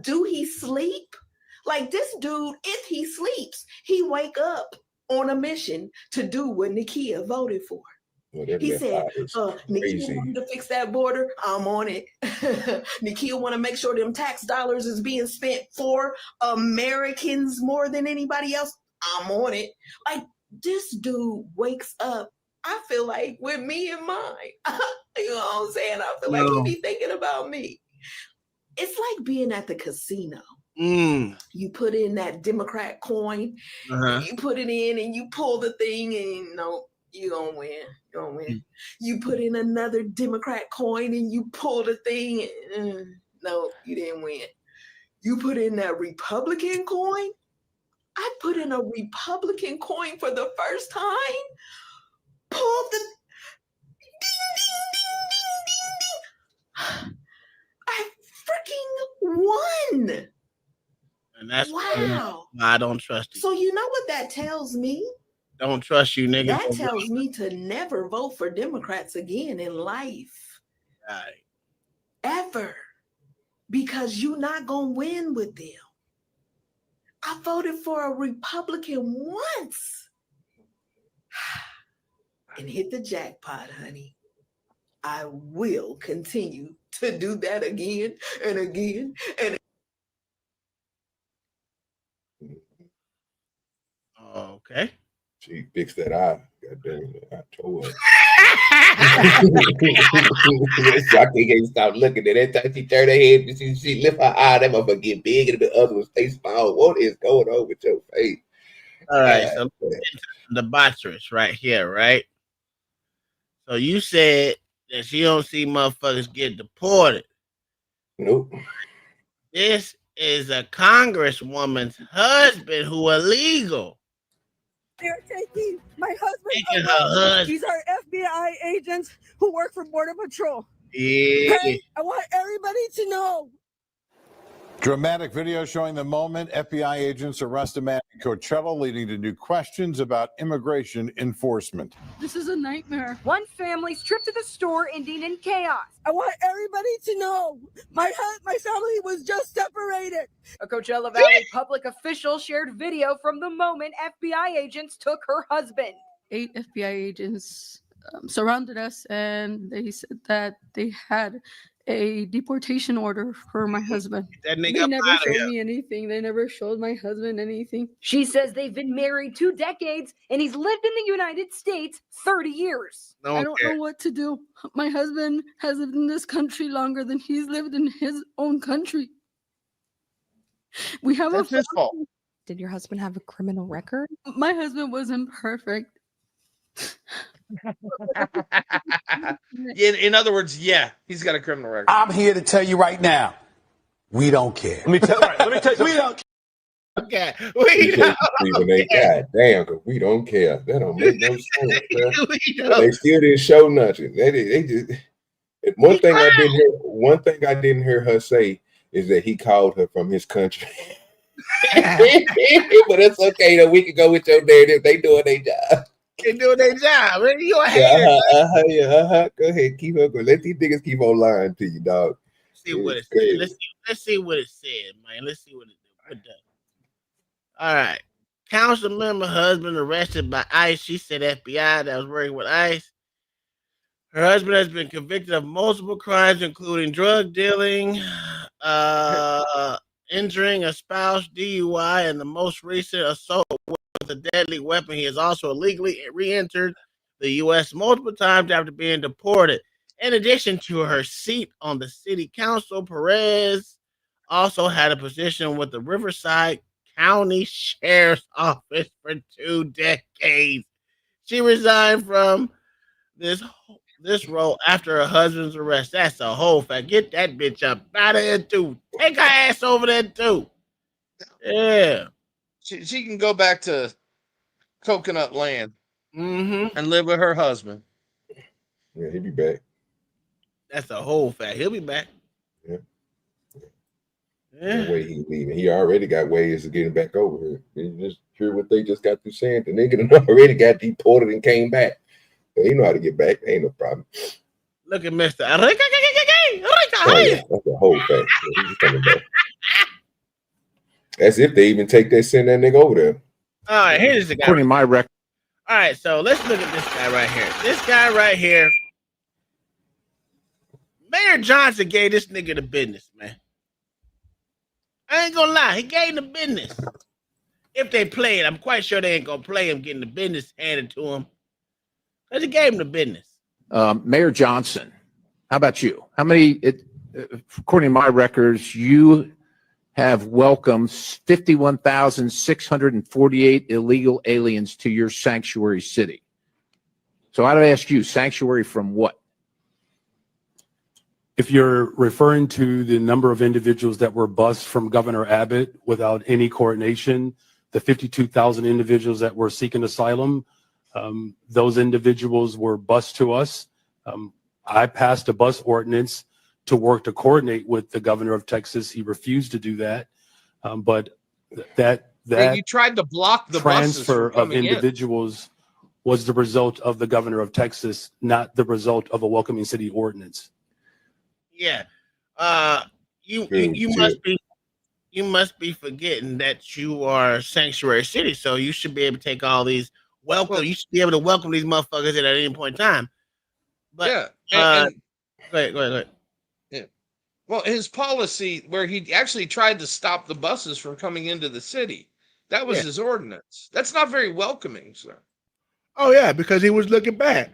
Do he sleep? Like this dude, if he sleeps, he wake up on a mission to do what Nakia voted for. He said, Nakia wanted to fix that border. I'm on it. Nakia want to make sure them tax dollars is being spent for Americans more than anybody else. I'm on it. Like this dude wakes up, I feel like, with me in mind. You know what I'm saying? I feel like he be thinking about me. It's like being at the casino. You put in that Democrat coin, you put it in and you pull the thing and you gonna win. You gonna win. You put in another Democrat coin and you pull the thing and no, you didn't win. You put in that Republican coin. I put in a Republican coin for the first time. Pulled the ding, ding, ding, ding, ding. I freaking won. And that's wow. I don't trust you. So you know what that tells me? Don't trust you, nigga. That tells me to never vote for Democrats again in life. Right. Ever. Because you're not going to win with them. I voted for a Republican once and hit the jackpot, honey. I will continue to do that again and again and okay. She fixed that eye. God damn it. I told her. I can't stop looking at it. Every time she turned her head, she lift her eye, that motherfucker get big and the other one stay small. What is going on with your face? All right, so the botcherist right here, right? So you said that she don't see motherfuckers get deported. Nope. This is a congresswoman's husband who illegal. They're taking my husband. Taking her husband. These are FBI agents who work for Border Patrol. Yeah. Okay? I want everybody to know. Dramatic video showing the moment FBI agents arrest a man in Coachella, leading to new questions about immigration enforcement. This is a nightmare. One family's trip to the store ending in chaos. I want everybody to know my family was just separated. A Coachella Valley public official shared video from the moment FBI agents took her husband. 8 FBI agents surrounded us, and they said that they had a deportation order for my husband. That nigga They never outta showed here. me anything. They never showed my husband anything. She says they've been married 2 decades and he's lived in the United States 30 years. I don't know what to do. My husband has lived in this country longer than he's lived in his own country. We have That's his fault. Did your husband have a criminal record? My husband wasn't perfect. In other words, yeah, he's got a criminal record. I'm here to tell you right now, we don't care. Let me tell you. We don't Okay. God damn, because we don't care. That don't make no sense, bro. They still didn't show nothing. They just one thing I didn't hear her say is that he called her from his country. But it's okay though. We can go with your narrative. They doing their job. They doing their job. Man. You a hater. Go ahead, keep up. Let these niggas keep on lying to you, dog. See what it said. Let's see what it said, man. Let's see what it does. All right. Council member husband arrested by ICE. She said FBI that was working with ICE. Her husband has been convicted of multiple crimes, including drug dealing, injuring a spouse, DUI, and the most recent assault with a deadly weapon. He has also illegally re-entered the U.S. multiple times after being deported. In addition to her seat on the city council, Perez also had a position with the Riverside County Sheriff's Office for 2 decades. She resigned from this role after her husband's arrest. That's a whole fact. Get that bitch up out of here too. Take her ass over there too. Yeah. She can go back to Coconut Land and live with her husband. Yeah, he'll be back. That's a whole fact. He'll be back. Yeah. The way he leaving, he already got ways of getting back over here. You just hear what they just got through saying. The nigga done already got deported and came back. They know how to get back. Ain't no problem. Look at Mr. Oh, yeah, that's a whole fact. Yeah, he's coming back. As if they even send that nigga over there. All right, here's the guy. According to my record. All right, so let's look at this guy right here. This guy right here. Mayor Johnson gave this nigga the business, man. I ain't gonna lie, he gave him the business. If they play it, I'm quite sure they ain't gonna play him getting the business handed to him. Because he gave him the business. Mayor Johnson, how about you? How many, according to my records, you have welcomed 51,648 illegal aliens to your sanctuary city. So I'd ask you, sanctuary from what? If you're referring to the number of individuals that were bused from Governor Abbott without any coordination, the 52,000 individuals that were seeking asylum, those individuals were bused to us. I passed a bus ordinance to work to coordinate with the governor of Texas. He refused to do that. But that you tried to block the transfer buses from of coming individuals was the result of the governor of Texas, not the result of a welcoming city ordinance. Yeah. You must be forgetting that you are sanctuary city, so you should be able to take all these you should be able to welcome these motherfuckers at any point in time. But go ahead. Yeah. Well, his policy where he actually tried to stop the buses from coming into the city, that was his ordinance. That's not very welcoming, sir. Oh yeah, because he was looking bad.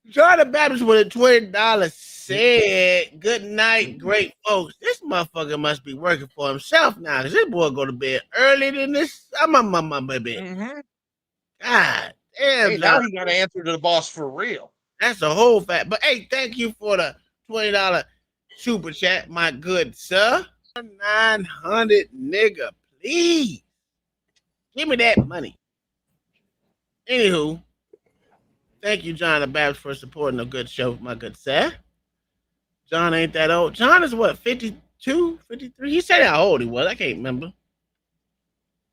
John the Baptist with a $20 said, "Good night, great folks." This motherfucker must be working for himself now, because this boy go to bed early than this. I'm my baby. Mm-hmm. God damn. Hey, now he got to answer to the boss for real. That's a whole fact. But hey, thank you for the $20 super chat, my good sir. 900 nigga, please. Give me that money. Anywho, thank you, John the Baptist, for supporting a good show, my good sir. John ain't that old. John is what, 52, 53? He said how old he was. I can't remember.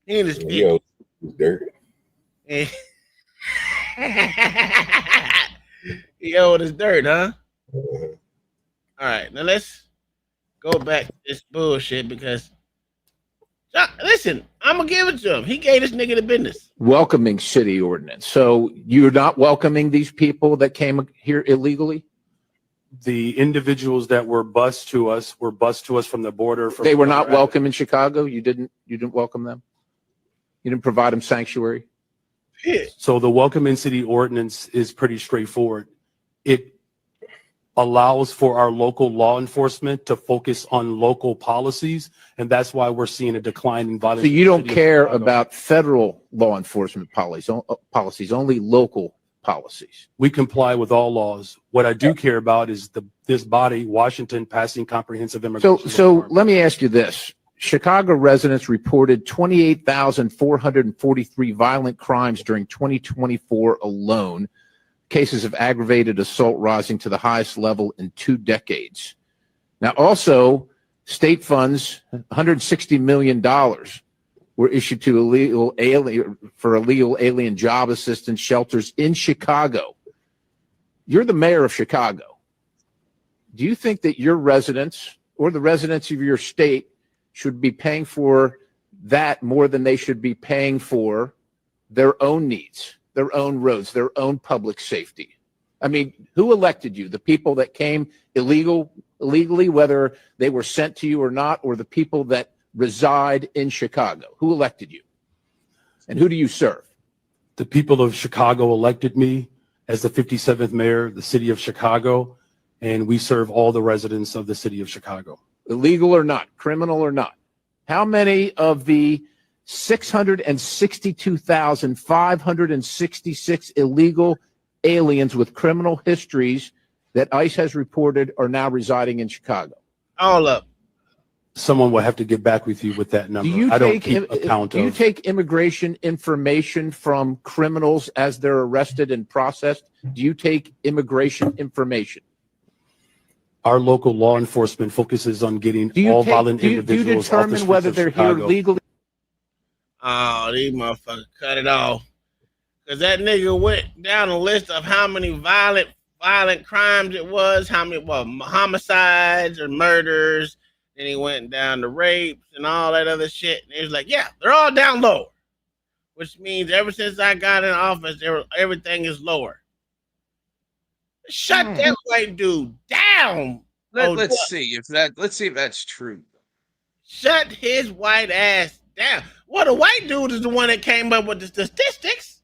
He in his 50s. He old as dirt, huh? All right, now let's go back to this bullshit because, John, listen, I'm going to give it to him. He gave this nigga the business. Welcoming city ordinance. So you're not welcoming these people that came here illegally? The individuals that were bused to us from the border. They were not welcome in Chicago? You didn't welcome them? You didn't provide them sanctuary? Yeah. So the welcoming city ordinance is pretty straightforward. It allows for our local law enforcement to focus on local policies, and that's why we're seeing a decline in violence. So you don't care about federal law enforcement policies, only local policies. We comply with all laws. What I do care about is this body, Washington, passing comprehensive immigration. So let me ask you this. Chicago residents reported 28,443 violent crimes during 2024 alone, cases of aggravated assault rising to the highest level in 2 decades. Now, also, state funds, $160 million, were issued to illegal alien job assistance shelters in Chicago. You're the mayor of Chicago. Do you think that your residents or the residents of your state should be paying for that more than they should be paying for their own needs, their own roads, their own public safety? I mean, who elected you? The people that came illegally, whether they were sent to you or not, or the people that reside in Chicago? Who elected you? And who do you serve? The people of Chicago elected me as the 57th mayor of the city of Chicago, and we serve all the residents of the city of Chicago. Illegal or not, criminal or not. How many of the 662,566 illegal aliens with criminal histories that ICE has reported are now residing in Chicago? All up. Someone will have to get back with you with that number. I don't keep account do you of. take immigration information from criminals as they're arrested and processed? Do you take immigration information? Our local law enforcement focuses on getting all violent do you individuals off the determine streets whether of they're here Chicago. legally? Oh, these motherfuckers cut it off. Because that nigga went down a list of how many violent crimes it was, how many homicides or murders. Then he went down to rapes and all that other shit. And he was like, yeah, they're all down lower. Which means ever since I got in office, everything is lower. Shut that white dude down. Let's see if that's true. Shut his white ass down. Well, the white dude is the one that came up with the statistics.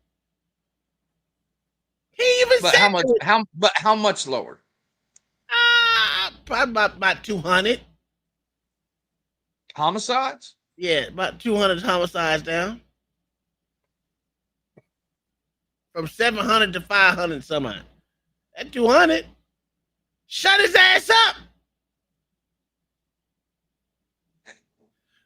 He even But said how much lower? Probably about 200 homicides. Yeah, about 200 homicides down. From 700 to 500 some odd. At 200, shut his ass up.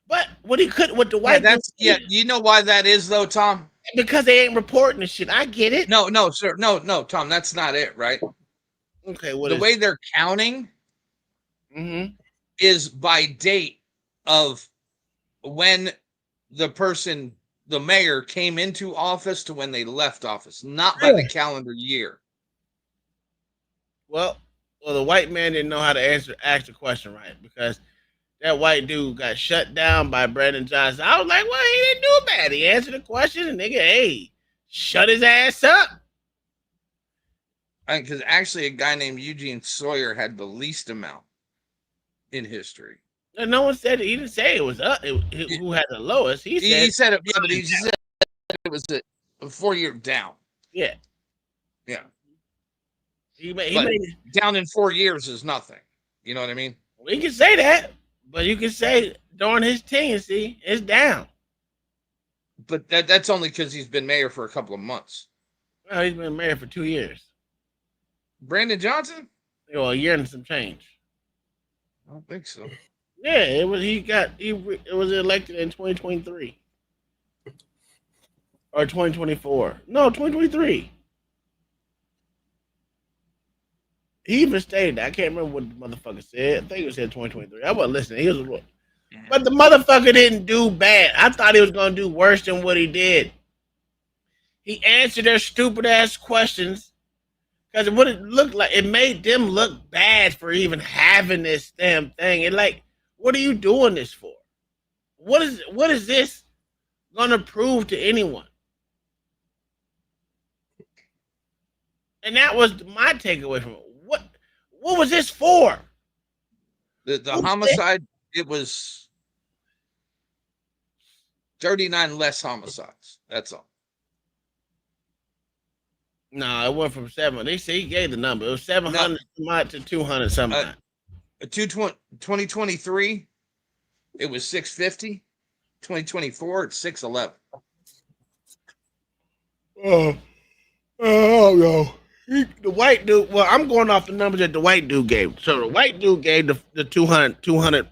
But what he could, what the white you know why that is though, Tom? Because they ain't reporting the shit. I get it. No, sir. No, Tom, that's not it, right? Okay, the way they're counting is by date of when the mayor came into office to when they left office, not by the calendar year. Well, the white man didn't know how to ask the question right, because that white dude got shut down by Brandon Johnson. I was like, well, he didn't do bad. He answered the question, and nigga, hey, shut his ass up. Because actually, a guy named Eugene Sawyer had the least amount in history. And no one said it. He didn't say it was who had the lowest. He said it. Yeah, but he said it was a 4-year down. Yeah. Yeah. He made it down in 4 years is nothing. You know what I mean? We can say that, but you can say during his tenancy, it's down. But that's only because he's been mayor for a couple of months. Well, he's been mayor for 2 years. Brandon Johnson? Well, a year and some change. I don't think so. Yeah, it was. It was elected in 2023 or 2024. No, 2023. He even stated that. I can't remember what the motherfucker said. I think it said 2023. I wasn't listening. He was, but the motherfucker didn't do bad. I thought he was going to do worse than what he did. He answered their stupid ass questions because what it looked like, it made them look bad for even having this damn thing. It like, what are you doing this for? What is this going to prove to anyone? And that was my takeaway from it. What was this for? The homicide, it was 39 less homicides. That's all. No, it went from 7. They say he gave the number. It was 700 to 200 something. 2023, it was 650. 2024, it's 611. Oh no. The white dude, well, I'm going off the numbers that the white dude gave. So the white dude gave the 200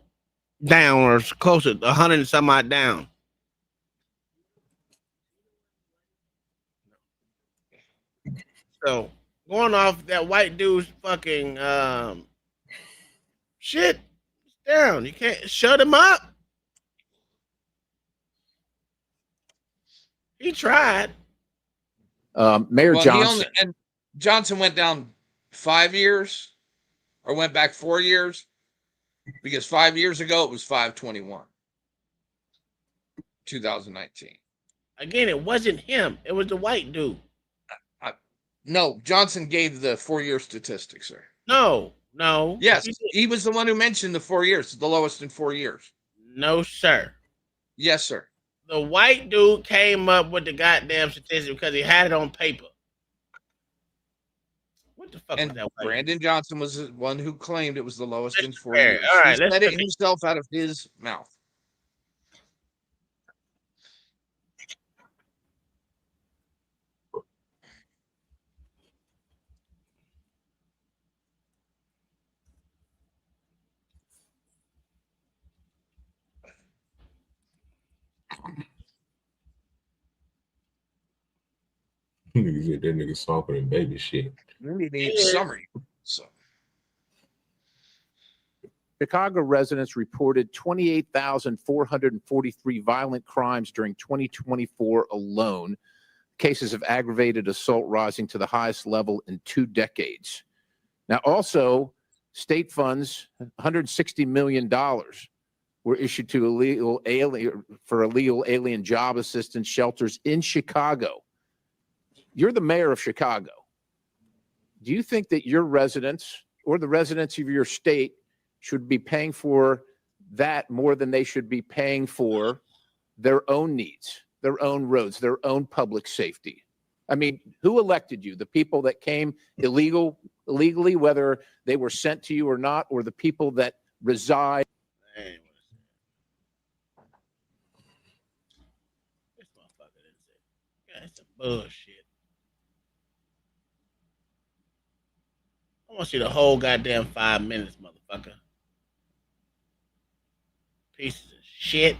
down, or closer, 100 and some odd down. So going off that white dude's fucking shit, it's down. You can't shut him up. He tried. Mayor Johnson. And Johnson went down 5 years, or went back 4 years, because 5 years ago it was 521. 2019. Again, it wasn't him. It was the white dude. No, Johnson gave the 4-year statistics, sir. No. Yes, he was the one who mentioned the 4 years, the lowest in 4 years. No, sir. Yes, sir. The white dude came up with the goddamn statistic because he had it on paper. What the fuck And was that white Brandon Johnson was the one who claimed it was the lowest in 4 fair. years. All right, He said it himself out of his mouth. Niggas that nigga softer than baby shit. Maybe they need summary. So Chicago residents reported 28,443 violent crimes during 2024 alone, cases of aggravated assault rising to the highest level in 2 decades. Now, also, state funds, $160 million were issued to illegal alien job assistance shelters in Chicago. You're the mayor of Chicago. Do you think that your residents or the residents of your state should be paying for that more than they should be paying for their own needs, their own roads, their own public safety? I mean, who elected you? The people that came illegally, whether they were sent to you or not, or the people that reside? That's some bullshit. I want to see the whole goddamn 5 minutes, motherfucker. Pieces of shit.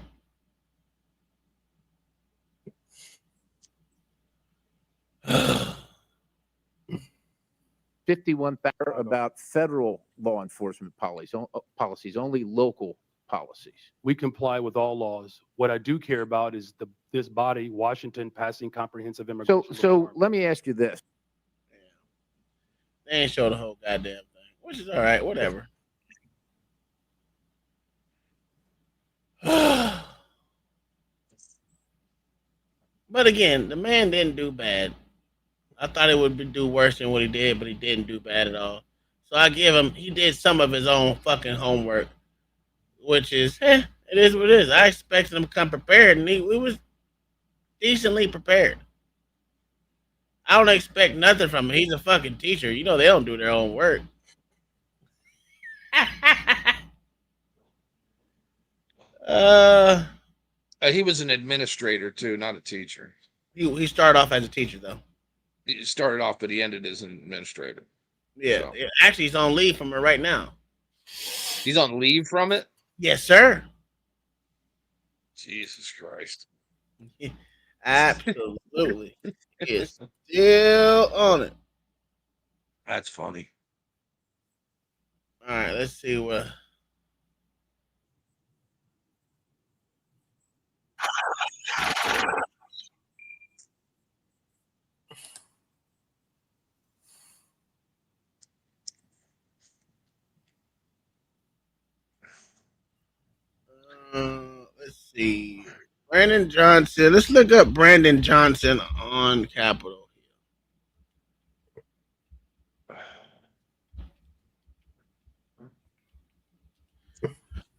About federal law enforcement policies, only local policies. We comply with all laws. What I do care about is this body, Washington, passing comprehensive immigration. So let me ask you this. They ain't show the whole goddamn thing, which is all right, whatever. But again, the man didn't do bad. I thought it would do worse than what he did, but he didn't do bad at all. So I give him, he did some of his own fucking homework, which is, it is what it is. I expected him to come prepared, and he was decently prepared. I don't expect nothing from him. He's a fucking teacher. You know they don't do their own work. He was an administrator too, not a teacher. He started off as a teacher though. He started off, but he ended as an administrator. Yeah, So. Actually, he's on leave from it right now. He's on leave from it? Yes, sir. Jesus Christ. Absolutely. He is still on it. That's funny. All right, let's see what. Let's see. Brandon Johnson. Let's look up Brandon Johnson on Capitol Hill.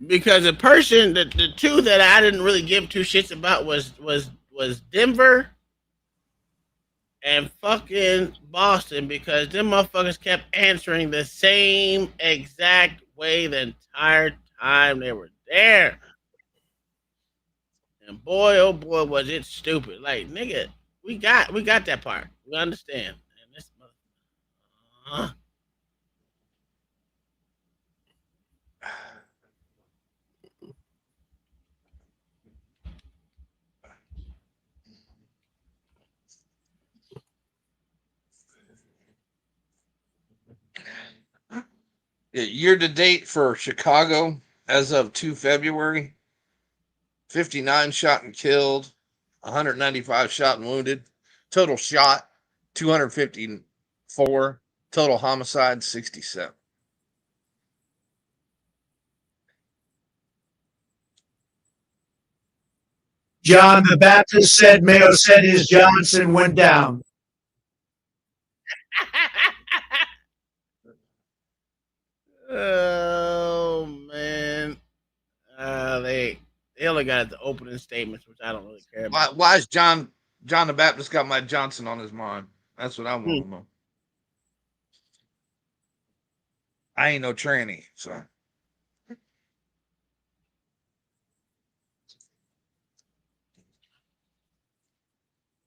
Because the person, the two that I didn't really give two shits about was Denver and fucking Boston, because them motherfuckers kept answering the same exact way the entire time they were there. And boy, oh boy, was it stupid. Like, nigga, we got that part. We understand. And this Year to date for Chicago, as of 2 February, 59 shot and killed, 195 shot and wounded. Total shot, 254. Total homicide, 67. John the Baptist said, Mayo said his Johnson went down. Oh man, they only got the opening statements, which I don't really care about. Why is John the Baptist got my Johnson on his mind? That's what I want to know. I ain't no tranny, so.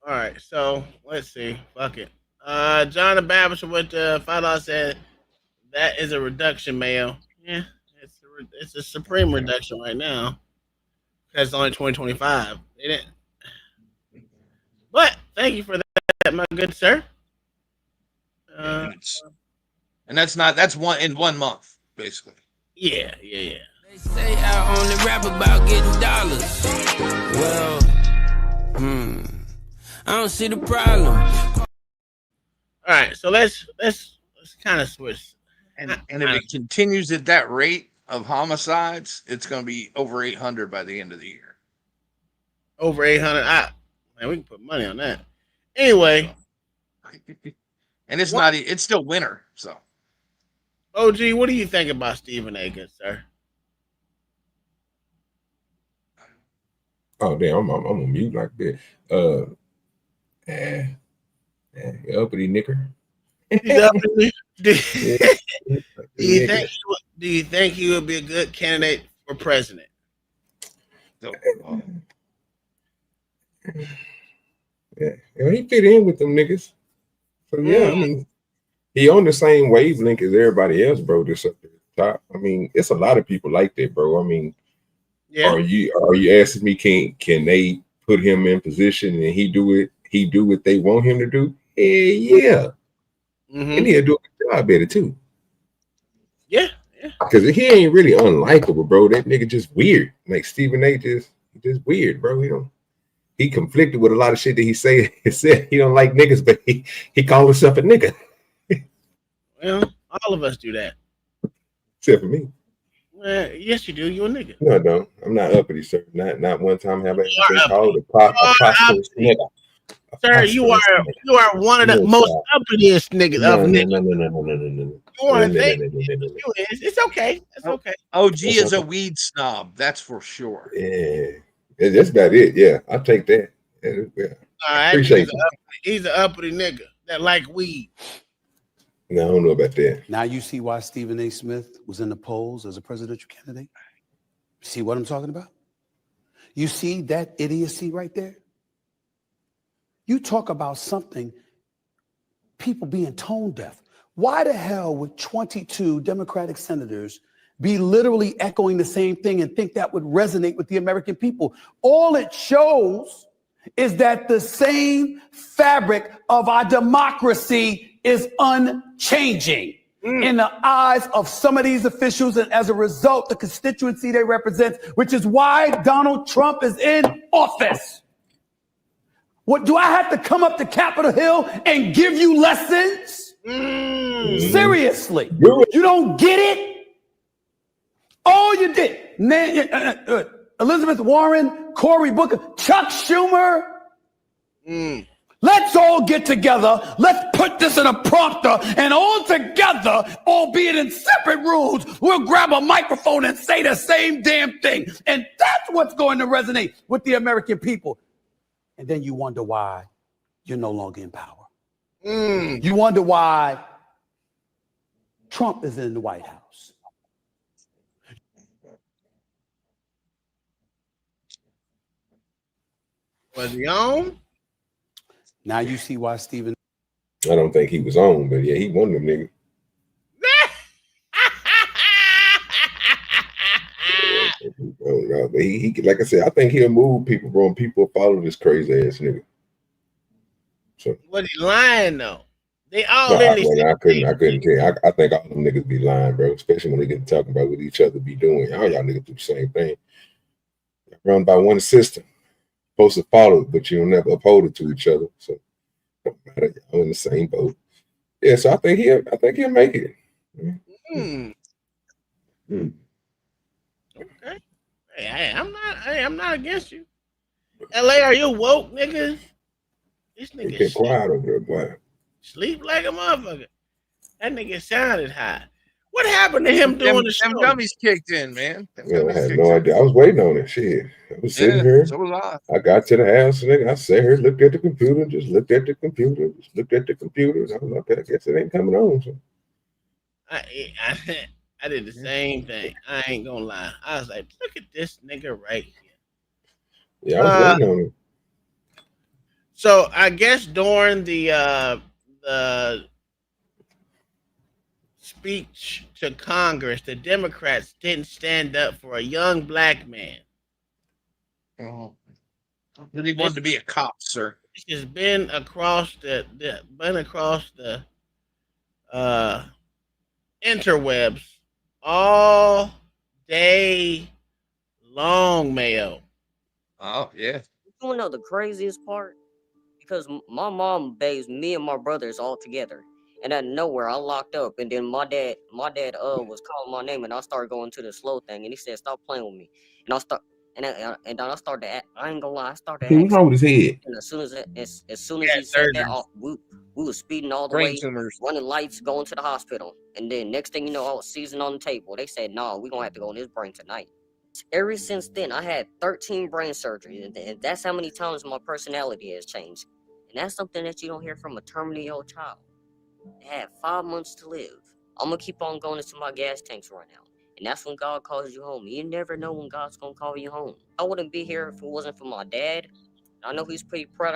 All right, so let's see. Fuck it. John the Baptist with $5 said that is a reduction, Mayo. Yeah, it's a supreme reduction right now. That's only 2025. They didn't. But thank you for that, my good sir. And that's one in 1 month, basically. Yeah. They say I only rap about getting dollars. Well, I don't see the problem. All right, so let's kind of switch. And if it continues at that rate of homicides, it's going to be over 800 by the end of the year. Over 800. Man, we can put money on that. Anyway. And it's not, it's still winter. So, OG, what do you think about Stephen A. Good, sir? Oh, damn, I'm on mute like that. Uppity knicker. Do you think he would be a good candidate for president? Yeah, he fit in with them niggas. So yeah, I mean, he on the same wavelength as everybody else, bro. Just up at the top. I mean, it's a lot of people like that, bro. I mean, are you asking me can they put him in position and he do what they want him to do? Yeah. And he'll do a good job at it too. Yeah. Because he ain't really unlikable, bro. That nigga just weird. Like Stephen A. just weird, bro. He conflicted with a lot of shit that he said he don't like niggas, but he called himself a nigga. Well, all of us do that. Except for me. Well, yes, you do. You a nigga. No, I don't. I'm not uppity, sir. Not one time have I been called a prosperous nigga. Sir, you are one of the most uppitiest niggas of niggas. No. You want to think? It's okay. It's okay. OG is a weed snob, that's for sure. Yeah, that's about it. Yeah, I'll take that. Yeah. All right, Appreciate you. He's an uppity nigga that like weed. No, I don't know about that. Now you see why Stephen A. Smith was in the polls as a presidential candidate? See what I'm talking about? You see that idiocy right there? You talk about something, people being tone deaf. Why the hell would 22 Democratic senators be literally echoing the same thing and think that would resonate with the American people? All it shows is that the same fabric of our democracy is unchanging in the eyes of some of these officials, and as a result, the constituency they represent, which is why Donald Trump is in office. What, do I have to come up to Capitol Hill and give you lessons? Seriously, you don't get it? All you did, Elizabeth Warren, Cory Booker, Chuck Schumer. Let's all get together. Let's put this in a prompter, and all together, albeit in separate rooms, we'll grab a microphone and say the same damn thing. And that's what's going to resonate with the American people. And then you wonder why you're no longer in power. You wonder why Trump is in the White House. Was he on? Now you see why Stephen. I don't think he was on, but yeah, he won them nigga. But he like I said, I think he'll move people, bro, and people follow this crazy ass nigga. So was he lying though? They all no, in I couldn't tell. I think all them niggas be lying, bro. Especially when they get to talking about what each other be doing. All y'all niggas do the same thing. Run by one system. Supposed to follow it, but you'll never uphold it to each other. So don't matter. Y'all in the same boat. Yeah, so I think he'll make it. Okay. Hey, I'm not against you. LA, are you woke, nigga? This nigga get quiet over there, boy. Sleep like a motherfucker. That nigga sounded high. What happened to him doing the show? Them gummies kicked in, man. Yeah, I had no idea. I was waiting on it. Shit. I was sitting here. So was I got to the house, nigga. I sat here, looked at the computer, and I was like, okay, I guess it ain't coming on. So. I did the same thing. I ain't gonna lie. I was like, look at this nigga right here. Yeah, I was waiting on it. So I guess during the speech to Congress, the Democrats didn't stand up for a young black man. He wanted to be a cop, sir. This has been across the interwebs all day long, Mayo. Oh yeah. You wanna know the craziest part? Because my mom bathes me and my brothers all together, and out of nowhere I locked up, and then my dad was calling my name, and I started going to the slow thing, and he said, "Stop playing with me," and then I started to act, I ain't gonna lie, I started What's wrong with his head? and as soon as he said that, we was speeding all the Brain way, tumors. running lights, going to the hospital, and then next thing you know, I was seizing on the table. They said, "No, we gonna have to go in his brain tonight." Ever since then, I had 13 brain surgeries, and that's how many times my personality has changed. And that's something that you don't hear from a terminally ill child. They had 5 months to live. I'm gonna keep on going until my gas tanks run out. And that's when God calls you home. You never know when God's gonna call you home. I wouldn't be here if it wasn't for my dad. I know he's pretty proud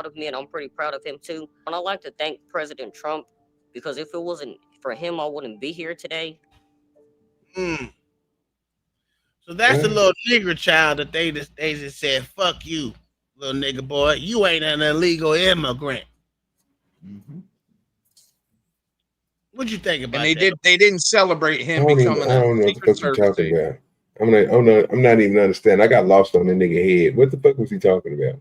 of me, and I'm pretty proud of him too. And I'd like to thank President Trump, because if it wasn't for him, I wouldn't be here today. So that's the little nigger child that they just said, "Fuck you, little nigga boy. You ain't an illegal immigrant." What'd you think about And that? they didn't celebrate I him don't becoming know a what the Secret fuck you Service talking agent. about. I'm not even understanding. I got lost on the nigga head. What the fuck was he talking about?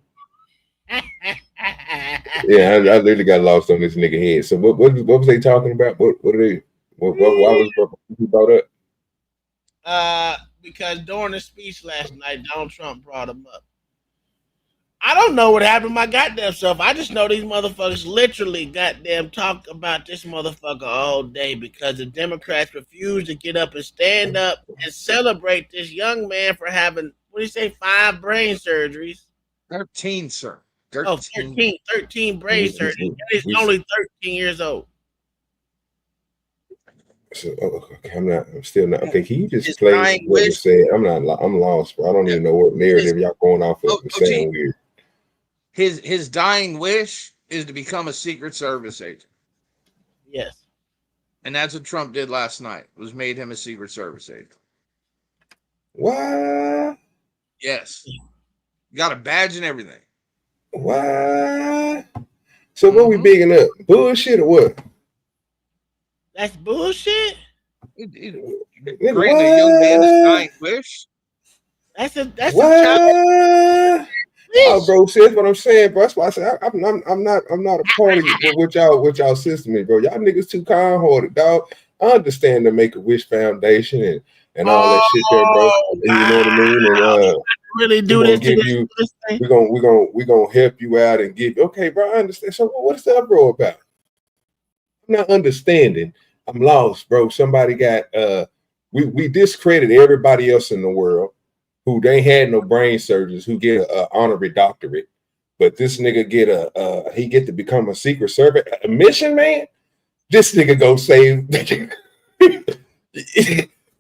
Yeah, I literally got lost on this nigga head. So what was they talking about? What are they? Why was he brought up? Because during the speech last night, Donald Trump brought him up. I don't know what happened to my goddamn self. I just know these motherfuckers literally goddamn talk about this motherfucker all day because the Democrats refuse to get up and stand up and celebrate this young man for having, what do you say, 5 brain surgeries? 13, sir. 13 brain surgeries. And he's only 13 years old. So, okay, I'm still not okay. Can you just His play dying what was wish- said? I'm lost, bro. I don't even know what narrative y'all going off of. It's saying weird. His dying wish is to become a Secret Service agent. Yes. And that's what Trump did last night, was made him a Secret Service agent. What? Yes. Got a badge and everything. What? So what we bigging up? Bullshit or what? That's bullshit. Granting a young man's dying wish. That's a child. What? Oh, bro, see, that's what I'm saying, bro. That's why I said I'm not a part of what y'all system is, bro. Y'all niggas too kind-hearted, dog. I understand the Make-A-Wish Foundation and all that shit there, bro. And you know what I mean? And really do this to this thing. We're gonna help you out and give. Okay, bro, I understand. So what's the uproar about? I'm not understanding. I'm lost, bro. Somebody got we discredit everybody else in the world who they had no brain surgeons who get an honorary doctorate, but this nigga get to become a Secret Service, a mission man. This nigga go save.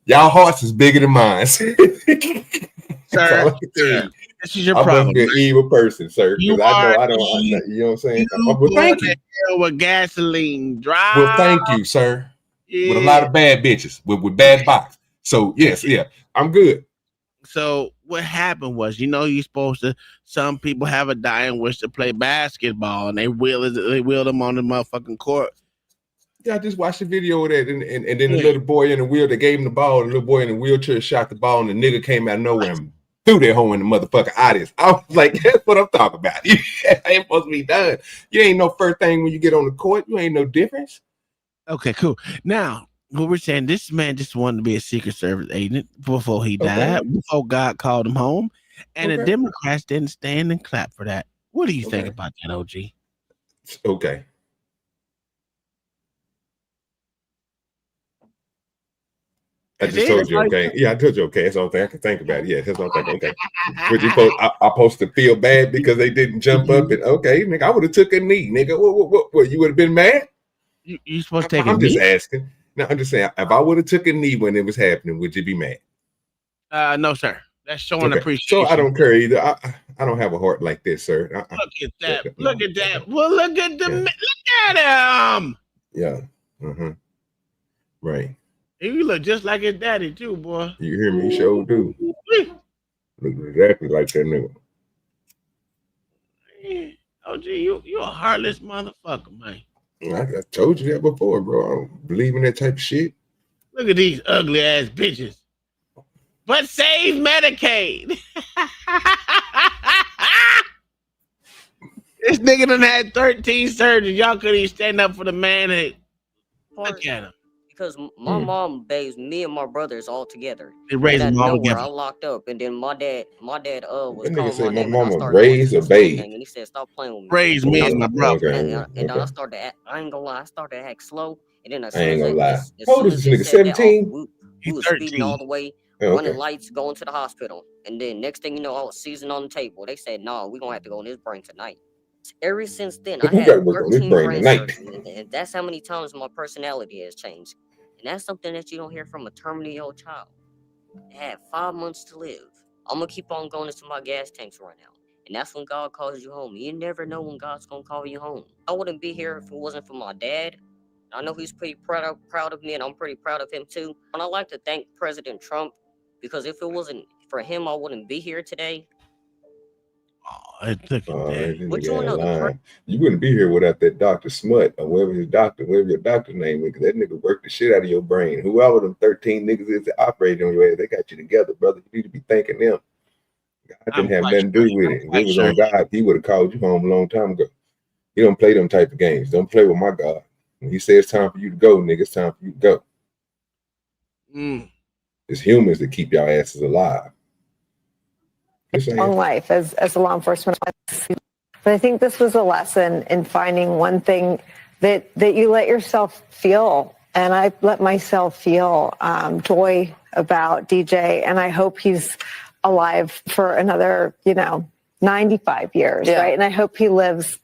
Y'all hearts is bigger than mine, sir. This is your I'm problem. an evil person, sir. You I don't. You know what I'm saying? Well, thank you. With gasoline, drive. Well, thank you, sir. With a lot of bad bitches with bad bodies. So yes, yeah, I'm good. So what happened was, you're supposed to. Some people have a dying wish to play basketball, and they wheel them on the motherfucking court. Yeah, I just watched the video of that, and then the little boy in the wheel that gave him the ball, the little boy in the wheelchair shot the ball, and the nigga came out of nowhere and threw that hoe in the motherfucking audience. I was like, that's what I'm talking about. It ain't supposed to be done. You ain't no first thing when you get on the court. You ain't no difference. Okay, cool. Now, what we're saying, this man just wanted to be a Secret Service agent before he died, before God called him home, and the Democrats didn't stand and clap for that. What do you think about that, OG? Okay. I just told you, okay. Yeah, I told you, okay. That's the only thing I can think about. Yeah, that's the only thing. Okay. But I supposed to feel bad because they didn't jump up and okay, nigga, I would have took a knee, nigga. What you would have been mad? You supposed to take I'm a just knee? asking. No, I'm just saying, if I would have took a knee when it was happening, would you be mad? No, sir. That's showing Okay. appreciation. So I don't care either. I don't have a heart like this, sir. Look at that. Look at that. Well, look at the look at him. Yeah. Right. You look just like his daddy too, boy. You hear me? Sure do. Look exactly like that nigga. OG, you a heartless motherfucker, man. I told you that before, bro. I don't believe in that type of shit. Look at these ugly ass bitches. But save Medicaid. This nigga done had 13 surgeries. Y'all couldn't even stand up for the man. Look at him. Because my mom bathes me and my brothers all together. They raised And them out all of nowhere, together. I locked up, and then my dad was That calling nigga said my my name, and I mama started going raised to or the smoke bathed. gang, and he said, "Stop playing with me." Raised me and my brother. Okay. And then I Okay. started. I ain't gonna lie, I started to act slow, and then as I soon ain't as gonna it, lie. as How old soon is as this it nigga? said that, 17? we was speeding all the way, Oh, running okay. lights, going to the hospital, and then next thing you know, I was seizing on the table. They said, "No, we gonna have to go in his brain tonight." Ever since then, I Who had got to work on this 13 brain brain tonight? surgeries, and that's how many times my personality has changed. And that's something that you don't hear from a terminally ill child. I had 5 months to live. I'm gonna keep on going until my gas tanks run out. And that's when God calls you home. You never know when God's gonna call you home. I wouldn't be here if it wasn't for my dad. I know he's pretty proud of me, and I'm pretty proud of him too. And I'd like to thank President Trump, because if it wasn't for him, I wouldn't be here today. It took This Which nigga one out of of the line. You wouldn't be here without that Dr. Smut or whatever your doctor's name is, 'cause that nigga worked the shit out of your brain. Whoever them 13 niggas is that operating on your ass, they got you together, brother. You need to be thanking them. God didn't have nothing to do with it. If it was on God, he would have called you home a long time ago. He don't play them type of games. Don't play with my God. When he says it's time for you to go, nigga, it's time for you to go. It's humans that keep y'all asses alive. Long life as a law enforcement officer. But I think this was a lesson in finding one thing that you let yourself feel. And I let myself feel joy about DJ. And I hope he's alive for another, 95 years, right? And I hope he lives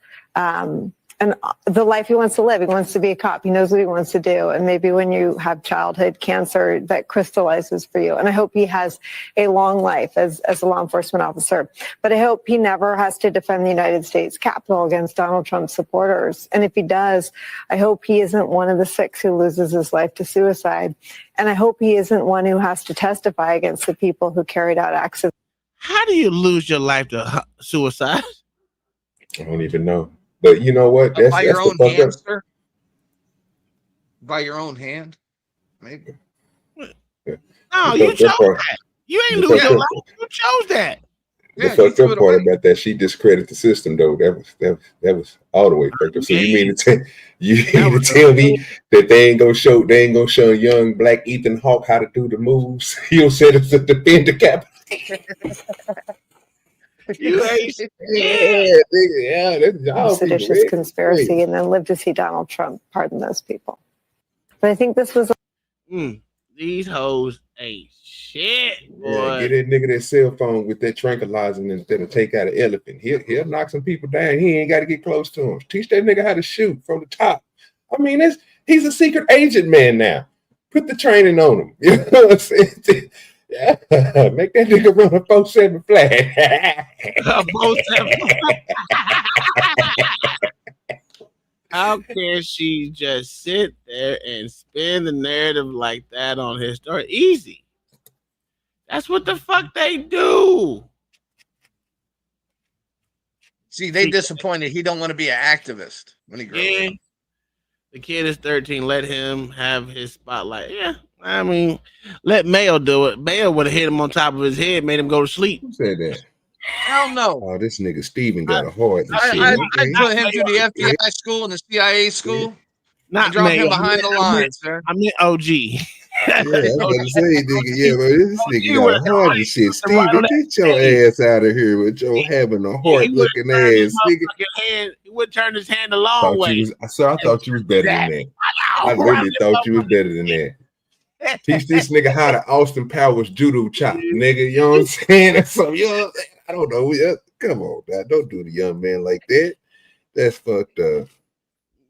and the life he wants to live. He wants to be a cop. He knows what he wants to do. And maybe when you have childhood cancer, that crystallizes for you. And I hope he has a long life as a law enforcement officer. But I hope he never has to defend the United States Capitol against Donald Trump's supporters. And if he does, I hope he isn't one of the 6 who loses his life to suicide. And I hope he isn't one who has to testify against the people who carried out acts of. How do you lose your life to suicide? I don't even know. But you know what? That's By your own the fuck hand, up. sir? By your own hand? Maybe. No, you chose that. You ain't lose your life. You chose that. The fucked up part about that, she discredited the system though. That was all the way fucked up. So you mean to tell me that they ain't gonna show young black Ethan Hawke how to do the moves? You'll set us to defend the Capitol. You ain't that's y'all seditious people, conspiracy hey. and then live to see Donald Trump pardon those people. But I think this was these hoes ain't shit, boy. Yeah, get that nigga that cell phone with that tranquilizer instead of take out an elephant. He'll knock some people down. He ain't got to get close to him. Teach that nigga how to shoot from the top. I mean, he's a secret agent man now. Put the training on him. You know what I'm saying? Yeah. Make that nigga run a 4-7 flag. A 4-7. How can she just sit there and spin the narrative like that on his story? Easy. That's what the fuck they do. See, they disappointed. He don't want to be an activist when he grows up. The kid is 13. Let him have his spotlight. Yeah, I mean, let Mayo do it. Mayo would have hit him on top of his head, made him go to sleep. Who said that? Hell no. Oh, this nigga Steven got a heart and shit. I put him through the FBI school and the CIA school. Not and drop Mayo. him behind the lines, sir. I meant OG. Yeah, I was about to say, nigga, yeah, but this nigga got a heart and shit. Steven, get your ass out of here with your having a heart looking ass, nigga. He would turn his hand a long way. I thought you was better than that. I literally thought you was better than that. Teach this nigga how to Austin Powers judo chop, nigga. You know what I'm saying? That's so I don't know. Come on, man. Don't do the young man like that. That's fucked up.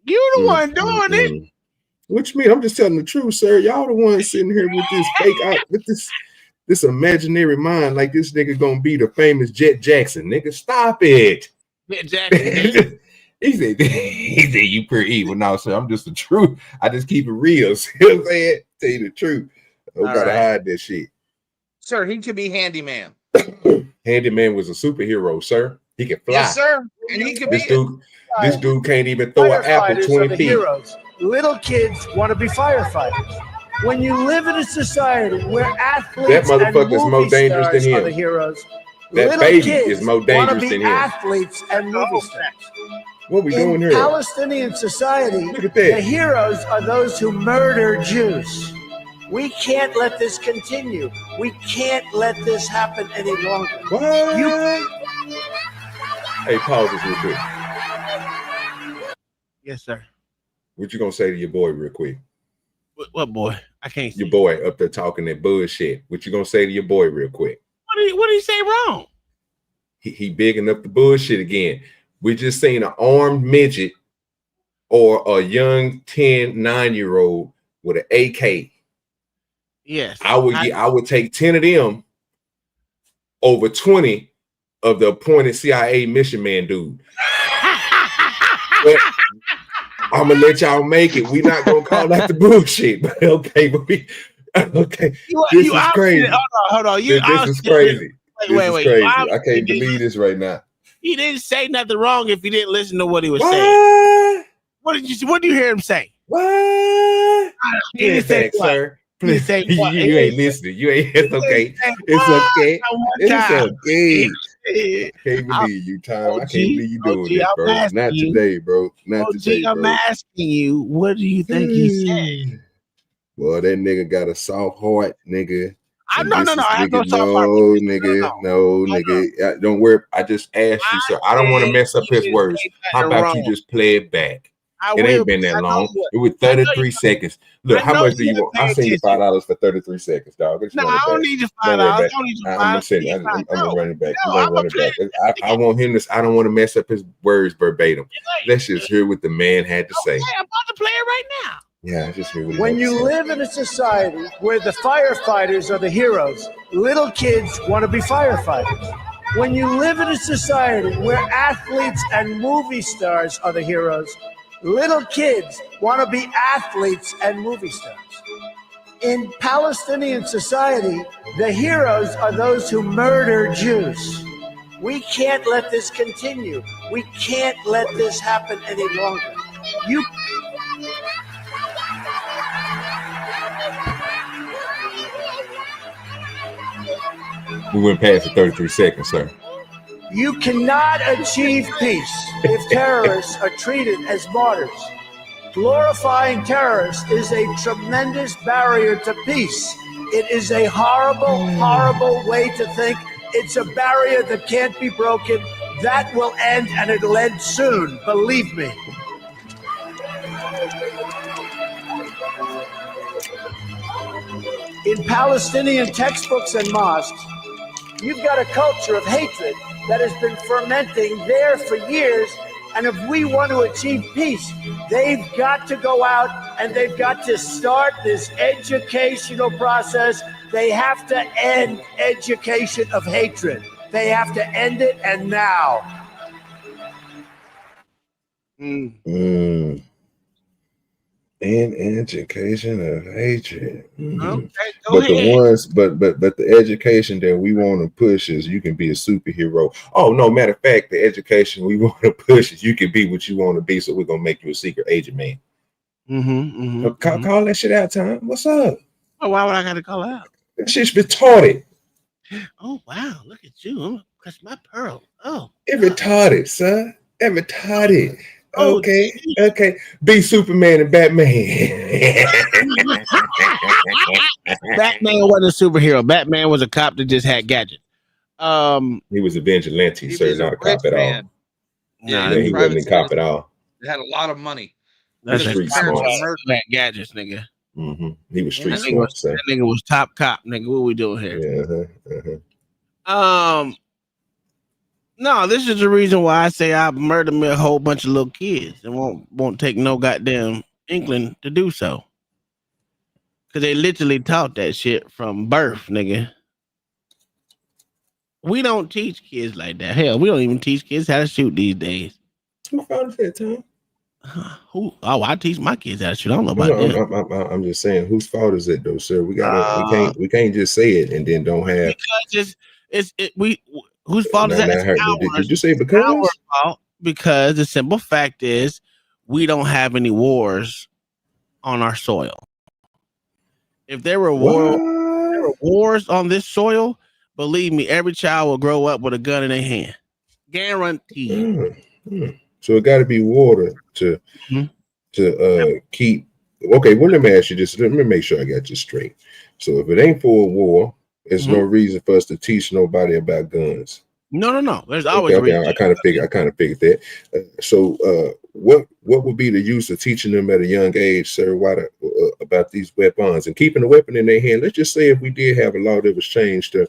You the one doing it. What you mean? I'm just telling the truth, sir. Y'all the ones sitting here with this fake with this imaginary mind like this nigga gonna be the famous Jet Jackson. Nigga, stop it. Jet Jackson. He said you pretty evil. No, sir, I'm just the truth. I just keep it real. See what I'm saying? Tell you the truth. Don't gotta hide that shit. Sir, he could be handyman. Handyman was a superhero, sir. He could fly. Yes, sir. And he could This dude can't even throw an apple Firefighters 20 are the feet. heroes. Little kids want to be firefighters. When you live in a society where athletes That motherfucker is more dangerous than are him. the heroes, That little baby kids is more wanna dangerous be than him. athletes and movie stars. What we doing In here? Palestinian society, Look at the that. heroes are those who murder Jews. We can't let this continue. We can't let this happen any longer. What? Hey, pause this real quick. Yes, sir. What you gonna say to your boy real quick? What boy? I can't see. Your boy up there talking that bullshit. What you gonna say to your boy real quick? What did he say wrong? He bigging up the bullshit again. We just seen an armed midget or a young 9-year-old with an AK. Yes. I would take 10 of them over 20 of the appointed CIA mission man dude. But I'm gonna let y'all make it. We're not gonna call that the bullshit, but okay, but this is crazy. Hold on. This is crazy. Wait. Crazy. I can't believe this right now. He didn't say nothing wrong if you didn't listen to what he was saying. What did you hear him say? What? He didn't say Back, sir. Please say you ain't listening. You ain't. It's okay. It's okay. It's okay. Can't believe you, Tom. I can't believe you doing this, bro. Not today, bro. Not today, bro. I'm asking you, what do you think he said? Well, that nigga got a soft heart, nigga. No. I have no soft heart. No, nigga. Don't worry. I just asked you, sir. I don't want to mess up his words. How about you just play it back? It ain't been that long. It was 33 seconds. Look, how much do you want? I seen you $5 for 33 seconds, dog. No, I don't need your $5. I'm gonna run it back. I'm gonna run it back. I want him to. I don't want to mess up his words verbatim. Let's just hear what the man had to say. I'm about to play it right now. Yeah, just hear what he When had to you say. live in a society where the firefighters are the heroes, little kids want to be firefighters. When you live in a society where athletes and movie stars are the heroes, little kids want to be athletes and movie stars. In Palestinian society, the heroes are those who murder Jews. We can't let this continue. We can't let this happen any longer. We went past the 33 seconds, sir. You cannot achieve peace if terrorists are treated as martyrs. Glorifying terrorists is a tremendous barrier to peace. It is a horrible, horrible way to think. It's a barrier that can't be broken. That will end, and it'll end soon. Believe me. In Palestinian textbooks and mosques, you've got a culture of hatred that has been fermenting there for years. And if we want to achieve peace, they've got to go out and they've got to start this educational process. They have to end education of hatred. They have to end it, and now. And education of hatred. Okay, but the education that we want to push is you can be a superhero. Oh no, matter of fact, the education we want to push is you can be what you want to be. So we're gonna make you a secret agent, man. Call that shit out, Tom. What's up? Oh, why would I gotta call out? That shit's retarded. Oh wow, look at you. I'm gonna catch my pearl. Oh, it retarded, son. It retarded. Okay. Be Superman and Batman. Batman wasn't a superhero. Batman was a cop that just had gadgets. He was a vigilante, sir, not a cop at all. Yeah, he wasn't a cop at all. They had a lot of money. That's street smart. Gadgets, nigga. He was street That smart, sir. nigga was top cop, nigga. What we doing here? No, this is the reason why I say I murdered me a whole bunch of little kids and won't take no goddamn inkling to do so. Cause they literally taught that shit from birth, nigga. We don't teach kids like that. Hell, we don't even teach kids how to shoot these days. Who found that, Tom? Who? Oh, I teach my kids how to shoot. I don't know about that. I'm just saying, whose fault is it though, sir? We can't just say it and then don't have. Because whose fault is that? Did you say because? Our fault, because the simple fact is we don't have any wars on our soil. If there were wars on this soil, believe me, every child will grow up with a gun in their hand. Guaranteed. So it got to be water to keep. Okay, well, let me ask you this. Let me make sure I got you straight. So if it ain't for a war, there's no reason for us to teach nobody about guns. No. There's always okay. I kind of figured that. So what would be the use of teaching them at a young age, sir, about these weapons and keeping the weapon in their hand? Let's just say if we did have a law that was changed to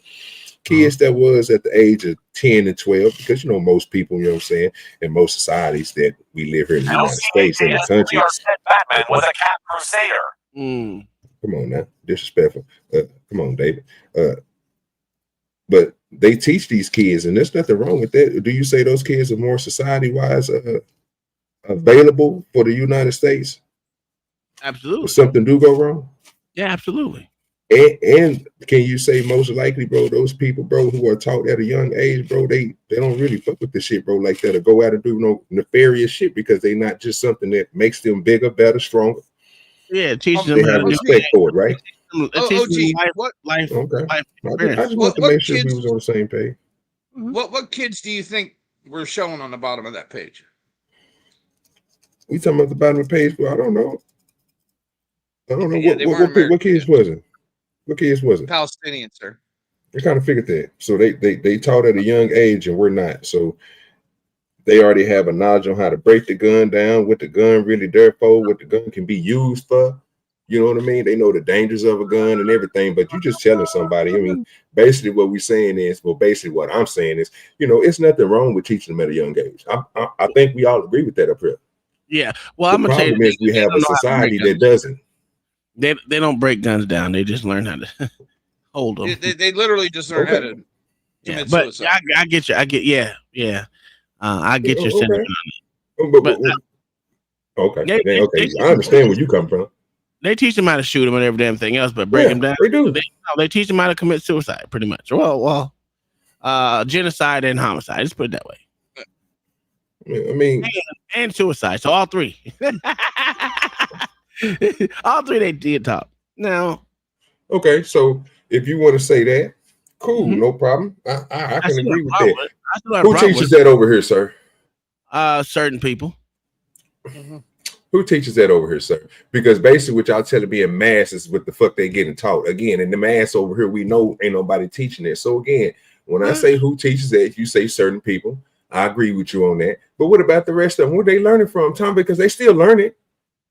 kids that was at the age of 10 and 12, because most people, you know what I'm saying, in most societies that we live here in the United States in the country. Batman was a cat crusader. Come on now, disrespectful. Come on, David. But they teach these kids, and there's nothing wrong with that. Do you say those kids are more society-wise available for the United States? Absolutely. If something do go wrong? Yeah, absolutely. And can you say most likely, bro, those people, bro, who are taught at a young age, bro, they don't really fuck with this shit, bro, like that, or go out and do no nefarious shit because they not just something that makes them bigger, better, stronger. Yeah, teach They them have respect for it, right? Life. Okay. I just want to make sure we was on the same page. What kids do you think were shown on the bottom of that page? We talking about the bottom of the page, but I don't know. Yeah, What kids was it? What kids was it? Palestinians, sir. I kind of figured that. So they taught at a young age, and we're not. So they already have a knowledge on how to break the gun down, what the gun really there for, what the gun can be used for. You know what I mean? They know the dangers of a gun and everything, but you just telling somebody. I mean, basically what we're saying is, basically what I'm saying is, it's nothing wrong with teaching them at a young age. I think we all agree with that up here. Yeah. Well, I'm gonna tell you, the problem is we have a society that doesn't. They don't break guns down. They just learn how to hold them. They literally just learn how to commit suicide. I get you. I get I get your sentiment on it. I understand where you come from. They teach them how to shoot them and everything else, but break them down. They do. They teach them how to commit suicide, pretty much. Well, genocide and homicide. Let's put it that way. I mean, and suicide. So all three. All three they did top. Now, okay, so if you want to say that, cool, no problem. I can agree with that. Who teaches that over here, sir? Certain people. Who teaches that over here, sir? Because basically what y'all telling me in mass is what the fuck they getting taught. Again, in the mass over here, we know ain't nobody teaching it. So again, when I say who teaches that, you say certain people. I agree with you on that. But what about the rest of them? Where are they learning from, Tom? Because they still learning.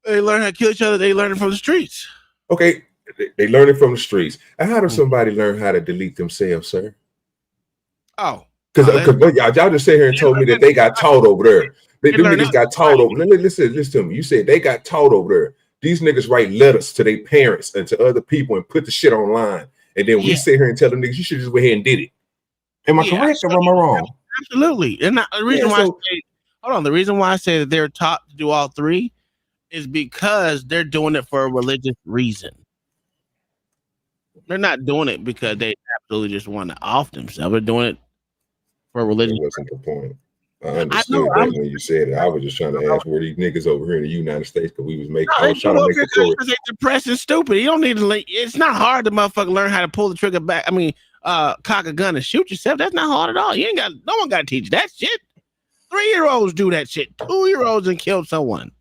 They learn how to kill each other. They learn it from the streets. Okay, they learn it from the streets. And how does somebody learn how to delete themselves, sir? Oh, because y'all just sit here and told me that they got taught over there. Them niggas got taught over. Listen to me. You said they got taught over there. These niggas write letters to their parents and to other people and put the shit online. And then we sit here and tell them niggas, you should just go ahead and did it. Am I correct or am I wrong? Absolutely. And the reason the reason why I say that they're taught to do all three is because they're doing it for a religious reason. They're not doing it because they absolutely just want to off themselves. They're doing it for a religious reason. That wasn't the point. I understood that when you said it. I was just trying to ask where these niggas over here in the United States, because we was making. I was trying to make the story. They're depressed and stupid. You don't need to. It's not hard to motherfucker learn how to pull the trigger back. I mean, cock a gun and shoot yourself. That's not hard at all. You ain't got. No one got to teach that shit. 3-year-olds do that shit. 2-year-olds and kill someone.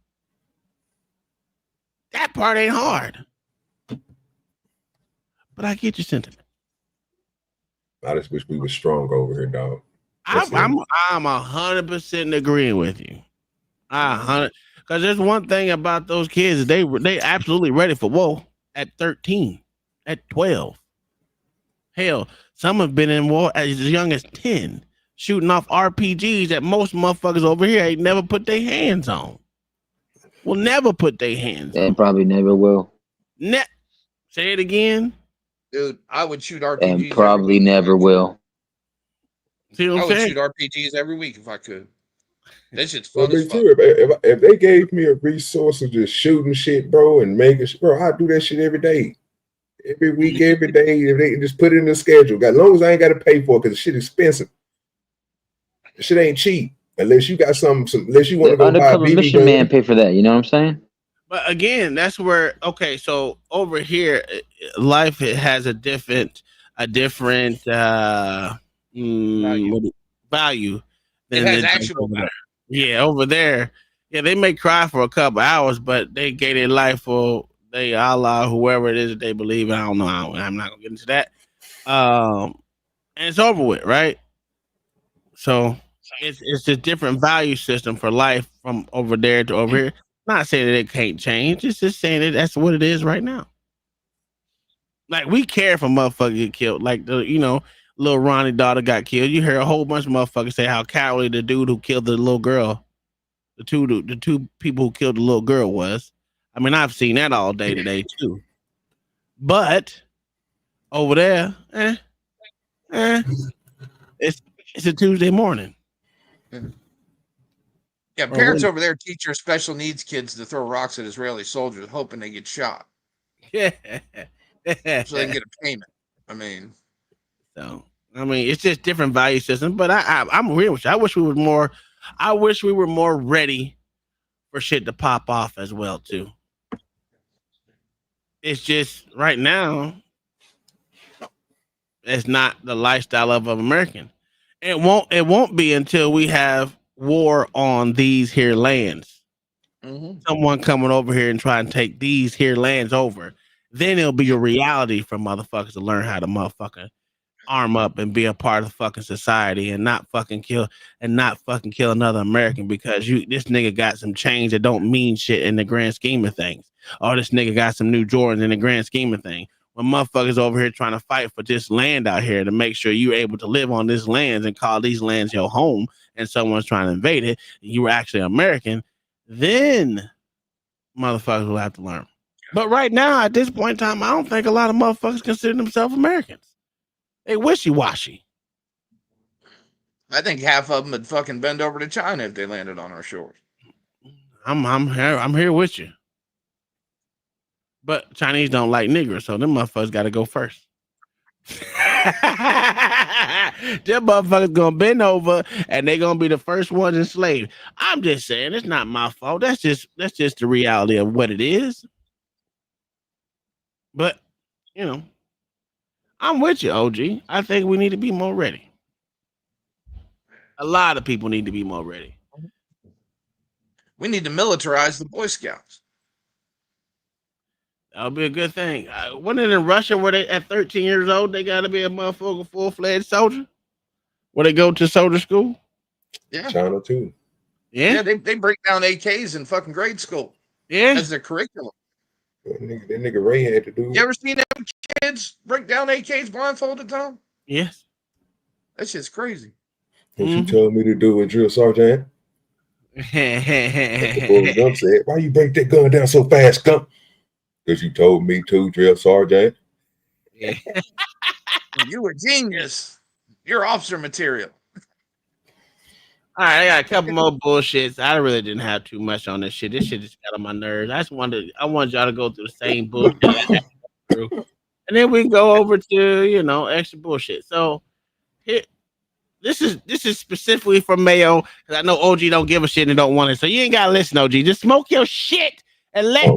That part ain't hard. But I get your sentiment. I just wish we were strong over here, dog. I'm 100% agreeing with you. Because there's one thing about those kids, they absolutely ready for war at 13, at 12. Hell, some have been in war as young as 10, shooting off RPGs that most motherfuckers over here ain't never put their hands on. Will never put their hands on. And probably never will. Say it again. Dude, I would shoot RPGs. And probably never will. See what I'm saying? Shoot RPGs every week if I could. That shit's fun Well, as fuck. too, if they gave me a resource of just shooting shit, bro, and making shit, bro, I'd do that shit every day. Every week, every day. If they can just put it in the schedule. As long as I ain't got to pay for it, because the shit expensive. The shit ain't cheap. Unless you got unless you want to go buy a undercover BB mission gun. man pay for that. You know what I'm saying? But again, that's where okay. So over here, life has a different value It than has it does actual over value. there. Yeah, over there, yeah, they may cry for a couple hours, but they gave their life for they Allah, whoever it is that they believe in. I don't know. I'm not gonna get into that. And it's over with, right? So it's a different value system for life from over there to over here. Not saying that it can't change. It's just saying that that's what it is right now. Like we care if a motherfucker get killed. Like little Ronnie daughter got killed. You hear a whole bunch of motherfuckers say how cowardly the dude who killed the little girl, the two people who killed the little girl was. I mean, I've seen that all day today too. But over there, it's a Tuesday morning. Yeah, parents over there teach their special needs kids to throw rocks at Israeli soldiers, hoping they get shot. Yeah. So they can get a payment. I mean, it's just different value systems. But I'm agree with you. I wish we were more ready for shit to pop off as well too. It's just right now, it's not the lifestyle of an American. It won't be until we have war on these here lands. Someone coming over here and trying to take these here lands over. Then it'll be a reality for motherfuckers to learn how to motherfucking arm up and be a part of fucking society and not fucking kill another American because this nigga got some change that don't mean shit in the grand scheme of things. Oh, this nigga got some new Jordans in the grand scheme of things. When motherfuckers over here trying to fight for this land out here to make sure you're able to live on this land and call these lands your home and someone's trying to invade it, and you were actually American, then motherfuckers will have to learn. But right now, at this point in time, I don't think a lot of motherfuckers consider themselves Americans. They wishy-washy. I think half of them would fucking bend over to China if they landed on our shores. I'm here with you. But Chinese don't like niggers, so them motherfuckers got to go first. Them motherfuckers gonna bend over and they gonna be the first ones enslaved. I'm just saying it's not my fault. That's just the reality of what it is. But I'm with you, OG. I think we need to be more ready. A lot of people need to be more ready. We need to militarize the Boy Scouts. That'll be a good thing. Wasn't it in Russia where they at 13 years old they got to be a motherfucker full-fledged soldier? Where they go to soldier school? Yeah, China too. Yeah, they break down AKs in fucking grade school. Yeah, as their curriculum. That nigga Ray had to do. You ever seen them kids break down AKs blindfolded, Tom? Yes. That shit's crazy. What you told me to do with drill sergeant? The Gump said, "Why you break that gun down so fast, Gump?" Because you told me to, drill sergeant. Yeah. You a genius. You're officer material. All right, I got a couple more bullshits. I really didn't have too much on this shit. This shit just got on my nerves. I wanted y'all to go through the same bullshit I had to go through. And then we can go over to, extra bullshit. So here, this is specifically for Mayo, because I know OG don't give a shit and don't want it. So you ain't gotta listen, OG. Just smoke your shit and let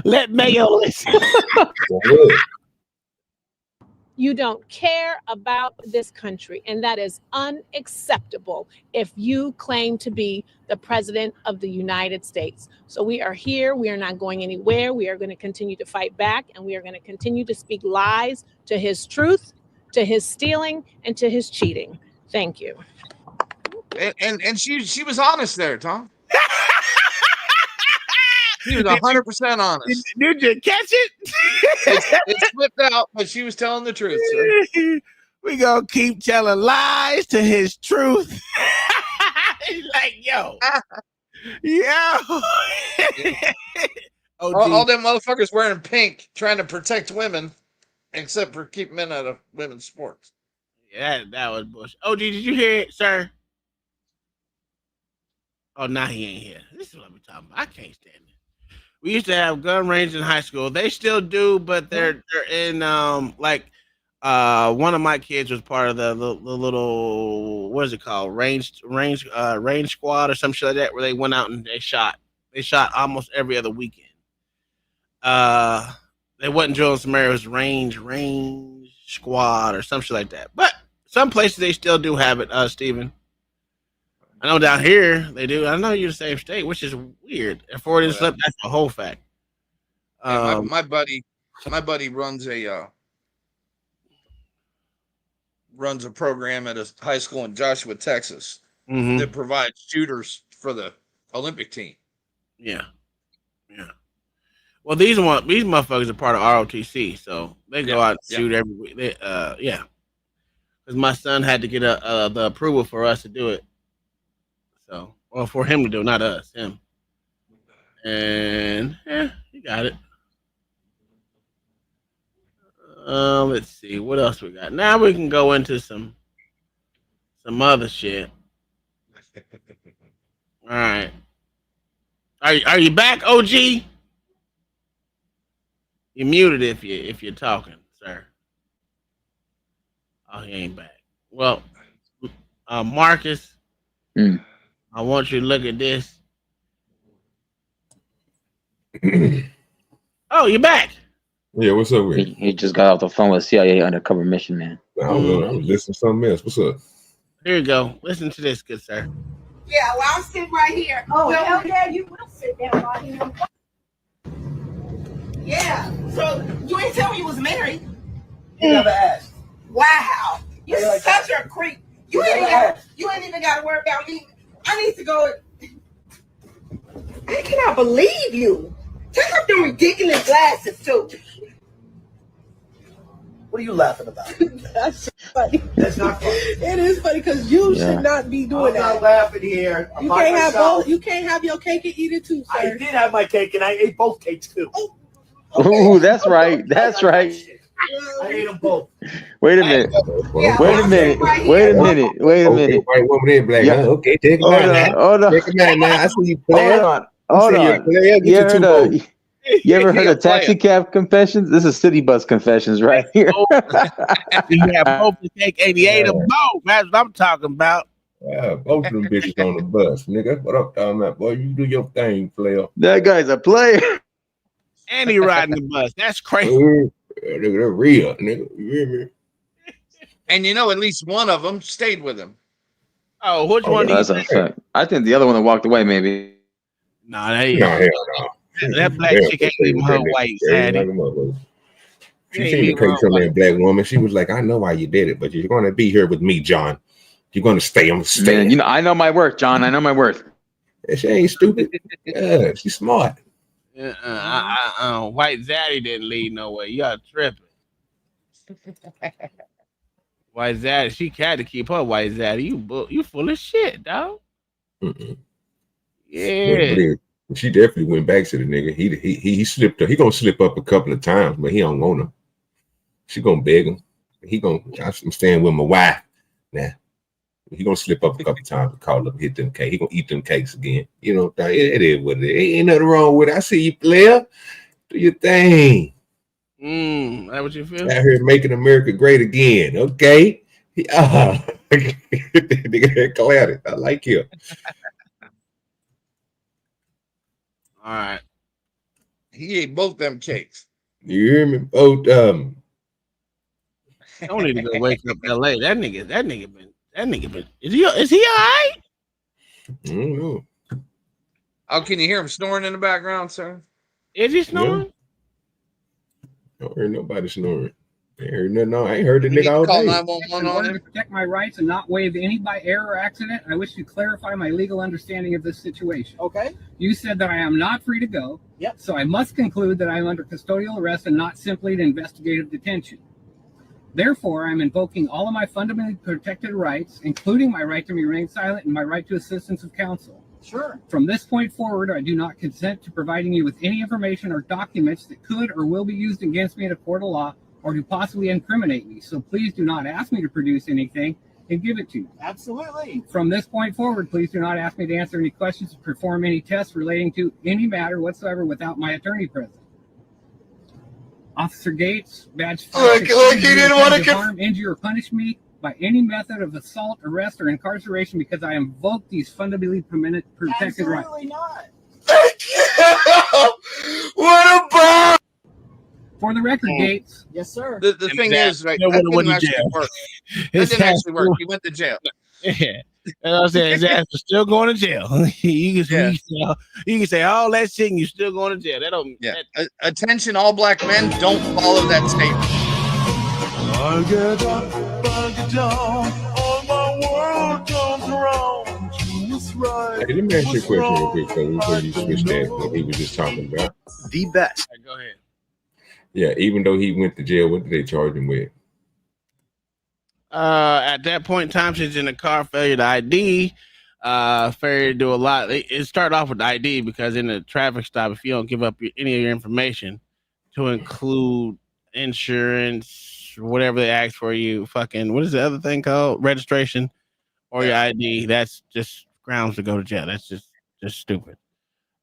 let Mayo listen. You don't care about this country, and that is unacceptable if you claim to be the president of the United States. So we are here. We are not going anywhere. We are going to continue to fight back, and we are going to continue to speak lies to his truth, to his stealing, and to his cheating. Thank you. And she was honest there, Tom. She was 100% honest. Did you catch it? It slipped out, but she was telling the truth, sir. We gonna keep telling lies to his truth. He's like, yo. All them motherfuckers wearing pink trying to protect women, except for keep men out of women's sports. Yeah, that was bullshit. OG, did you hear it, sir? Oh, now he ain't here. This is what I'm talking about. I can't stand it. We used to have gun range in high school. They still do, but they're in one of my kids was part of the little, what is it called? Range squad or some shit like that, where they went out and they shot They shot almost every other weekend. They wasn't Joel Samara, it was Range Squad or some shit like that. But some places they still do have it, Steven. I know down here they do. I know you're the same state, which is weird. If Florida didn't slip, that's a whole fact. Yeah, my buddy runs a program at a high school in Joshua, Texas, that provides shooters for the Olympic team. Yeah. Well, these motherfuckers are part of ROTC, so they go out and shoot every week. Because my son had to get the approval for us to do it. So, well, for him to do, not us, him. And he got it. Let's see what else we got. Now we can go into some other shit. All right. Are you back, OG? You're muted if you're talking, sir. Oh, he ain't back. Well, Marcus, I want you to look at this. Oh, you're back. Yeah, what's up with He just got off the phone with CIA undercover mission man. I don't know. I'm listening to something else. What's up? Here you go. Listen to this, good sir. Yeah, well, I'm sitting right here. Oh, Well, hell yeah, you will sit down right here. Yeah. So you ain't tell me you was married. You never asked. Wow. You're Hey, like such a creep. You ain't even got to worry about me. I need to go. I cannot believe you. Take off them ridiculous glasses too. What are you laughing about? That's funny. That's not funny. It is funny because you should not be doing I'm that. not laughing here. I'm You by can't have myself. both. You can't have your cake and eat it too, I sir. did have my cake and I ate both cakes too. Ooh, that's right. That's right. I ate them both. Wait a minute. Yeah, Wait a minute. Wait a minute. Wait a minute. White woman in black. Yeah. Huh? Okay, take Hold it on. out. Hold on. Take it out now. I see you playing. Hold on. You ever heard of player. taxi cab confessions? This is city bus confessions right here. You have both to take 88 of both. That's what I'm talking about. Yeah, both of them bitches on the bus, nigga. What up, talking about? Boy, you do your thing, player. That guy's a player. And he riding the bus. That's crazy. Nigga, they're real, nigga. You hear me? And you know, at least one of them stayed with him. Oh, which one do you That's a think? fact. I think the other one that walked away, maybe. Nah, that ain't. No, hell no. That black chick ain't even her white, Zaddy. She seen the crazy from that black woman. She was like, I know why you did it, but you're going to be here with me, John. You're going to stay. I'm going to stay. Man, you know, I know my worth, John. I know my worth. She ain't stupid. Yeah, she's smart. White Zaddy didn't lead no way. Y'all tripping. White Zaddy, she had to keep her White Zaddy. You full of shit, dog. Yeah. She definitely went back to the nigga. He slipped her. He gonna slip up a couple of times, but he don't want her. She gonna beg him. I'm staying with my wife now. He gonna slip up a couple of times and call up, hit them cake. He gonna eat them cakes again. You know, it is what it is. Ain't nothing wrong with it. I see you, player. Do your thing. That what you feel? Out here making America great again. Okay. Nigga clouded. I like you. All right. He ate both them cakes. You hear me? Both Don't need to go wake up LA. That nigga been. Is he all right? I don't know. Oh, can you hear him snoring in the background, sir? Is he snoring? I don't hear nobody snoring. I ain't heard nothing. I ain't heard the You need nigga to all call day. 911 on To him. protect my rights and not waive any by error or accident, I wish to clarify my legal understanding of this situation. Okay. You said that I am not free to go. Yep. So I must conclude that I am under custodial arrest and not simply an investigative detention. Therefore, I'm invoking all of my fundamentally protected rights, including my right to remain silent and my right to assistance of counsel. Sure. From this point forward, I do not consent to providing you with any information or documents that could or will be used against me in a court of law or to possibly incriminate me. So please do not ask me to produce anything and give it to you. Absolutely. From this point forward, please do not ask me to answer any questions or perform any tests relating to any matter whatsoever without my attorney present. Officer Gates, badge 5. Look, he didn't want to harm, injure, or punish me by any method of assault, arrest, or incarceration because I invoke these fundamentally protected rights. Absolutely not. Thank What a bomb! For the record, Gates. Yes, sir. The thing is, right, Still that went didn't to actually jail. work. That His didn't ass actually work. still- He went to jail. Yeah. And I said his ass is still going to jail. you can say all that shit and you still going to jail. That don't. Yeah. Attention, all black men, don't follow that statement. I get up, I get down, all my world turns around. What's right? Hey, let me ask you a question real quick, though, before you switch that, what he was just talking about. The best. Go ahead. Yeah, even though he went to jail, what did they charge him with? At that point in time, she's in the car, failure to ID, failure to do a lot. It started off with ID because in the traffic stop, if you don't give up any of your information to include insurance, whatever they ask for you, fucking, what is the other thing called? Registration or your ID, that's just grounds to go to jail. That's just stupid.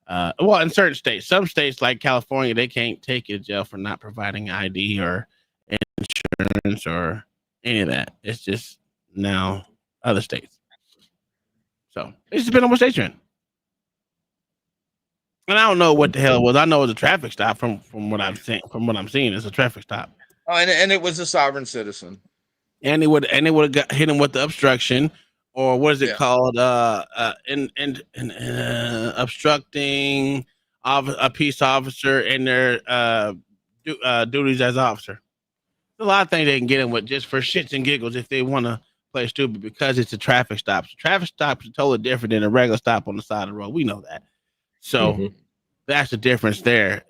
Well, in certain states, some states like California, they can't take you to jail for not providing ID or insurance or any of that. It's just now other states. So it's just been on what state you're in. And I don't know what the hell it was. I know it's a traffic stop from what I'm seeing. From what I'm seeing, it's a traffic stop. Oh, and it was a sovereign citizen. And they would have got hit him with the obstruction, or what is it Yeah. called? Obstructing a peace officer in their duties as officer. There's a lot of things they can get him with just for shits and giggles if they want to play stupid because it's a traffic stop. So traffic stops are totally different than a regular stop on the side of the road. We know that. So that's the difference there.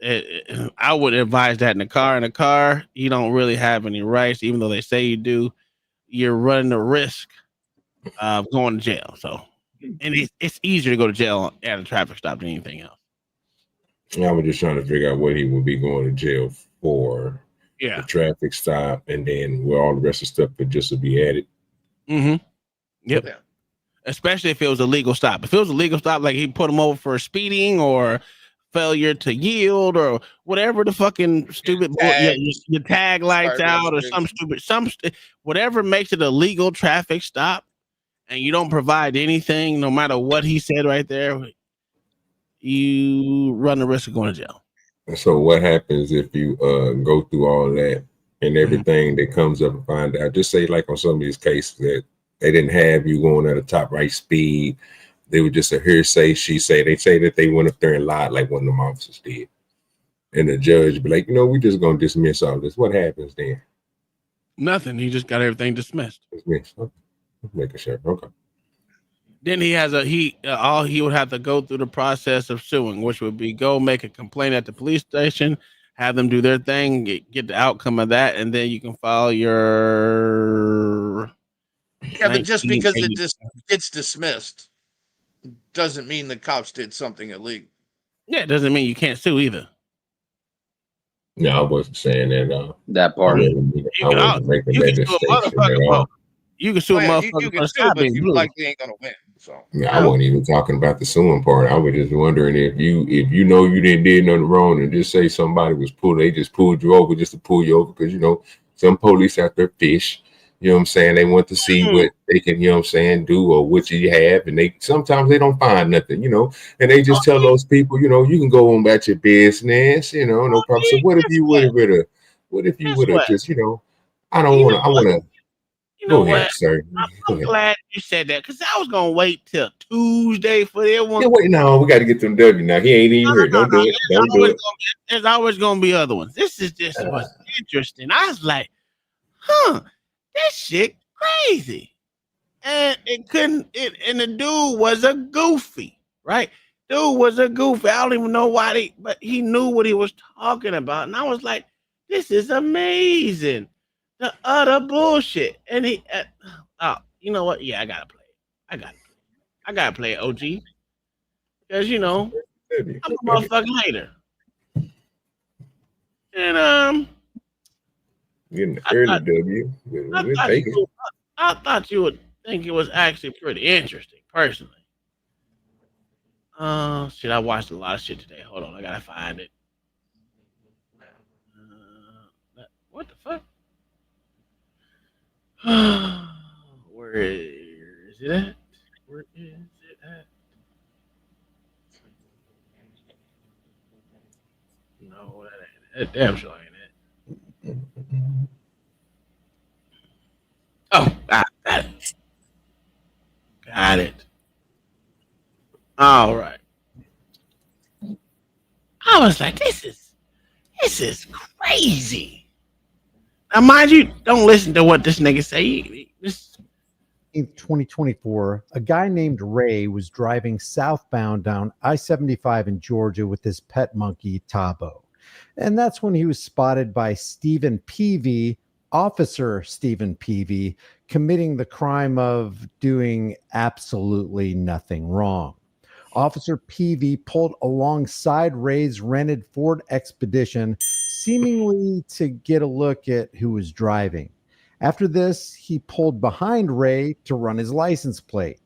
I would advise that in the car. In a car, you don't really have any rights, even though they say you do. You're running the risk of going to jail. So, and it's easier to go to jail at a traffic stop than anything else. I was just trying to figure out what he would be going to jail for. Yeah. The traffic stop, and then where all the rest of the stuff could just be added. Mm-hmm. Yep. Yeah. Especially if it was a legal stop. If it was a legal stop, like he put him over for speeding or failure to yield or whatever the fucking stupid your tag lights out or whatever makes it a legal traffic stop, and you don't provide anything, no matter what he said right there, you run the risk of going to jail. And so what happens if you go through all that and everything that comes up and find out? Just say like on some of these cases that they didn't have you going at a top right speed. They were just a hearsay, she say. They say that they went up there and lied like one of them officers did. And the judge be like, we just going to dismiss all this. What happens then? Nothing. He just got everything dismissed. Dismissed. Okay. Making sure. Okay. Then he would have to go through the process of suing, which would be go make a complaint at the police station, have them do their thing, get the outcome of that, and then you can file your. Yeah, but just because it just gets dismissed doesn't mean the cops did something illegal. Yeah, it doesn't mean you can't sue either. No, I wasn't saying that. That part. I wasn't making that distinction at all. You can sue a motherfucker You for can sue, but you blue. likely ain't gonna win. So Yeah, I wasn't even talking about the suing part. I was just wondering if you know you didn't did nothing wrong and just say somebody was they just pulled you over just to pull you over because some police out there fish. You know what I'm saying? They want to see what they can, do or what you have, and sometimes they don't find nothing, and they just tell those people, you can go on about your business, no problem. So what if you would have just, I want to. Go ahead, sir. I'm glad you said that because I was gonna wait till Tuesday for that one. Yeah, wait, no, we got to get them W now. He ain't even here. Don't do it. Don't do it. There's always gonna be other ones. This is just what's interesting. I was like, this shit crazy, and and the dude was a goofy, right? Dude was a goofy. I don't even know why but he knew what he was talking about, and I was like, this is amazing. The utter bullshit. And he, you know what? Yeah, I gotta play it. I gotta play it, OG. Because I'm a motherfucking hater. And getting the early W. I thought you would think it was actually pretty interesting, personally. Shit, I watched a lot of shit today. Hold on, I gotta find it. What the fuck? Where is it at? Where is it at? damn sure ain't it. Oh, got it. Got it. All right. I was like, this is crazy. Now, mind you, don't listen to what this nigga say. This 2024, a guy named Ray was driving southbound down I-75 in Georgia with his pet monkey, Tabo. And that's when he was spotted by Stephen Peavy, Officer Stephen Peavy, committing the crime of doing absolutely nothing wrong. Officer Peavy pulled alongside Ray's rented Ford Expedition, seemingly to get a look at who was driving. After this, he pulled behind Ray to run his license plate.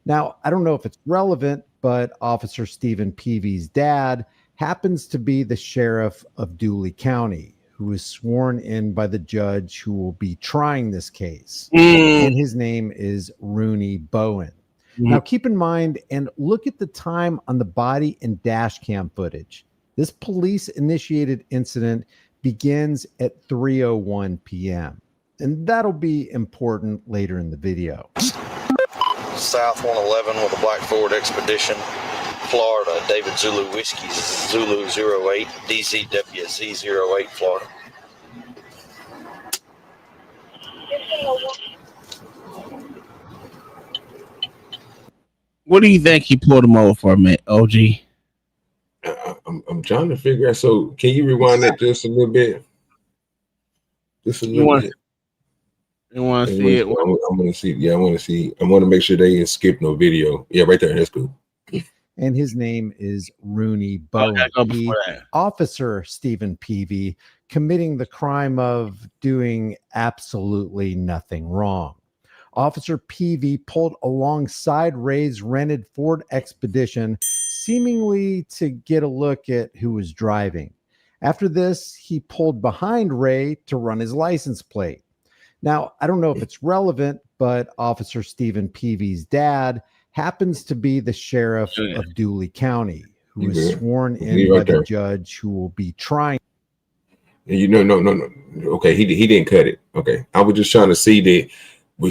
Now, I don't know if it's relevant, but Officer Stephen Peavy's dad happens to be the sheriff of Dooley County, who is sworn in by the judge who will be trying this case. And his name is Rooney Bowen. Now, keep in mind and look at the time on the body and dash cam footage. This police-initiated incident begins at 3:01 p.m. And that'll be important later in the video. South 111 with a black Ford Expedition, Florida, David Zulu Whiskey, Zulu 08, DZWZ 08, Florida. What do you think he pulled him over for, man, OG? I'm trying to figure out. So can you rewind that just a little bit? Just a little bit. You want to see it? I want to see. Yeah, I want to see. I want to make sure they didn't skip no video. Yeah, right there. That's cool. And his name is Rooney Bowen. Officer Stephen Peavy, committing the crime of doing absolutely nothing wrong. Officer Peavy pulled alongside Ray's rented Ford Expedition, seemingly to get a look at who was driving. After this, he pulled behind Ray to run his license plate. Now, I don't know if it's relevant, but Officer Stephen Peavy's dad happens to be the sheriff of Dooley County, who is sworn in by the judge who will be trying. No. Okay, he didn't cut it. Okay, I was just trying to see that.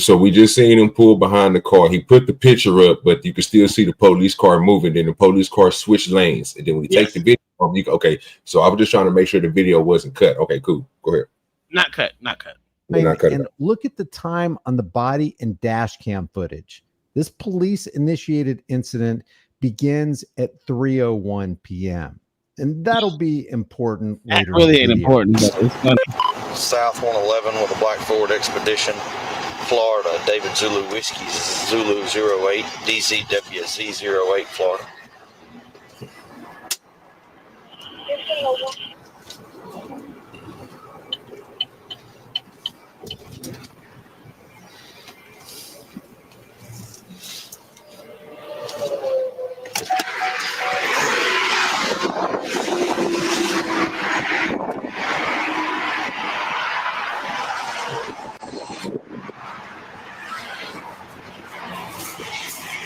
So we just seen him pull behind the car. He put the picture up, but you can still see the police car moving. Then the police car switched lanes, and then when you take the video, okay. So I was just trying to make sure the video wasn't cut. Okay, cool. Go ahead. Not cut. And look at the time on the body and dash cam footage. This police-initiated incident begins at 3:01 p.m. And that'll be important later. That really ain't important, but it's funny. South 111 with a black Ford Expedition, Florida, David Zulu Whiskey, Zulu 08, DZWZ 08, Florida.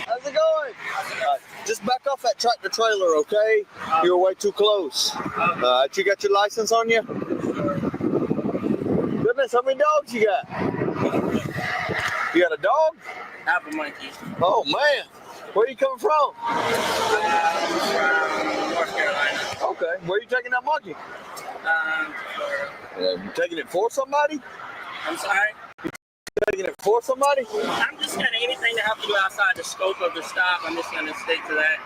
How's it going? Just back off that tractor trailer, okay? You're way too close. You got your license on you? Goodness, how many dogs you got? You got a dog? Half a monkey. Oh man, where are you coming from? North Carolina. Okay, where are you taking that monkey? You taking it for somebody? I'm sorry? Taking it for somebody? I'm just gonna anything to help you outside the scope of the stop. I'm just gonna stick to that.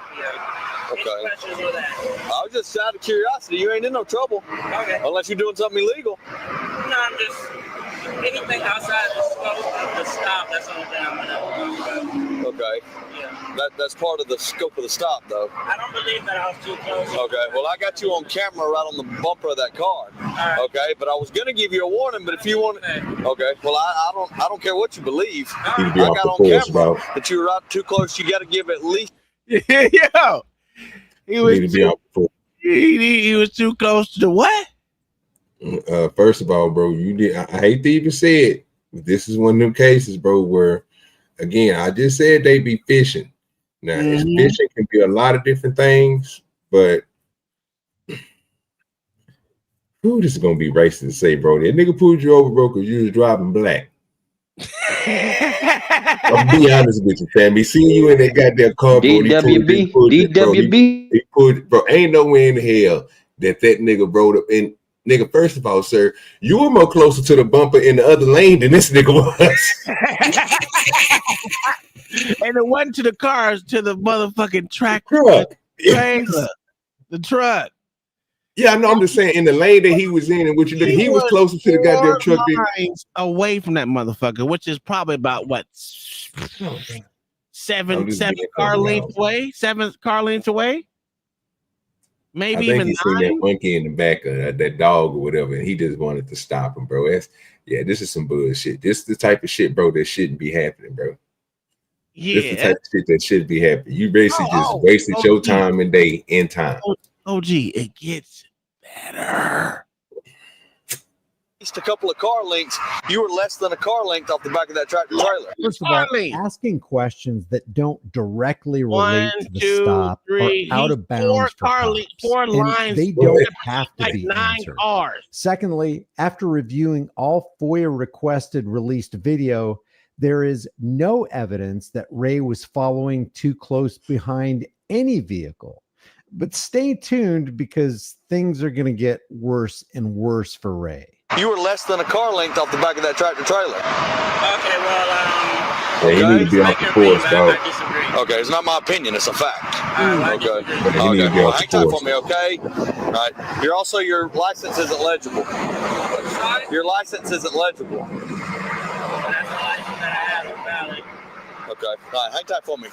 Okay. Any questions with that? I was just out of curiosity. You ain't in no trouble. Okay. Unless you're doing something illegal. No, I'm just anything outside the scope of the stop. That's the only thing I'm gonna. Okay. Yeah. That's part of the scope of the stop, though. I don't believe that I was too close. Okay. Well, I got you on camera right on the bumper of that car. Right. Okay. But I was gonna give you a warning. But if you want, okay. Well, I don't care what you believe. I got on camera that you were right too close. You got to give at least. Yo, he was too close to what? First of all, bro, you did. I hate to even say it, but this is one of them cases, bro, where again, I just said they be fishing. Now, fishing can be a lot of different things, but Ooh, this is gonna be racist to say, bro. That nigga pulled you over, bro, because you was driving black. I'll be honest with you, fam. He seen you in that goddamn car, bro. DWB. He pulled, bro. Ain't no way in hell that nigga rode up in. Nigga, first of all, sir, you were more closer to the bumper in the other lane than this nigga was. And it wasn't to the cars, to the motherfucking truck. Yes. The truck. Yeah, I know. I'm just saying, in the lane that he was in, and what you look, he was closer to the goddamn truck. Lines away from that motherfucker, which is probably about what, seven car lengths away, 7 car lengths away, maybe I think even he seen 9. that monkey in the back of that dog or whatever, and he just wanted to stop him, bro. This is some bullshit. This is the type of shit, bro, that shouldn't be happening, bro. Yeah, this is the type of shit that should be happening. You basically just wasted your time and day in time. OG, it gets better. Just a couple of car lengths. You were less than a car length off the back of that tractor trailer. First of all, asking questions that don't directly relate to the stop are out of bounds for cops, and lines. they don't have to like be 9 answered. cars. Secondly, after reviewing all FOIA requested released video, there is no evidence that Ray was following too close behind any vehicle. But stay tuned because things are going to get worse and worse for Ray. You were less than a car length off the back of that tractor trailer. Okay, well, Yeah, you need to be off the course, dog. Okay, it's not my opinion, it's a fact. Okay. You need to be Well, off hang the tight course. for me, okay? All right. You're also, your license isn't legible. Your license isn't legible. Okay. All right, hang tight for me.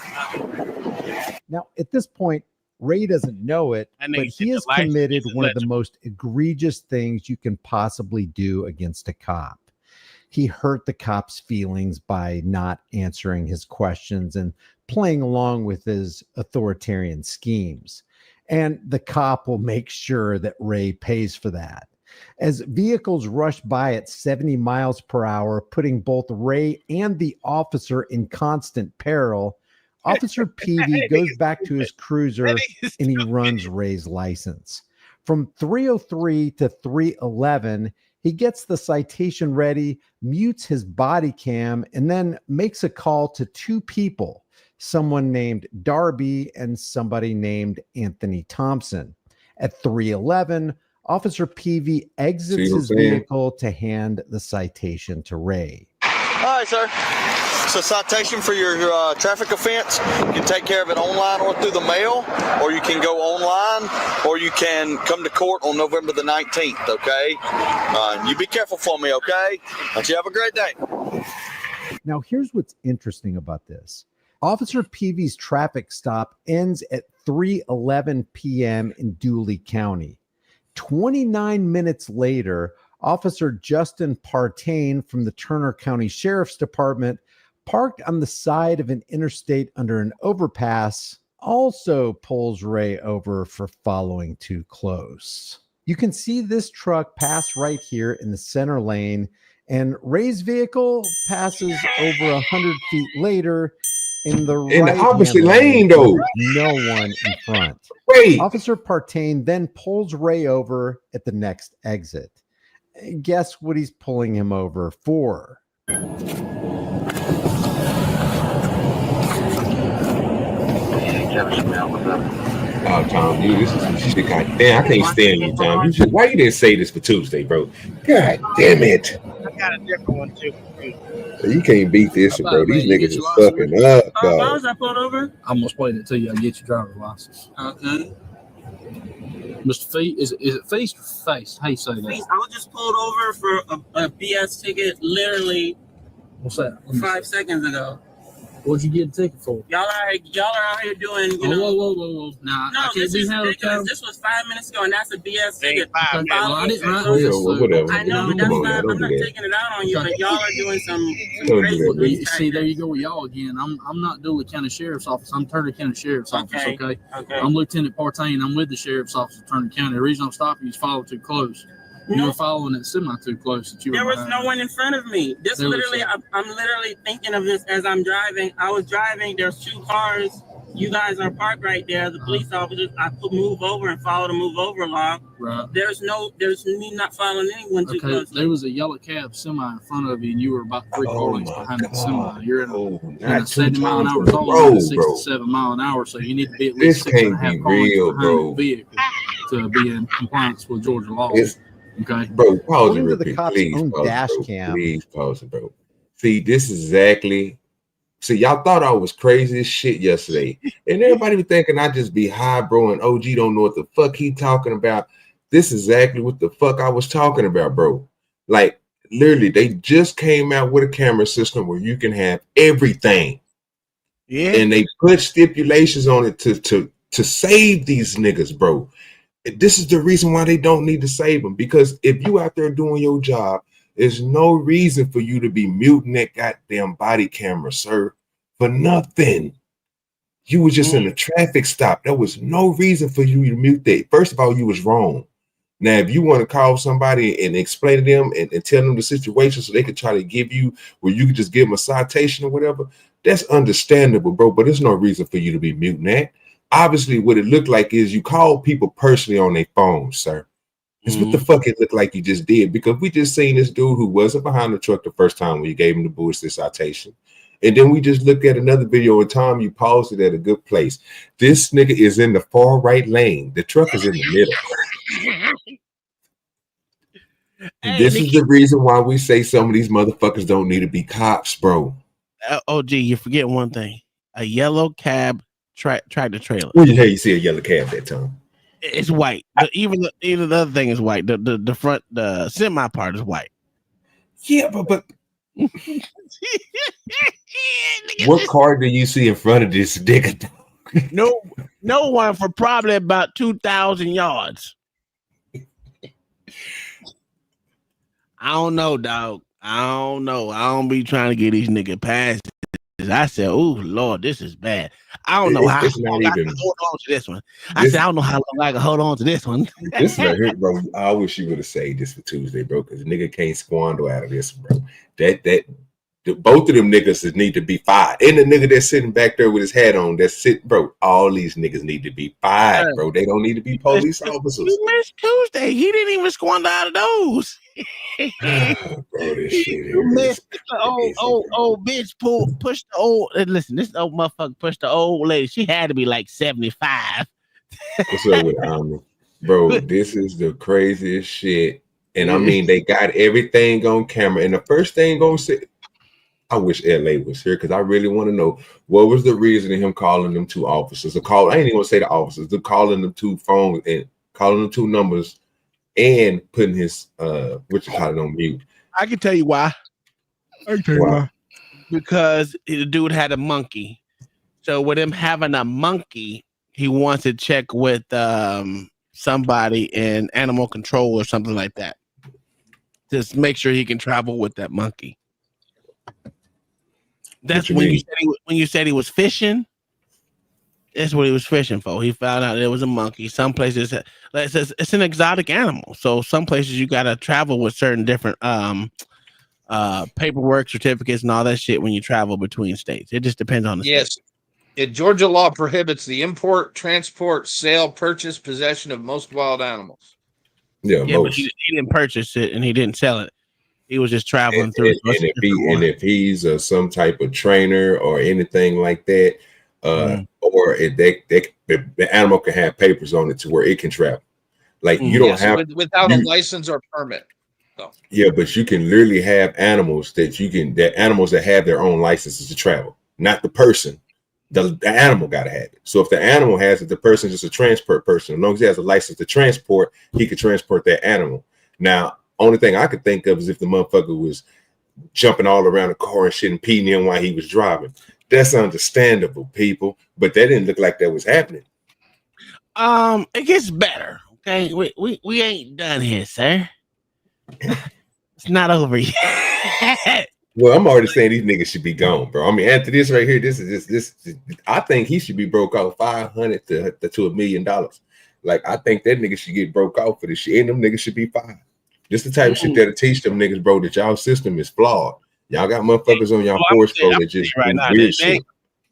Now, at this point, Ray doesn't know it, but he has committed one of the most egregious things you can possibly do against a cop. He hurt the cop's feelings by not answering his questions and playing along with his authoritarian schemes. And the cop will make sure that Ray pays for that. As vehicles rush by at 70 miles per hour, putting both Ray and the officer in constant peril, Officer Peavy goes back to his cruiser and he runs Ray's license. From 303 to 311, he gets the citation ready, mutes his body cam, and then makes a call to 2 people, someone named Darby and somebody named Anthony Thompson. At 311, Officer Peavy exits his vehicle to hand the citation to Ray. All right, sir. So citation for your traffic offense. You can take care of it online or through the mail, or you can go online, or you can come to court on November the 19th, okay? You be careful for me, okay? But you have a great day. Now, here's what's interesting about this. Officer Peavy's traffic stop ends at 3:11 p.m. in Dooley County. 29 minutes later, Officer Justin Partain from the Turner County Sheriff's Department parked on the side of an interstate under an overpass, also pulls Ray over for following too close. You can see this truck pass right here in the center lane, and Ray's vehicle passes over 100 feet later in the opposite lane, though. No one in front. Wait. Officer Partain then pulls Ray over at the next exit. Guess what he's pulling him over for? Oh, Tom, you, this is some shit. God damn, I can't stand you, Tom. Why you didn't say this for Tuesday, bro? God damn it. I got a different one too. You can't beat this, bro. These niggas are fucking up, Why dog. was I pulled over? I'm gonna explain it to you. I'll get your driver's license. Okay. Mr. Feast, is it Feast or Face? How you say that? Please, I was just pulled over for a BS ticket literally What's that? 5 seconds ago. What'd you get a ticket for? Y'all are out here doing, you know. Whoa. Nah, No, I can't this be is held ridiculous. accountable. This was 5 minutes ago, and that's a BS ticket. Okay, well, I didn't write I this. Whatever. I know, but that's not. I'm not taking it out on you, but y'all are doing some crazy. See, there you go with y'all again. I'm not Dooley County Sheriff's Office. I'm Turner County Sheriff's Office. Okay. I'm Lieutenant Partain. I'm with the Sheriff's Office of Turner County. The reason I'm stopping you is following too close. You were following it semi too close. There was no one in front of me. I'm literally thinking of this as I'm driving. I was driving. There's 2 cars you guys are parked right there. The police officers, I put move over and follow the move over along. Right. There's me not following anyone too Okay, closely. there was a yellow cab semi in front of you, and you were about 3-4 lengths behind the semi. You're in a 70 mile an hour zone, 67 mile an hour, so you need to be at least 6.5 car lengths behind the vehicle to be in compliance with Georgia law. Okay, bro, pause it According to real the quick, cop's please. own Pause, dash bro. cam. Please pause it, bro. See, this is exactly. See, y'all thought I was crazy as shit yesterday, and everybody be thinking I just be high, bro, and OG don't know what the fuck he talking about. This is exactly what the fuck I was talking about, bro. Like, literally, they just came out with a camera system where you can have everything. Yeah. And they put stipulations on it to save these niggas, bro. This is the reason why they don't need to save them, because if you out there doing your job, there's no reason for you to be muting that goddamn body camera, sir, for nothing. You was just in a traffic stop. There was no reason for you to mute that. First of all, you was wrong. Now, if you want to call somebody and explain to them and tell them the situation so they could try to give you, where you could just give them a citation or whatever, that's understandable, bro, but there's no reason for you to be muting that. Obviously, what it looked like is you called people personally on their phones, sir. It's what the fuck it looked like you just did, because we just seen this dude who wasn't behind the truck the first time when you gave him the bullshit citation. And then we just looked at another video and Tom, you paused it at a good place. This nigga is in the far right lane. The truck is in the middle. This is the reason why we say some of these motherfuckers don't need to be cops, bro. OG, you forget one thing. A yellow cab tractor trailer. Where the hell you see a yellow cab that time? It's white. Even the other thing is white. The front, the semi part is white. Yeah, but what car do you see in front of this nigga? No one for probably about 2,000 yards. I don't know, dog. I don't know. I don't be trying to get these niggas past this. I said, oh Lord, this is bad. I don't know how long I can hold on to this one. I said, I don't know how long I can hold on to this one. This right here, bro. I wish you would have saved this for Tuesday, bro, because the nigga can't squander out of this, bro. Both of them niggas need to be fired. And the nigga that's sitting back there with his hat on, that's sitting, bro. All these niggas need to be fired, bro. They don't need to be police officers. You missed Tuesday. He didn't even squander out of those. Bro, this shit You missed the old bitch push the old. Listen, this old motherfucker pushed the old lady. She had to be like 75. What's up with Omni? Bro, this is the craziest shit. And I mean, they got everything on camera. And the first thing gonna say, I wish LA was here because I really want to know what was the reason of him calling them two officers. I ain't even gonna say the officers, they're calling them two phones and calling them two numbers and putting his on mute. I can tell you why. Because the dude had a monkey. So with him having a monkey, he wants to check with somebody in animal control or something like that. Just make sure he can travel with that monkey. That's when you said he was fishing. That's what he was fishing for. He found out there was a monkey. Some places it's an exotic animal. So some places you gotta travel with certain different paperwork, certificates, and all that shit when you travel between states. It just depends on the state. Georgia law prohibits the import, transport, sale, purchase, possession of most wild animals. Yeah, but he didn't purchase it and he didn't sell it. He was just traveling through. If he's some type of trainer or anything like that, or if the animal can have papers on it to where it can travel. Like you don't have without a license or permit. So. Yeah, but you can literally have animals animals that have their own licenses to travel, not the person. The animal got to have it. So if the animal has it, the person is just a transport person. As long as he has a license to transport, he can transport that animal. Now, only thing I could think of is if the motherfucker was jumping all around the car and shit and peeing in while he was driving. That's understandable, people. But that didn't look like that was happening. It gets better. Okay, we ain't done here, sir. It's not over yet. Well, I'm already saying these niggas should be gone, bro. I mean, after this right here, this I think he should be broke off $500 to $1 million. Like, I think that nigga should get broke off for this shit, and them niggas should be fired. This the type of shit that'll teach them niggas, bro, that y'all system is flawed. Y'all got motherfuckers on y'all force, bro, that just do weird shit.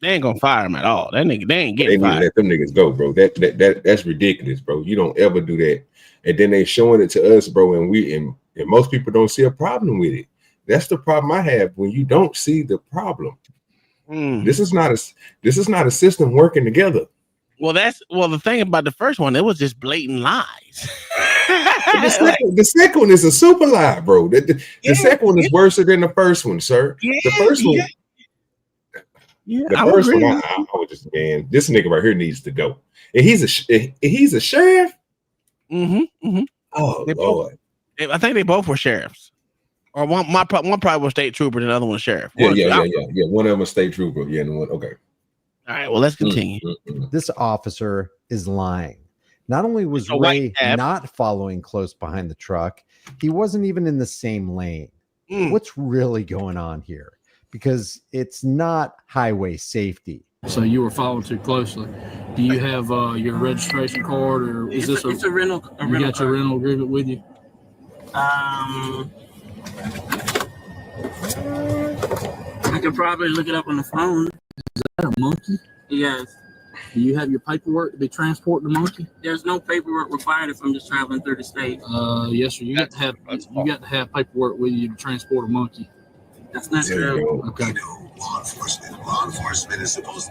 They ain't gonna fire him at all. That nigga, they ain't They getting need to fired. let them niggas go, bro. That's ridiculous, bro. You don't ever do that. And then they showing it to us, bro, and most people don't see a problem with it. That's the problem I have when you don't see the problem. This is not a system working together. Well, the thing about the first one, it was just blatant lies. The second one is a super lie, bro. The second one is worse than the first one, sir. The first one. The first one, I was just, man, this nigga right here needs to go. And he's a sheriff. Oh, Lord. I think they both were sheriffs. Or one probably was state trooper, and the other one was sheriff. Yeah. One of them was state trooper. Yeah, and one. Okay. All right. Well, let's continue. This officer is lying. Not only was Ray not following close behind the truck, he wasn't even in the same lane. What's really going on here? Because it's not highway safety. So you were following too closely. Do you have your registration card, or is this it's a rental? You got your rental agreement with you? I could probably look it up on the phone. Is that a monkey? Yes. Do you have your paperwork to be transporting the monkey? There's no paperwork required if I'm just traveling through the state. Yes, sir. You got to have paperwork with you to transport a monkey. That's not true. Okay. Law enforcement is supposed.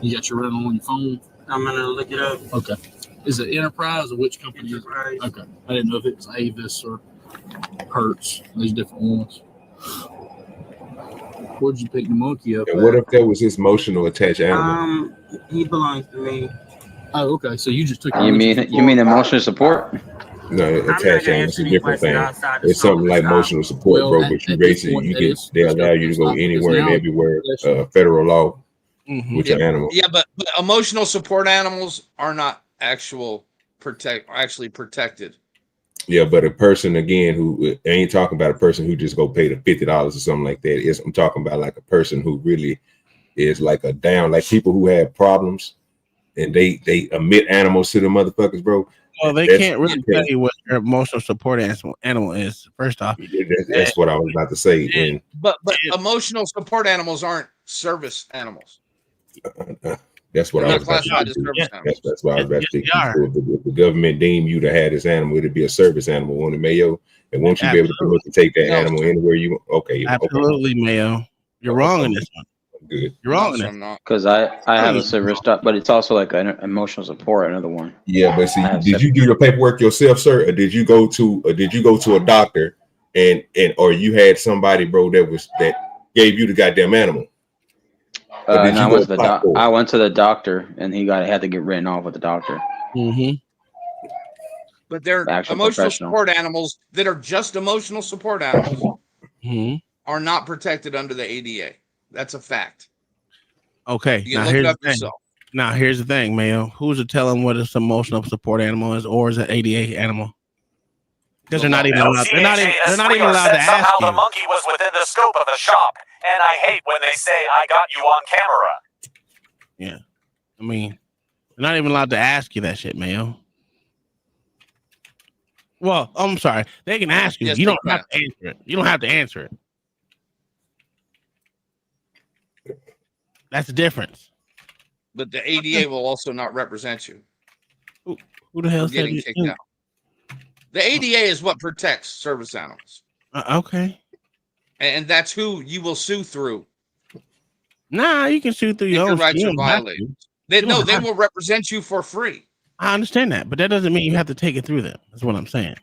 You got your rental on your phone? I'm gonna look it up. Okay. Is it Enterprise or which company? Enterprise. Okay. I didn't know if it was Avis or Hertz. These different ones. Where'd you pick the monkey up? And what if that was his emotional attached animal? He belongs to me. Oh, okay. So you just took. You mean emotional support? No, attached animal is a different thing. It's something like emotional support, bro. But you basically they allow you to go anywhere and everywhere. Federal law with your animal. Yeah, but emotional support animals are not actually protected. Yeah, but a person again who ain't talking about a person who just go pay the $50 or something like that. I'm talking about like a person who really is like a down, like people who have problems and they admit animals to the motherfuckers, bro. Well, they can't really tell you what your emotional support animal is. First off, that's what I was about to say. And But emotional support animals aren't service animals. that's what I was about to say. That's why I was about to say. If the government deem you to have this animal, it'd be a service animal, won't it, Mayo? And won't you be able to come up and take that animal anywhere you want? Okay. Absolutely, Mayo. You're wrong in this one. Good. You're wrong in this. Because I have a service stop, but it's also like an emotional support. Another one. Yeah, but see, did you do the paperwork yourself, sir, or did you go to a doctor or you had somebody, bro, that gave you the goddamn animal? I went to the doctor, and he had to get written off with the doctor. But they're emotional support animals that are just emotional support animals are not protected under the ADA. That's a fact. Okay. You can look it up yourself. Now here's the thing, Mayo. Who's to tell them what an emotional support animal is, or is an ADA animal? Because they're not even allowed. They're not even allowed to ask somehow you. the monkey was within the scope of the shop, and I hate when they say I got you on camera. Yeah, I mean, they're not even allowed to ask you that shit, Mayo. Well, I'm sorry. They can ask you. Yes, You don't have to answer it. You don't have to answer it. That's the difference. But the ADA will also not represent you. Who the hell said Getting you? kicked out. The ADA is what protects service animals. Okay. And that's who you will sue through. Nah, you can sue through your own. rights You are don't have violated. to. They You don't have will represent you for free. I understand that, but that doesn't mean you have to take it through them. That's what I'm saying.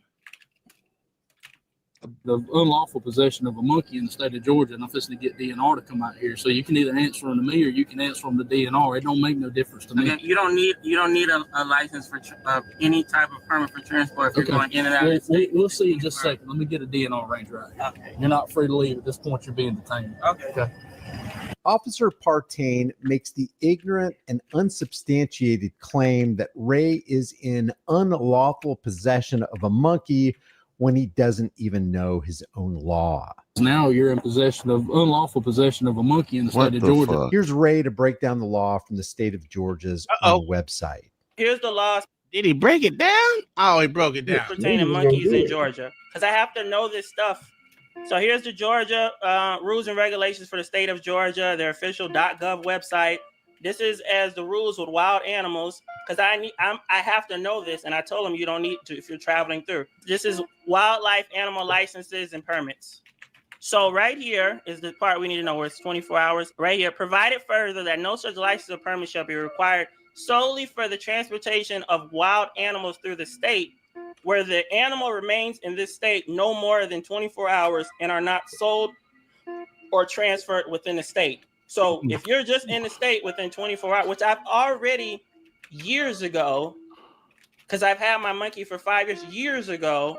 The unlawful possession of a monkey in the state of Georgia, and I'm fixing to get DNR to come out here. So you can either answer them to me or you can answer them to DNR. It don't make no difference to me. Okay, you don't need a license for any type of permit for transport if you're going in and out of the state. We'll see in just a second. Let me get a DNR range right here. Okay. You're not free to leave at this point. You're being detained. Okay. Officer Partain makes the ignorant and unsubstantiated claim that Ray is in unlawful possession of a monkey when he doesn't even know his own law. Now you're in possession of unlawful possession of a monkey in the state of Georgia. Here's Ray to break down the law from the state of Georgia's own website. Here's the law Did he break it down? Oh, he broke it down. pertaining monkeys in Georgia. Because I have to know this stuff So here's the Georgia rules and regulations for the state of Georgia, their official .gov website. This is as the rules with wild animals, because I have to know this, and I told them you don't need to if you're traveling through. This is wildlife animal licenses and permits. So right here is the part we need to know where it's 24 hours. Right here, provided further that no such license or permit shall be required solely for the transportation of wild animals through the state, where the animal remains in this state no more than 24 hours and are not sold or transferred within the state. So if you're just in the state within 24 hours, which I've already years ago, because I've had my monkey for 5 years ago,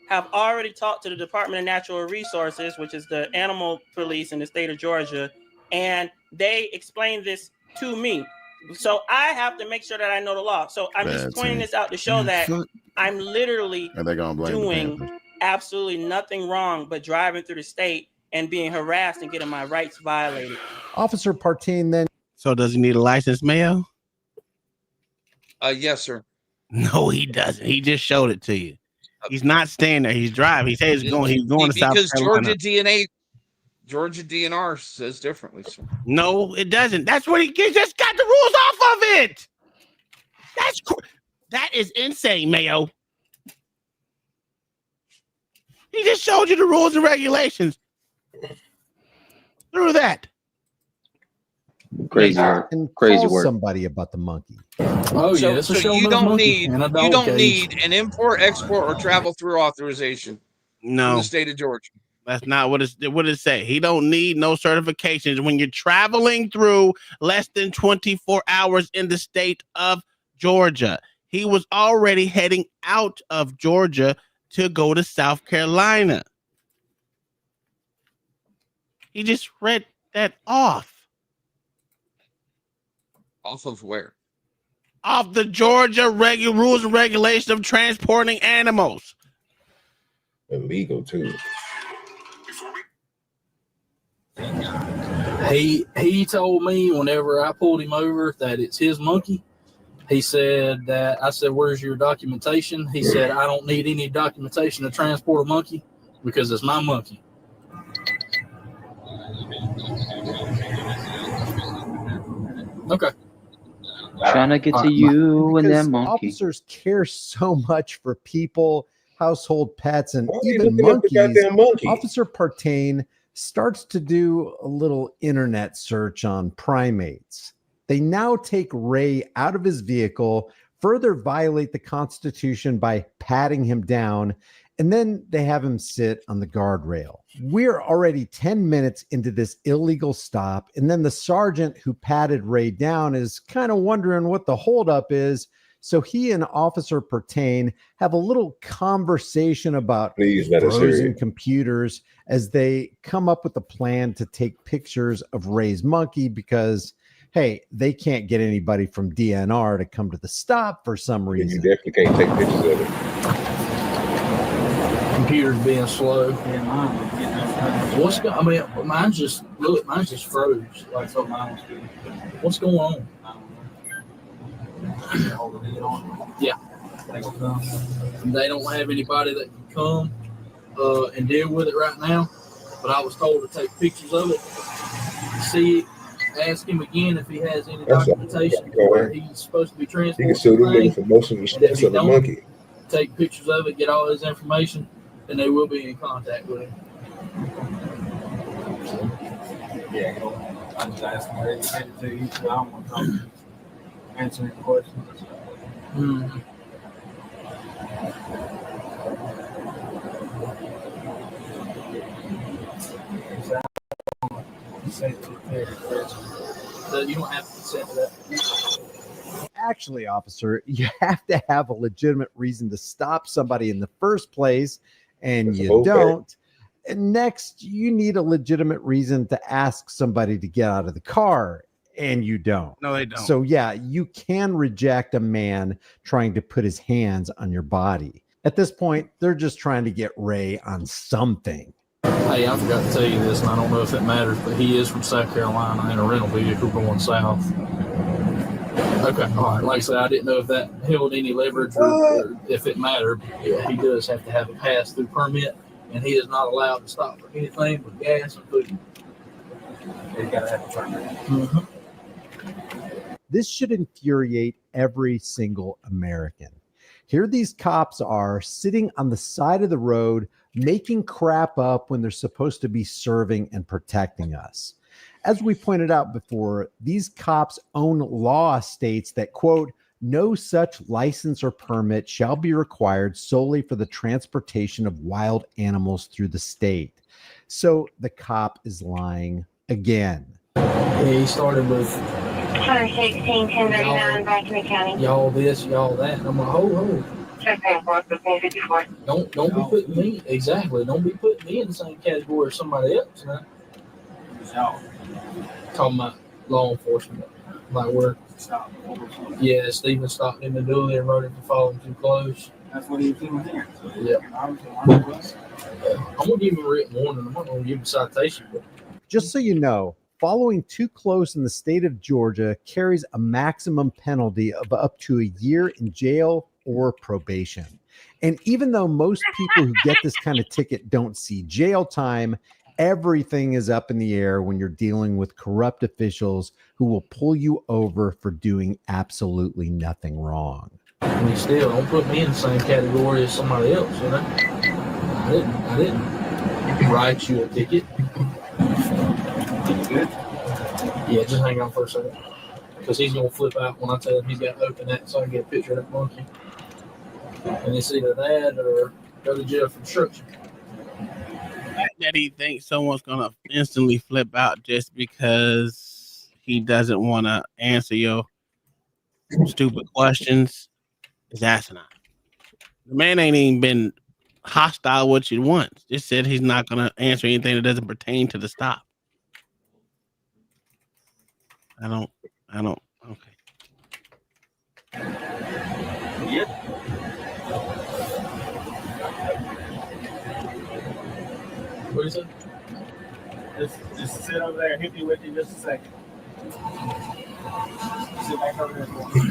have already talked to the Department of Natural Resources, which is the animal police in the state of Georgia, and they explained this to me. So I have to make sure that I know the law. So I'm just pointing this out to show that I'm literally doing absolutely nothing wrong but driving through the state and being harassed and getting my rights violated. Officer Partain then. So does he need a license, Mayo? Yes, sir. No, he doesn't. He just showed it to you. He's not staying there. He's driving. He says he's going to South Carolina. Because Georgia DNR says differently, sir. No, it doesn't. That's what he just got the rules off of it. That is insane, Mayo. He just showed you the rules and regulations through that. Crazy work. Crazy work. Somebody about the monkey. Oh yeah, so you don't need an import, export, or travel through authorization. No, in the state of Georgia. That's not what it say. He don't need no certifications when you're traveling through less than 24 hours in the state of Georgia. He was already heading out of Georgia to go to South Carolina. He just read that off. Off of where? Off the Georgia rules and regulations of transporting animals. Illegal too. He told me whenever I pulled him over that it's his monkey. He said that I said, "Where's your documentation?" He said, "I don't need any documentation to transport a monkey because it's my monkey." Okay. Trying to get to you and that monkey. Officers care so much for people, household pets, and even monkeys. Officer Partain starts to do a little internet search on primates. They now take Ray out of his vehicle, further violate the Constitution by patting him down, and then they have him sit on the guardrail. We're already 10 minutes into this illegal stop, and then the sergeant who patted Ray down is kind of wondering what the holdup is. So he and Officer Partain have a little conversation about frozen computers as they come up with a plan to take pictures of Ray's monkey because, hey, they can't get anybody from DNR to come to the stop for some reason. You definitely can't take pictures of it. Computer's being slow. Yeah, mine's just froze. Like so mine was good. What's going on? Yeah. They don't have anybody that can come and deal with it right now. But I was told to take pictures of it, see it, ask him again if he has any documentation where he's supposed to be transporting. You can sue them niggas for motion response of the monkey. Take pictures of it, get all his information, and they will be in contact with him. Yeah, I just asked him where he sent it to you, so I don't want to answer any questions. Mm-hmm. So you don't have to consent to that. Actually, officer, you have to have a legitimate reason to stop somebody in the first place, and you don't. And next, you need a legitimate reason to ask somebody to get out of the car, and you don't. No, they don't. So, yeah, you can reject a man trying to put his hands on your body. At this point, they're just trying to get Ray on something. Hey, I forgot to tell you this, and I don't know if it matters, but he is from South Carolina in a rental vehicle going south. Okay, all right. Like I said, I didn't know if that held any leverage or if it mattered. Yeah, he does have to have a pass-through permit and he is not allowed to stop for anything but gas and food. They gotta have a permit. This should infuriate every single American. Here these cops are sitting on the side of the road, making crap up when they're supposed to be serving and protecting us. As we pointed out before, these cops' own law states that, quote, no such license or permit shall be required solely for the transportation of wild animals through the state. So the cop is lying again. Yeah, he started with 116, 1039, Baltimore County. y'all this, y'all that. And I'm like, hold. Don't be putting me Don't be putting me in the same category as somebody else. Now. Talking about law enforcement, like where Stephen stopped him in the dually and wrote him for following too close. That's what he was doing here. So, yeah. I'm gonna give him a written warning. I'm not gonna give him a citation. But just so you know, following too close in the state of Georgia carries a maximum penalty of up to a year in jail or probation. And even though most people who get this kind of ticket don't see jail time, everything is up in the air when you're dealing with corrupt officials who will pull you over for doing absolutely nothing wrong. I mean, still, don't put me in the same category as somebody else, you know? I didn't write you a ticket. Yeah, just hang on for a second. Because he's going to flip out when I tell him he's got to open that so I can get a picture of that monkey. And it's either that or go to jail for obstruction. That he thinks someone's gonna instantly flip out just because he doesn't want to answer your stupid questions is asinine. The man ain't even been hostile with you once. Just said he's not gonna answer anything that doesn't pertain to the stop. I don't. Okay. Yep. What is it? Just sit over there and hit me with you just a second. Sit back over there for me.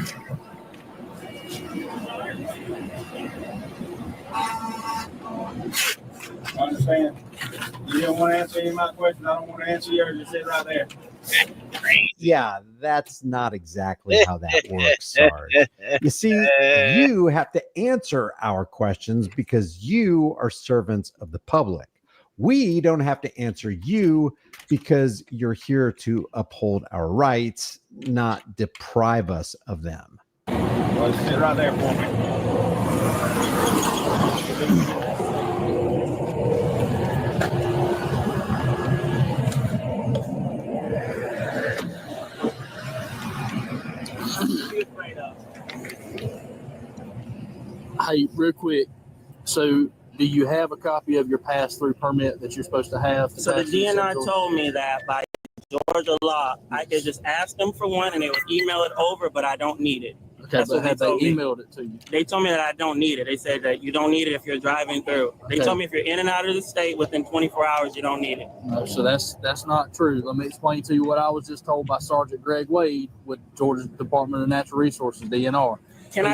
Understand? You don't want to answer any of my questions. I don't want to answer yours. Just sit right there. Yeah, that's not exactly how that works, Sarge. You see, you have to answer our questions because you are servants of the public. We don't have to answer you because you're here to uphold our rights, not deprive us of them. Well, sit right there for me. Hey, real quick. So, do you have a copy of your pass-through permit that you're supposed to have? So the DNR told me that by Georgia law, I could just ask them for one and they would email it over, but I don't need it. Okay, That's but what have they told me. emailed it to you? They told me that I don't need it. They said that you don't need it if you're driving through. They Okay. told me if you're in and out of the state within 24 hours, you don't need it. No, so that's not true. Let me explain to you what I was just told by Sergeant Greg Wade with Georgia Department of Natural Resources, DNR. Can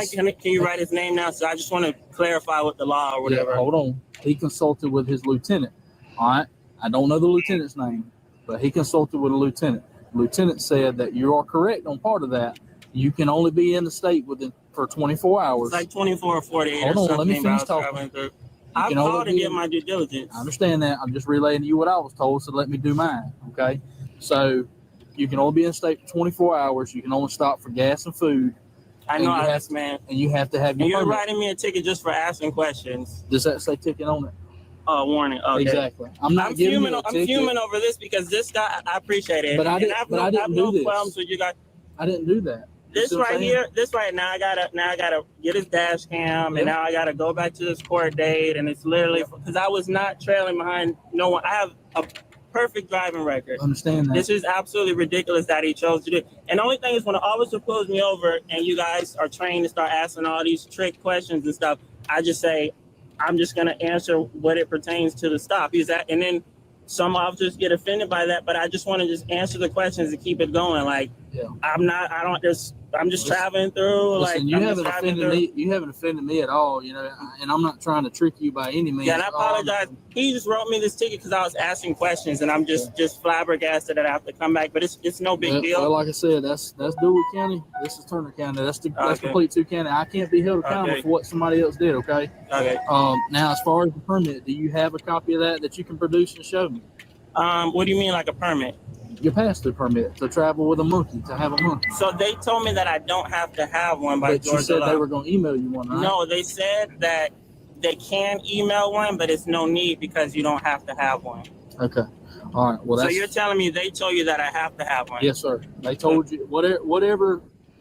you write his name now? So I just want to clarify with the law or whatever. Yeah, hold on. He consulted with his lieutenant. All right. I don't know the lieutenant's name, but he consulted with a lieutenant. The lieutenant said that you are correct on part of that. You can only be in the state for 24 hours. It's like 24 or 48 Hold or on, something. let me but I finish was talking. traveling through. You I can only called and be- did my due diligence. I understand that. I'm just relaying to you what I was told, so let me do mine. Okay. So you can only be in the state for 24 hours. You can only stop for gas and food. I And know you how have- this man. And you have to have And your you're permit. writing me a ticket just for asking questions. Does that say ticket on it? Warning. Okay. Exactly. I'm not giving fuming. you a I'm ticket. fuming over this because this guy. I appreciate it. But I And didn't- I've but no- I didn't have do no this. problems with you guys. I didn't do that. You This see what I'm right saying? here, this right now, I gotta get his dash cam, Yeah. and now I gotta go back to this court date, and it's literally because I was not trailing behind no one. I have a perfect driving record. Understand that. This is absolutely ridiculous that he chose to do it. And the only thing is when an officer pulls me over and you guys are trained to start asking all these trick questions and stuff, I just say, I'm just gonna answer what it pertains to the stop. And then some officers get offended by that, but I just want to just answer the questions and keep it going. Like, Yeah. I don't, I'm just traveling through. Listen, like you I'm haven't just driving offended through. me. You haven't offended me at all. You know, and I'm not trying to trick you by any means. Yeah, and I apologize. He just wrote me this ticket because I was asking questions, and I'm just flabbergasted that I have to come back. But it's no big deal. Well, like I said, that's Dewey County. This is Turner County. That's complete 2 county. I can't be held accountable for what somebody else did. Okay. Okay. Now, as far as the permit, do you have a copy of that you can produce and show me? What do you mean, like a permit? Your pass-through permit to travel with a monkey, to have a monkey. So they told me that I don't have to have one by But you Georgia said law. they were going to email you one, right? No, they said that they can email one, but it's no need because you don't have to have one. Okay. All right. Well, So that's you're telling me they told you that I have to have one? yes, sir. They told you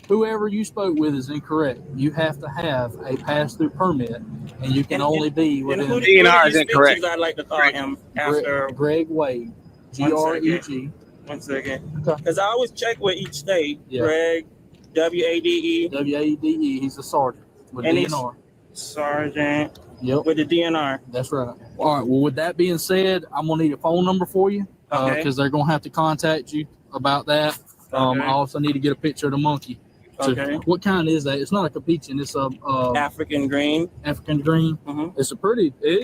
whoever you spoke with is incorrect. You have to have a pass-through permit, and you can only be And within. who did you speak to? I'd like to call him after. Greg Wade, Greg. 1 second. Because I always check with each state. Yeah. Greg, W-A-D-E. W-A-D-E. He's a sergeant with And he's DNR. Sergeant. Yep. With the DNR. That's right. All right. Well, with that being said, I'm gonna need a phone number for you Okay. because they're gonna have to contact you about that. Okay. I also need to get a picture of the monkey. So Okay. what kind is that? It's not a capuchin. It's a African green. African green. Mhm. It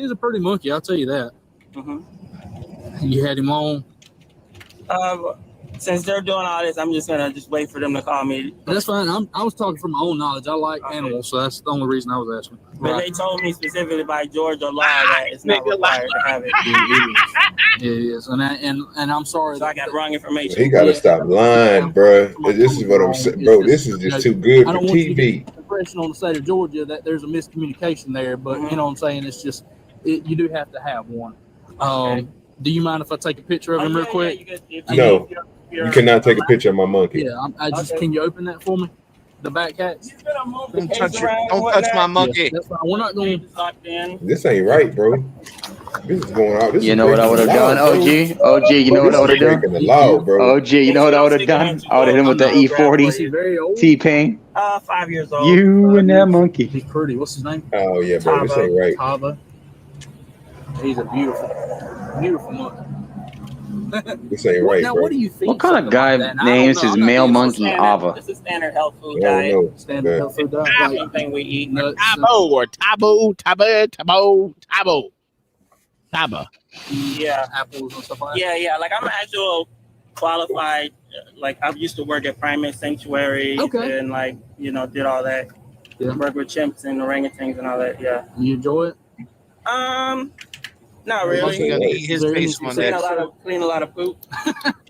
is a pretty monkey. I'll tell you that. Mhm. You had him on. Since they're doing all this, I'm just gonna wait for them to call me. That's fine. I was talking from my own knowledge. I like animals, so that's the only reason I was asking. But they told me specifically by Georgia law that it's not required to have it. It is, and I'm sorry. So I got wrong information. He got to stop lying, bro. This is what I'm saying, bro. This is just too good I for don't want you to TV. get the impression on the state of Georgia that there's a miscommunication there, but you know what I'm saying. It's just you do have to have one. Do you mind if I take a picture of him real quick? No, you cannot take a picture of my monkey. Yeah, I just can you open that for me? The back hatch. Don't touch my monkey. Yeah, that's fine. We're not going. This ain't right, bro. This is going on. You know what I would have done, OG? OG, you know what I would have done? Breaking the law, bro. OG, you know what I would have done? I would have hit him with the E40 T-Pain. 5 years old. You and that monkey. He's pretty. What's his name? Oh yeah, bro. This ain't right. Tava. He's a beautiful monkey. This ain't right, Now, bro. what do you think? What kind of guy names his male monkey Ava? This is standard health food I diet. don't know. Standard health food diet. Like, Anything we eat. Tabo or Tabo. Taba. Yeah. Apples and stuff like that. Yeah. Like I'm actual qualified. Like I used to work at primate sanctuary. Okay. And like did all that. Yeah. Work with chimps and orangutans and all that. Yeah. You enjoy it? Not really. He's gonna eat his face one day. Clean a lot of poop.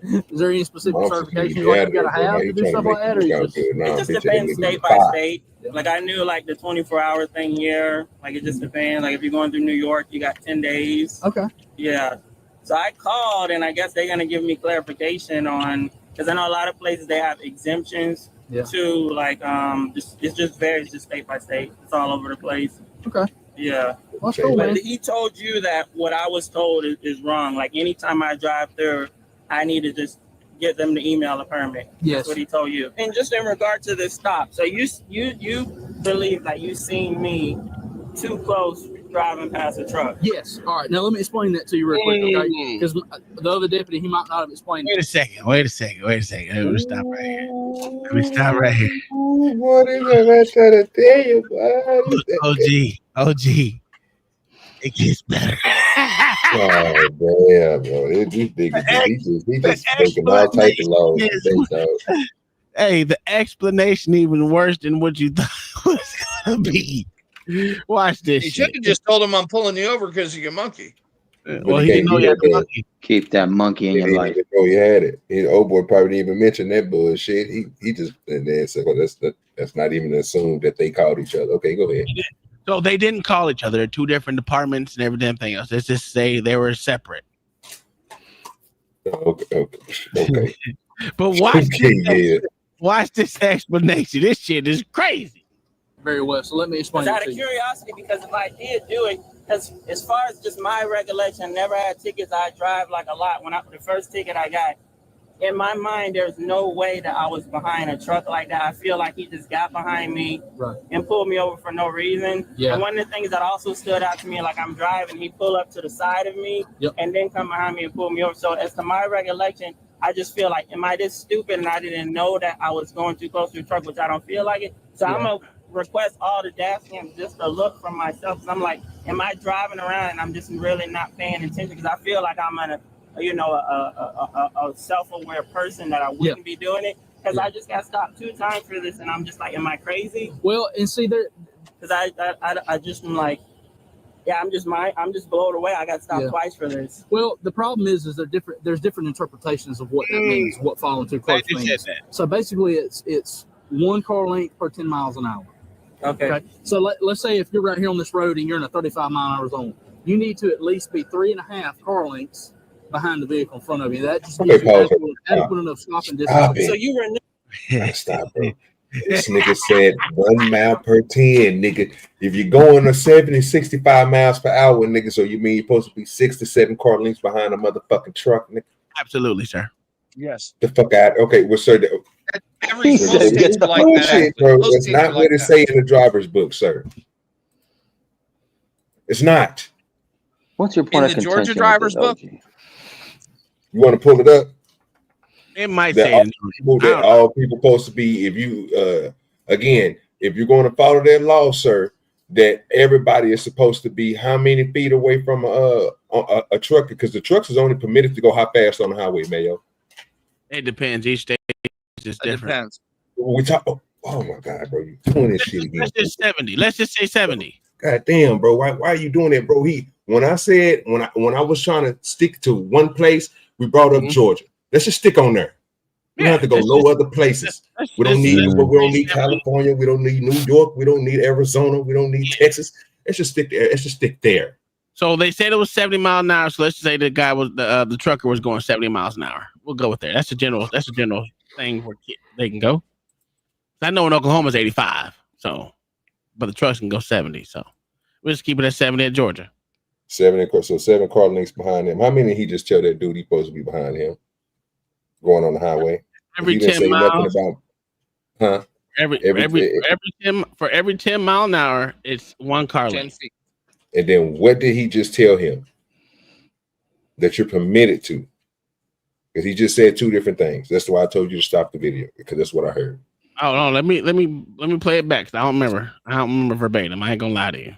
Is there any specific Monsters certifications be like you gathered, gotta have bro. to You do trying to stuff make like that, or me you sound just good. Nah, It just bitch, depends it state by state. Like I knew like the 24-hour thing here. Like it just depends. Like if you're going through New York, you got 10 days. Okay. Yeah. So I called and I guess they're gonna give me clarification on because I know a lot of places they have exemptions to like it just varies just state by state. It's all over the place. Okay. Yeah. That's cool, But man. he told you that what I was told is wrong. Like anytime I drive through, I need to just get them to email a permit. Yes. That's what he told you. And just in regard to this stop, so you believe that you seen me too close driving past a truck? Yes. All right. Now let me explain that to you real quick, okay? Because the other deputy, he might not have explained. Wait a second. Let me stop right here. Let me stop right here. What is that trying to tell you, bud? OG. It gets better. Oh damn, bro! These niggas, he just making all type of laws. Hey, the explanation even worse than what you thought was gonna be. Watch this. You should have just told him I'm pulling you over because of your monkey. Well, he didn't know you had the monkey. Keep that monkey in your life. Oh, he had it. His old boy probably didn't even mention that bullshit. He just and then said, "Well, that's not even assumed that they called each other." Okay, go ahead. So they didn't call each other. They're two different departments and everything else. Let's just say they were separate. Okay. But watch this explanation. This shit is crazy. Very well. So let me explain Out it of to you. curiosity, because if I did do it, because as far as just my recollection, I never had tickets. I drive like a lot. The first ticket I got, in my mind, there's no way that I was behind a truck like that. I feel like he just got behind me and pulled me over for no reason. Yeah. And one of the things that also stood out to me, like I'm driving, he pulled up to the side of me and then come behind me and pull me over. So as to my recollection, I just feel like, am I this stupid and I didn't know that I was going too close to the truck, which I don't feel like it. So I'm gonna request all the dash cams just to look for myself. Cause I'm like, am I driving around and I'm just really not paying attention? Because I feel like I'm a self-aware person that I wouldn't be doing it. Because I just got stopped 2 times for this, and I'm just like, am I crazy? Well, and see there, because I just am like, yeah, I'm just blown away. I got stopped twice for this. Well, the problem is there's different interpretations of what that means, what following too close means. So basically, it's 1 car length per 10 miles an hour. Okay. So let's say if you're right here on this road and you're in a 35-mile-an-hour zone, you need to at least be 3.5 car lengths behind the vehicle in front of you. That just gives you adequate enough stopping distance. So you were in Stop, bro. This nigga said 1 mile per 10, nigga. If you're going to 70, 65 miles per hour, nigga, so you mean you're supposed to be 6 to 7 car lengths behind a motherfucking truck, nigga? Absolutely, sir. Yes. The fuck out. Okay, well, sir. Every state's like bullshit, that. bro. That's not what it say in the driver's book, sir. It's not. What's your point In the Georgia driver's book? You want to pull it up? It might that say all people supposed to be. If you again, if you're going to follow that law, sir, that everybody is supposed to be how many feet away from a truck? Because the trucks is only permitted to go how fast on the highway, Mayo? It depends. Each state is different. Depends. We talk. Oh my God, bro, you doing this shit again? Let's just 70. Let's just say 70. God damn, bro, why are you doing that, bro? When I was trying to stick to one place, we brought up Georgia. Let's just stick on there. We don't have to go no other places. We don't need California. We don't need New York. We don't need Arizona. We don't need Texas. Let's just stick there. Let's just stick there. So they said it was 70 miles an hour. So let's just say the guy was the trucker was going 70 miles an hour. We'll go with there. That's a general thing where they can go. I know in Oklahoma is 85. So, but the trucks can go 70. So we'll just keep it at 70 at Georgia. 70, so 7 car lengths behind him. How many did he just tell that dude he's supposed to be behind him going on the highway? Every 10 miles. For every 10 mile an hour, it's 1 car length. And then what did he just tell him that you're permitted to? Because he just said 2 different things. That's why I told you to stop the video, because that's what I heard. Oh no, let me play it back. I don't remember verbatim. I ain't gonna lie to you.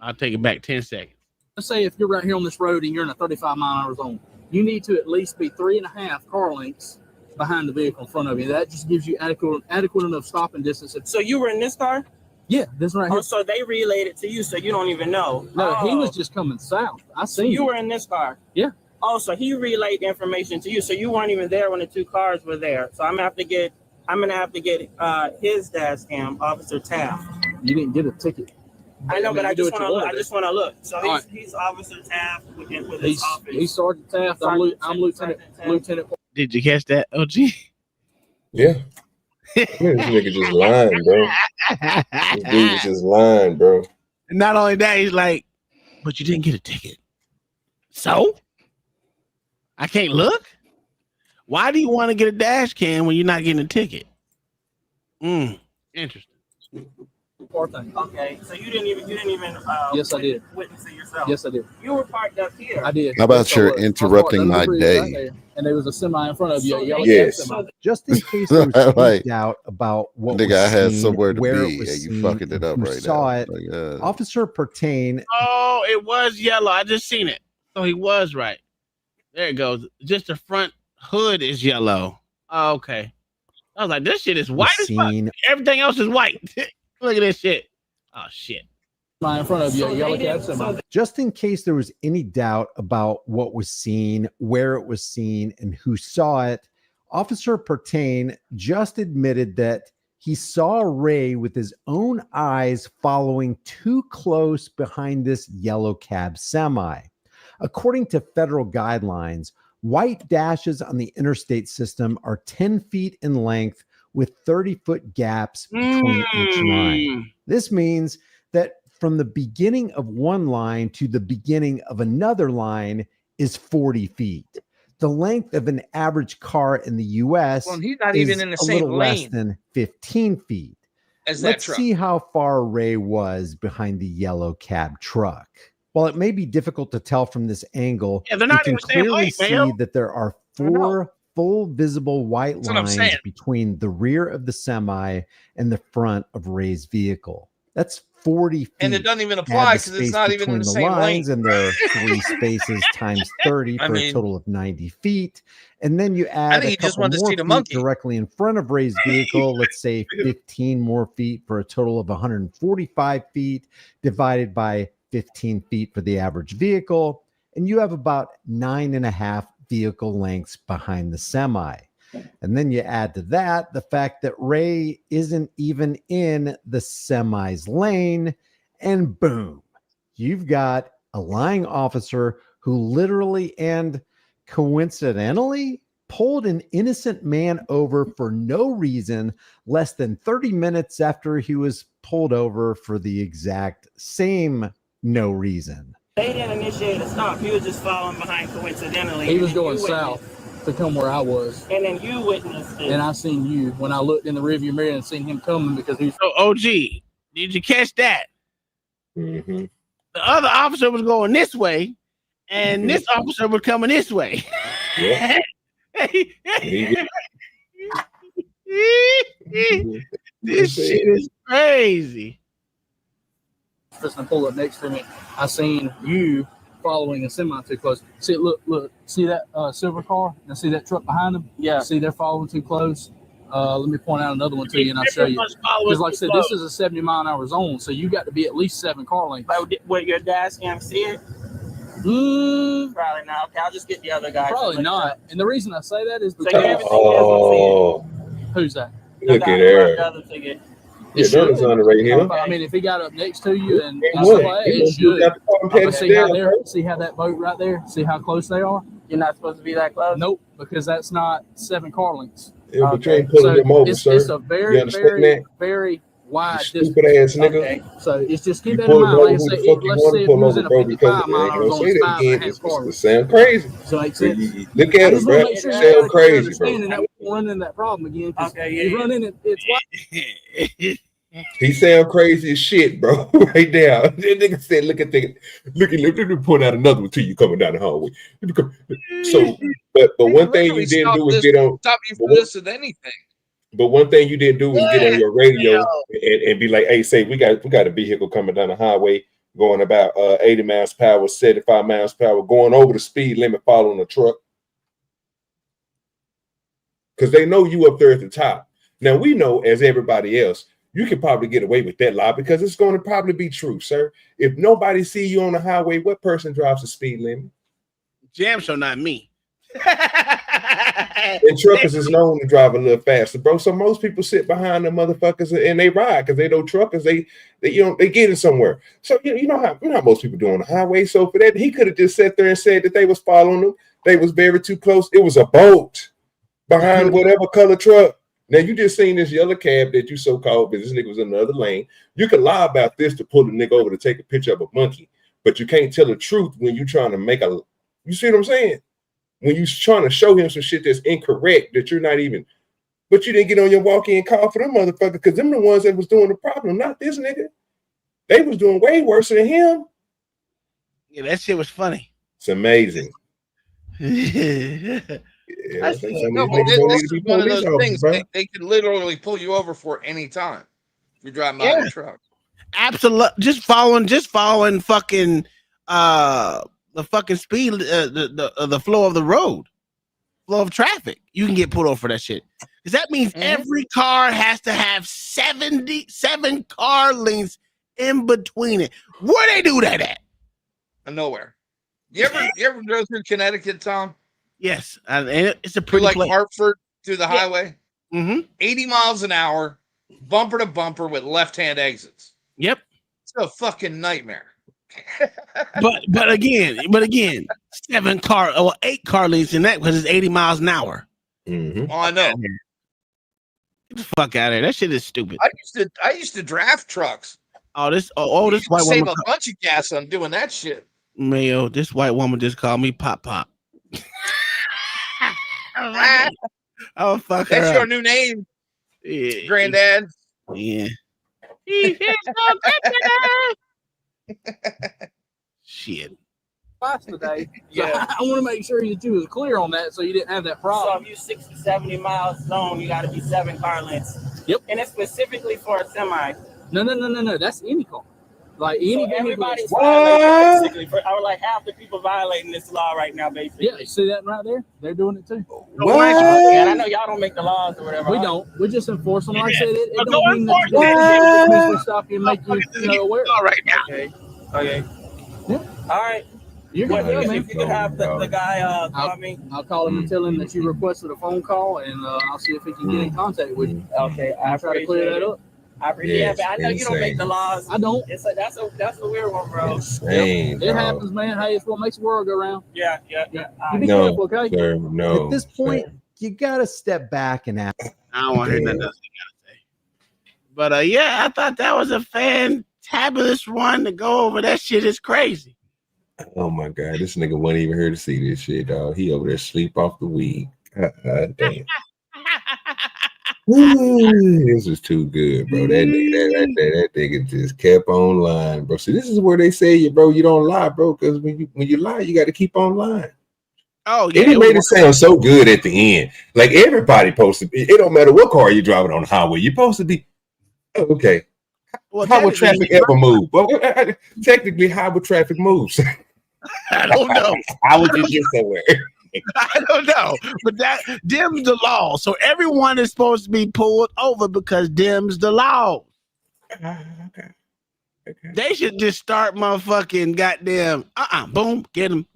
I'll take it back 10 seconds. Let's say if you're right here on this road and you're in a 35-mile-an-hour zone, you need to at least be 3.5 car lengths behind the vehicle in front of you. That just gives you adequate enough stopping distance. So you were in this car? Yeah, this right here. Oh, so they relayed it to you, so you don't even know. No, he was just coming south. I So seen you were in this car? Yeah. Oh, so he relayed the information to you, so you weren't even there when the 2 cars were there. So I'm gonna have to get his dash cam, Officer Taft. You didn't get a ticket. I know, but I just want to look. So he's Officer Taft with his office. He's Sergeant Taft. I'm Lieutenant. Did you catch that, OG? Yeah. This nigga just lying, bro. This dude is just lying, bro. And not only that, he's like, but you didn't get a ticket. So? I can't look? Why do you want to get a dash cam when you're not getting a ticket? Interesting. Okay, so you didn't even yes, I did. Witness it yourself. Yes, I did. You were parked up here. I did. How about you're interrupting my day? And there was a semi in front of you. Yes. Just in case there was any doubt about what nigga, I had seen, somewhere to where be, it was and you seen, fucking it up who right saw now. it. Officer Pertain. Oh, it was yellow. I just seen it. So he was right. There it goes. Just the front hood is yellow. Oh, okay. I was like, this shit is white as fuck. Everything else is white. Look at this shit. Oh shit. In front of you, yellow cab semi. Just in case there was any doubt about what was seen, where it was seen, and who saw it, Officer Pertain just admitted that he saw Ray with his own eyes following too close behind this yellow cab semi. According to federal guidelines, white dashes on the interstate system are 10 feet in length with 30-foot gaps between each line. This means that from the beginning of one line to the beginning of another line is 40 feet. The length of an average car in the U.S. He's not is even in the a same little less lane than 15 feet. as that Let's truck. see how far Ray was behind the yellow cab truck. While it may be difficult to tell from this angle, Yeah, they're you not can even the same clearly height, see Mayo. that there are 4 full visible white That's what I'm lines saying. between the rear of the semi and the front of Ray's vehicle. That's 40 feet. And it doesn't even Add apply the because it's space not even between in the the same lines, lane. and there are 3 spaces times 30 I for a mean- total of 90 feet. And then you add think a he just couple wanted to more see the feet monkey. directly in front of Ray's vehicle. Let's say 15 more feet for a total of 145 feet divided by 15 feet for the average vehicle. And you have about 9.5 vehicle lengths behind the semi. And then you add to that the fact that Ray isn't even in the semi's lane, and boom, you've got a lying officer who literally and coincidentally pulled an innocent man over for no reason less than 30 minutes after he was pulled over for the exact same no reason. They didn't initiate a stop. He was just following behind coincidentally. He and was then going you south to come where I was. And then you witnessed it. And I seen you when I looked in the rearview mirror and seen him coming because he's. So, OG, did you catch that? Mm-hmm. The other officer was going this way, and this officer was coming this way. Yeah. This shit is crazy. Just to pull up next to me, I seen you following a semi too close. See, look, see that silver car? And see that truck behind them? Yeah. See, they're following too close. Let me point out another one to you, and I'll show you. Because, like I said, this is a 70-mile-an-hour zone, so you got to be at least 7 car lengths. But what, your dad can't see it? Probably not. Okay, I'll just get the other guy. Probably not. And the reason I say that is So because. you haven't seen Who's that? Look at her. the other ticket. Yeah, Jordan's on the right here. I mean, if he got up next to you and It stuff would. like that, It it would. should. You got to call him But head see how down, they're, bro. see how that boat right there? See how close they are? You're not supposed to be that close? Nope, because that's not 7 car lengths. Yeah, but you ain't pulling them over, it's, sir. it's a You very, understand very, that? very wide You distance. stupid ass nigga. Okay. So it's just keep You that pull in him mind. over Like I who say, the fuck you let's want say to if pull you was over, in a bro, because 55 mile an hour don't zone, say it's that 5.5 again. car It lengths. sound crazy. So it makes sense. Look I at him, just want bro. to make sure Sound you got a clear crazy, bro. understanding that we won't run into that problem again. Okay, yeah, You yeah. run in it, it's wide. He sound crazy as shit, bro. Right now. That nigga said, look, let me point out another one to you coming down the hallway. So, but one thing you didn't do was get on. Stop you from this with anything. But one thing you didn't do was get on your radio and be like, hey, say we got a vehicle coming down the highway going about 80 miles per hour, 75 miles per hour, going over the speed limit, following a truck. Because they know you up there at the top. Now we know, as everybody else, you can probably get away with that lie because it's going to probably be true, sir. If nobody see you on the highway, what person drives the speed limit? Jam show, not me. And truckers is known to drive a little faster, bro. So most people sit behind the motherfuckers and they ride because they know truckers. They getting somewhere. So you know how most people do on the highway. So for that, he could have just sat there and said that they was following them. They was very too close. It was a boat behind whatever color truck. Now you just seen this yellow cab that you so-called, but this nigga was in the other lane. You can lie about this to pull the nigga over to take a picture of a monkey, but you can't tell the truth when you're trying to make a. You see what I'm saying? When you trying to show him some shit that's incorrect, that you're not even, but you didn't get on your walk-in call for them motherfuckers, because them the ones that was doing the problem, not this nigga. They was doing way worse than him. Yeah, that shit was funny. It's amazing. No, but this is one of those things they could literally pull you over for any time if you're driving by a truck. Absolutely, just following fucking the fucking speed, the flow of the road, flow of traffic. You can get pulled over for that shit. Because that means every car has to have 77 car lengths in between it. Where they do that at? Nowhere. You ever go through Connecticut, Tom? Yes, and it's a pretty like place. Hartford through the highway. 80 miles an hour, bumper to bumper with left-hand exits. Yep, it's a fucking nightmare. but again, 8 car lengths in that because it's 80 miles an hour. Oh, I know. Get the fuck out of here. That shit is stupid. I used to draft trucks. This white Save woman a bunch of gas on doing that shit. Mayo, this white woman just called me Pop. Oh fuck her. That's up. your new name, Granddad. Yeah. Shit. Twice today. Yeah. I want to make sure that you was clear on that, so you didn't have that So problem. if you 60, 70 miles zone, you got to be 7 car lengths. Yep. And it's specifically for a semi. No. That's any car. Like any So vehicle. everybody's violating basically. Or like half the people violating this law right now, basically. Yeah, you see that right there? They're doing it too. And I know y'all don't make the laws or whatever. We don't. We just enforce them. Like I said, it But don't go mean enforce that you just stop you and make you aware. Right now. Okay. Yeah. All right. You're What good, man. if you could have the guy call me? I'll call him and tell him that you requested a phone call, and I'll see if he can get in contact with you. Okay, I'll try to clear that up. I appreciate it. But I know you don't make the laws. I don't. That's a weird one, bro. Insane, It dog. happens, man. Hey, it's what makes the world go round. Yeah. You be No, careful, okay? sir, no. At this point, you gotta step back and ask. I don't want to hear nothing else you gotta say. But yeah, I thought that was a fantabulous one to go over. That shit is crazy. Oh my God, this nigga wasn't even here to see this shit, dog. He over there sleep off the weed. God damn. This is too good, bro. That nigga just kept on lying, bro. See, this is where they say you, bro. You don't lie, bro, because when you lie, you got to keep on lying. Oh yeah, It made it sound so good at the end. Like everybody supposed to be. It don't matter what car you're driving on the highway. You're supposed to be okay. Well, how would traffic ever move? Well, technically, how would traffic move? I don't know. How would you get somewhere? I don't know, but that dims the law. So everyone is supposed to be pulled over because dims the law. Okay. They should just start motherfucking goddamn. Boom, get them.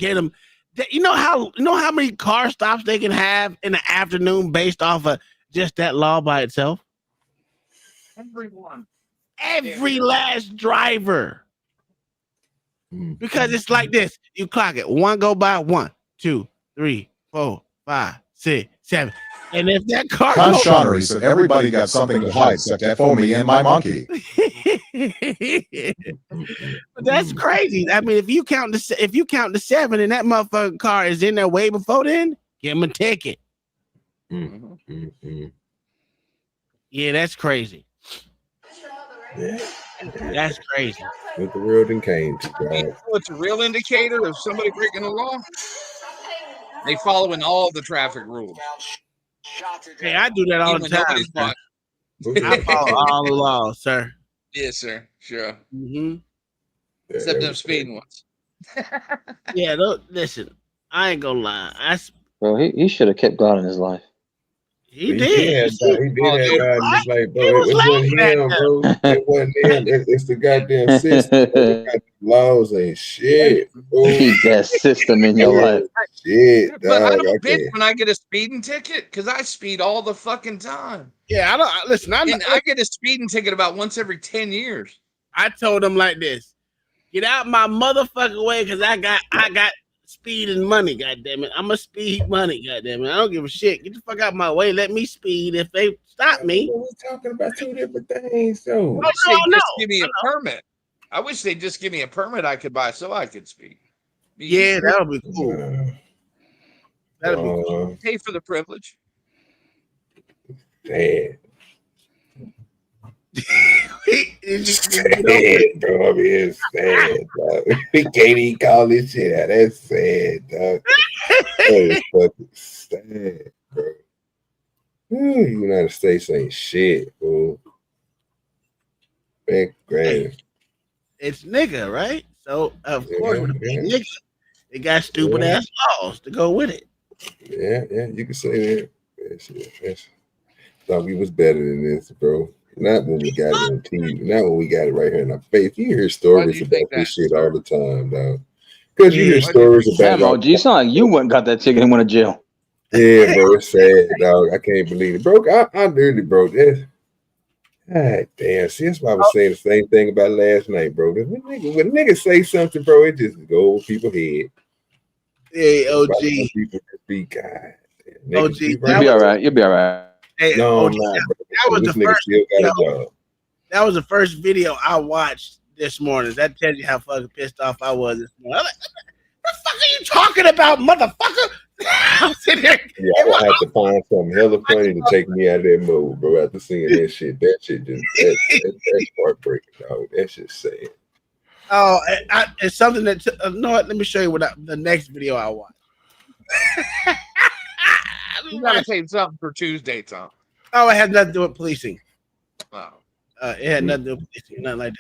You know how many car stops they can have in the afternoon based off of just that law by itself? Everyone. Every last driver. Because it's like this. You clock it. One go by 1, 2, 3, 4, 5, 6, 7. And if that car Con goes- Connery said everybody got something to hide except that for me and my monkey. But that's crazy. I mean, if you count to 7 and that motherfucking car is in there way before then, give him a ticket. Yeah, that's crazy. That's crazy. What the world and came to, You God. know what's a real indicator of somebody breaking the law? They following all the traffic rules. Hey, I do that all the Even time. nobody's sir. watching. I follow all the laws, sir. Yes, sir. Sure. Mm-hmm. Except them speeding ones. Yeah, listen, I ain't gonna lie. Bro, he should have kept God in his life. He did. He did have God in his life, bro. It wasn't him, bro. It wasn't him. It's the goddamn system. The goddamn laws ain't shit. Keep that system in your life. Shit, But I dog. don't I bitch can't. when I get a speeding ticket because I speed all the fucking time. Yeah, I don't listen. And I get a speeding ticket about once every 10 years. I told him like this: get out my motherfucking way, because I got speed and money. Goddamn it, I'm a speed money. Goddamn it, I don't give a shit. Get the fuck out my way. Let me speed. If they stop me, We're talking about two different things, though. I wish they'd just give me a permit. I wish they'd just give me a permit I could buy so I could speed. Yeah, that would be cool. That'd be cool. Pay for the privilege. Sad. Sad, bro. I mean, it's sad, dog. We can't even call this shit out. That's sad, dog. That is fucking sad, bro. United States ain't shit, bro. Big grave. It's nigga, right? So of course, with a big nigga, they got stupid ass laws to go with it. Yeah, you can say that. That's, thought we was better than this, bro. Not when we got it on TV. Not when we got it right here in our face. You hear stories about this shit all the time, dog. Because you hear stories about Damn, OG, you sound like you went and got that ticket and went to jail. Yeah, bro, it's sad, dog. I can't believe it, bro. I literally, bro. God damn. See, that's why I was saying the same thing about last night, bro. When niggas say something, bro, it just go over people's head. Hey, OG. People just be God. OG, you'll be all right. You'll be all right. Hey, No, OG, I'm not, bro. that was This the nigga first. still got a job. That was the first video I watched this morning. That tells you how fucking pissed off I was this morning. I'm like, what the fuck are you talking about, motherfucker? I'm sitting there. Yeah, I had to find something hella funny to take me out of that mode, bro. After seeing that shit just that's heartbreaking, dog. That shit's sad. Oh, it's something that. No, let me show you what the next video I watched. You gotta save something for Tuesday, Tom. Oh, it had nothing to do with policing. Oh. It had nothing to do with policing, nothing like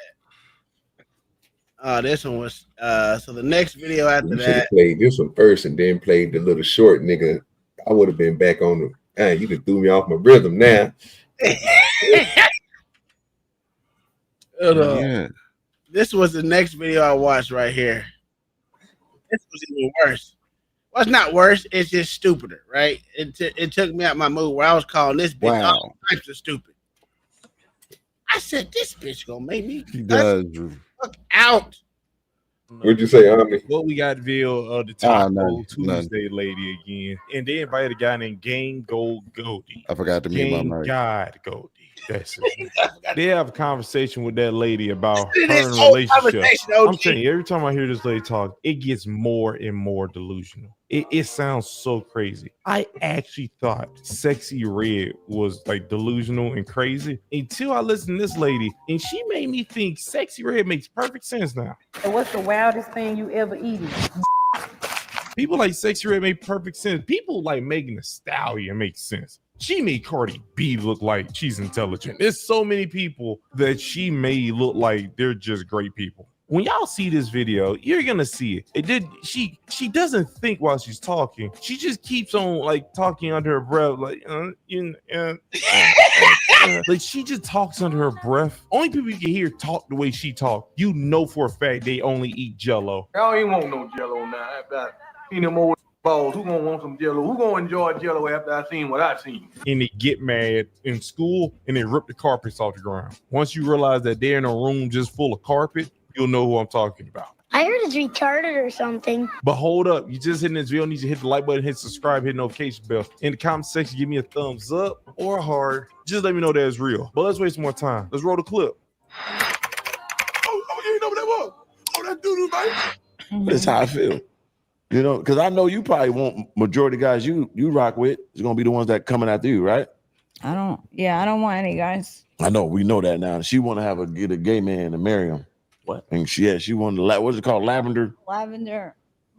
that. This one was so the next video after You should have that. played this one first and then played the little short nigga. I would have been back on the. You just threw me off my rhythm now. Yeah. This was the next video I watched right here. This was even worse. Well, it's not worse. It's just stupider, right? It took me out my mood where I was calling this bitch all types of stupid. I said, this bitch gonna make me fuck out. What'd you say, Omni? What we got Bill the Taco Tuesday lady again, and they invited a guy named Gang Gold Goldie. I forgot to mute my Gang mic. God Goldie. That's it. They have a conversation with that lady about her This and whole relationship. conversation, OG. I'm telling you, every time I hear this lady talk, it gets more and more delusional. It sounds so crazy. I actually thought Sexy Red was like delusional and crazy until I listened to this lady, and she made me think Sexy Red makes perfect sense now. So what's the wildest thing you ever eaten? People like Sexy Red make perfect sense. People like Megan Thee Stallion make sense. She made Cardi B look like she's intelligent. There's so many people that she made look like they're just great people. When y'all see this video, you're gonna see it. She doesn't think while she's talking. She just keeps on like talking under her breath, like like she just talks under her breath. Only people you can hear talk the way she talk. You know for a fact they only eat Jello. I don't even want no Jello now. After I seen them old balls, who gonna want some Jello? Who gonna enjoy Jello after I seen what I seen? And they get mad in school and they rip the carpets off the ground. Once you realize that they're in a room just full of carpet, you'll know who I'm talking about. I heard it's retarded or something. But hold up, you just hitting this video, need to hit the like button, hit subscribe, hit notification bell. In the comment section, give me a thumbs up or a heart. Just let me know that it's real. But let's waste more time. Let's roll the clip. Oh, you know what that was? Oh, that doo-doo, baby. That's how I feel. You know, because I know you probably want majority of guys you rock with is gonna be the ones that coming after you, right? I don't want any guys. I know, we know that now. She want to get a gay man and marry him. What? And she wanted what's it called? Lavender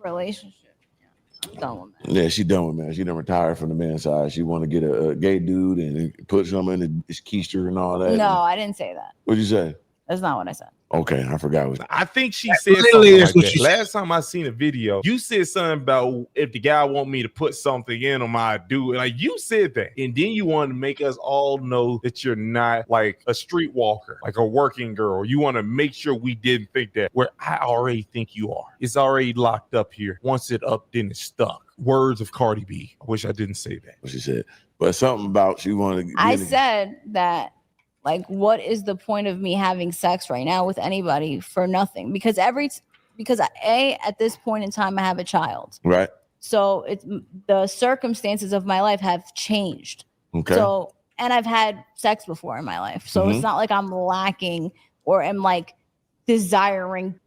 Relationship. Yeah, I'm done with that. Yeah, she done with man. She done retired from the man's side. She want to get a gay dude and put something in his keister and all that. No, I didn't say that. What'd you say? That's not what I said. Okay, I forgot. I think she said something like that. Last time I seen a video, you said something about if the guy want me to put something in him, I do it. Like you said that, and then you want to make us all know that you're not like a streetwalker, like a working girl. You want to make sure we didn't think that. Where I already think you are. It's already locked up here. Once it up, then it's stuck. Words of Cardi B. I wish I didn't say that. What she said, but something about she wanted. I said that. Like, what is the point of me having sex right now with anybody for nothing? Because at this point in time, I have a child. Right. So it's the circumstances of my life have changed. Okay. So, and I've had sex before in my life. So it's not like I'm lacking or am like desiring.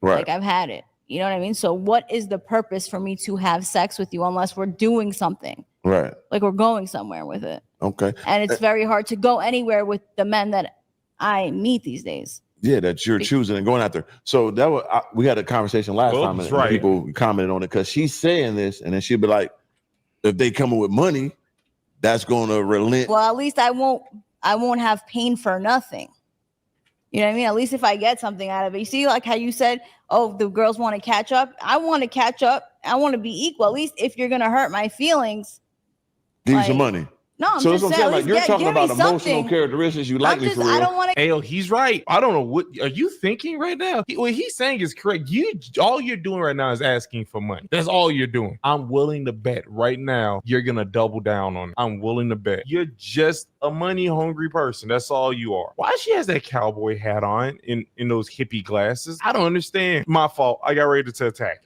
Right. Like I've had it. You know what I mean? So what is the purpose for me to have sex with you unless we're doing something? Right. Like we're going somewhere with it. Okay. And it's very hard to go anywhere with the men that I meet these days. Yeah, that you're choosing and going after. So that was we had a conversation last time, and right. people commented on it because she's saying this, and then she'd be like, "If they come with money, that's going to relent." Well, at least I won't have pain for nothing. You know what I mean? At least if I get something out of it. You see, like how you said, "Oh, the girls want to catch up." I want to catch up. I want to be equal. At least if you're gonna hurt my feelings, give you some money. No, I'm so just that's what I'm saying, saying. Like you're talking about emotional something. characteristics you like me for real. I don't want to. Hey, he's right. I don't know what are you thinking right now. What he's saying is correct. All you're doing right now is asking for money. That's all you're doing. I'm willing to bet right now you're gonna double down on it. I'm willing to bet you're just a money hungry person. That's all you are. Why she has that cowboy hat on in those hippie glasses? I don't understand. My fault. I got ready to attack.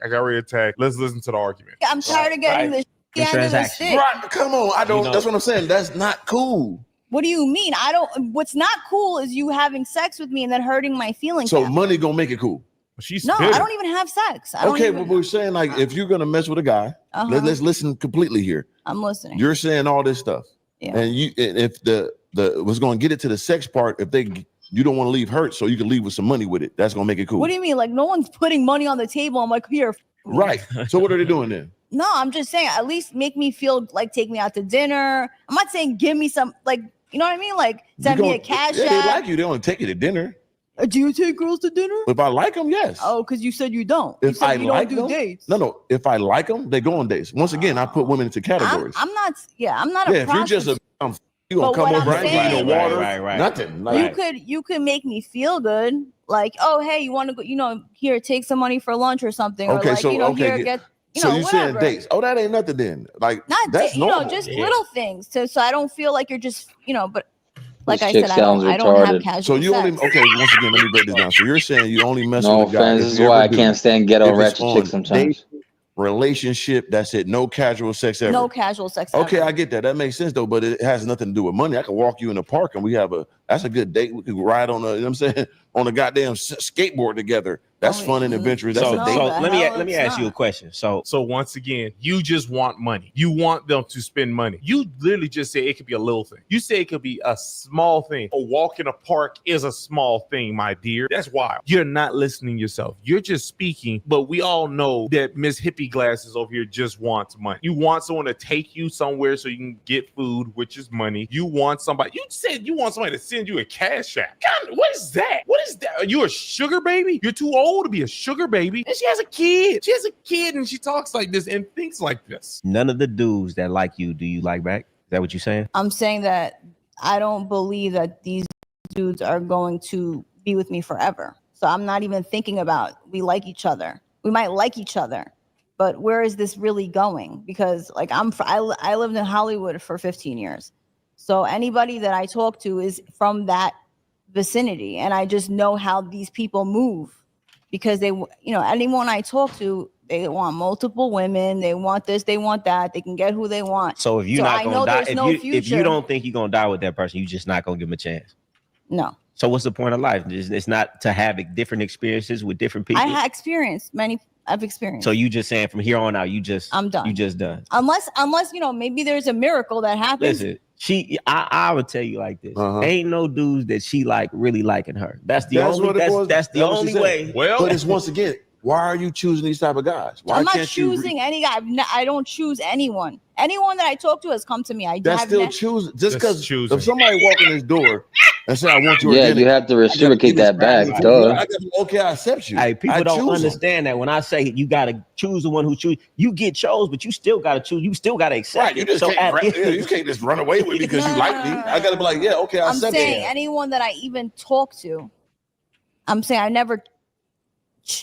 Let's listen to the argument. I'm tired of getting this. Right, come on. I don't. That's what I'm saying. That's not cool. What do you mean? What's not cool is you having sex with me and then hurting my feelings. So money gonna make it cool. No, I don't even have sex. Okay, but we're saying like if you're gonna mess with a guy, let's listen completely here. I'm listening. You're saying all this stuff, yeah. And if the was gonna get it to the sex part, if they you don't want to leave hurt, so you can leave with some money with it. That's gonna make it cool. What do you mean? Like no one's putting money on the table. I'm like, here. Right. So what are they doing then? No, I'm just saying, at least make me feel like take me out to dinner. I'm not saying give me some, like, you know what I mean? Like send me a cash Yeah, app. they like you. They want to take you to dinner. Do you take girls to dinner? If I like them, yes. Oh, because you said you don't. You If said I you like don't do them, dates. no. If I like them, they go on dates. Once again, I put women into categories. I'm not. Yeah, I'm not a. If you're just prostitute. you gonna But come what over I'm and give you no saying- water, nothing. Like, You could make me feel good. Like, oh, hey, you want to go? You know, here, take some money for lunch or something. okay, or like, so you know, okay, here, get. You so know, you whatever. saying dates? Oh, that ain't nothing then. Like Not that's you know, normal. just little things. So I don't feel like you're just, you know, but like This I chick said, I don't have retarded. casual So you only sex. okay? Once again, let me break this down. So you're saying you only mess No with a guy. offense, if this is you why ever I do, can't stand ghetto if it's ratchet on chicks sometimes. date, relationship. That's it. No casual sex ever. No casual sex. Okay, ever. I get that. That makes sense though, but it has nothing to do with money. I can walk you in the park and we have that's a good date. We could ride on you know what I'm saying, on a goddamn skateboard together. That's fun and adventurous. That's So, a date. so let me ask you a question. So once again, you just want money. You want them to spend money. You literally just say it could be a little thing. You say it could be a small thing. A walk in a park is a small thing, my dear. That's wild. You're not listening yourself. You're just speaking, but we all know that Miss Hippie Glasses over here just wants money. You want someone to take you somewhere so you can get food, which is money. You want somebody. You said you want somebody to send you a cash app. God, what is that? What is that? Are you a sugar baby? You're too old to be a sugar baby. And she has a kid. She has a kid and she talks like this and thinks like this. none of the dudes that like you, do you like back? Is that what you're saying? I'm saying that I don't believe that these dudes are going to be with me forever. So I'm not even thinking about we like each other. We might like each other, but where is this really going? Because like I lived in Hollywood for 15 years. So anybody that I talk to is from that vicinity, and I just know how these people move because they, you know, anyone I talk to, they want multiple women, they want this, they want that, they can get who they want. So if you're So not I gonna know die, there's no if you future. don't think you're gonna die with that person, you just not gonna give them a chance. No. So what's the point of life? It's not to have different experiences with different people. I have experienced many. I've experienced. So you just saying from here on out, I'm done. You just done. Unless you know, maybe there's a miracle that happens. Listen, I would tell you like this. Ain't no dudes that she like really liking her. That's the only what it was. that's the That's what she only said. way. But it's once again, why are you choosing these type of guys? Why I'm not can't you? choosing any guy. I don't choose anyone. Anyone that I talk to has come to me. That's have still ne- choosing. Just because if somebody walk in this door and say, "I want you," Yeah, you have to reciprocate that back. Duh. Okay, I accept you. Hey, people I don't choose 'em. understand that when I say you gotta choose the one who choose, you get chose, but you still gotta choose. You still gotta accept. Right, you it. just So can't. at- You can't just run away with me because you like me. I gotta be like, yeah, okay, I I'm accept saying it. anyone that I even talk to, I'm saying I never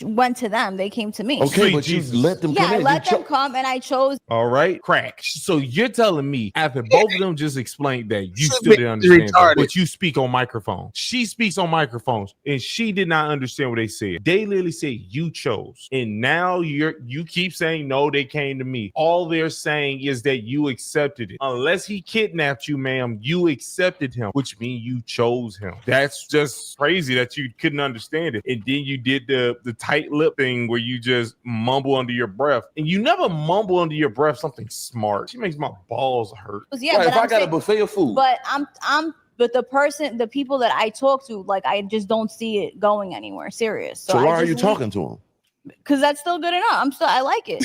went to them. They came to me. Okay, but you let them Yeah, come I in. let You them come, and I chose. All right, crack. So you're telling me after both of them just explained that you Should still be didn't understand, that, retarded. but you speak on microphones. She speaks on microphones, and she did not understand what they said. They literally said you chose, and now you keep saying no. They came to me. All they're saying is that you accepted it. Unless he kidnapped you, ma'am, you accepted him, which means you chose him. That's just crazy that you couldn't understand it, and then you did the tight lip thing where you just mumble under your breath, and you never mumble under your breath something smart. She makes my balls hurt. Yeah, but if I I'm got a saying- buffet of food, But but the people that I talk to, like I just don't see it going anywhere serious. so I why are just you leave- talking to him? Because that's still good enough. I like it.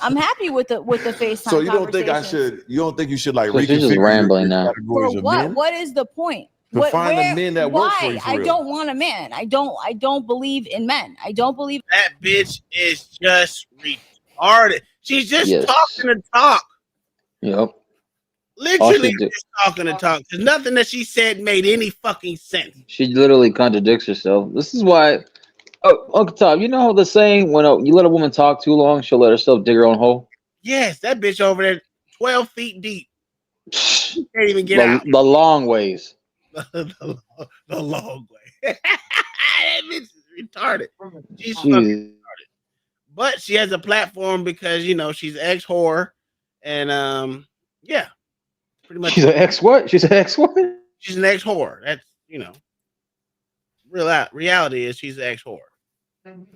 I'm happy with the FaceTime. So you don't think I conversations. should? You don't think you should like So she's just reconfigure rambling your now. categories For of what? men? What is the point? To find the men that work for why? you for I real. don't want a man. I don't believe in men. I don't believe That bitch is just retarded. She's just Yes. talking to talk. Yep. Literally do- just talking to talk. There's nothing that she said made any fucking sense. She literally contradicts herself. This is why. Oh, Uncle Tom, you know how the saying when you let a woman talk too long, she'll let herself dig her own hole. Yes, that bitch over there 12 feet deep. She can't even get out. The long ways. the long way. That bitch is retarded. She's Jeez. fucking retarded. But she has a platform because she's ex whore, and yeah, pretty much. She's an ex what? She's an ex what? She's an ex whore. That's reality is she's an ex whore. in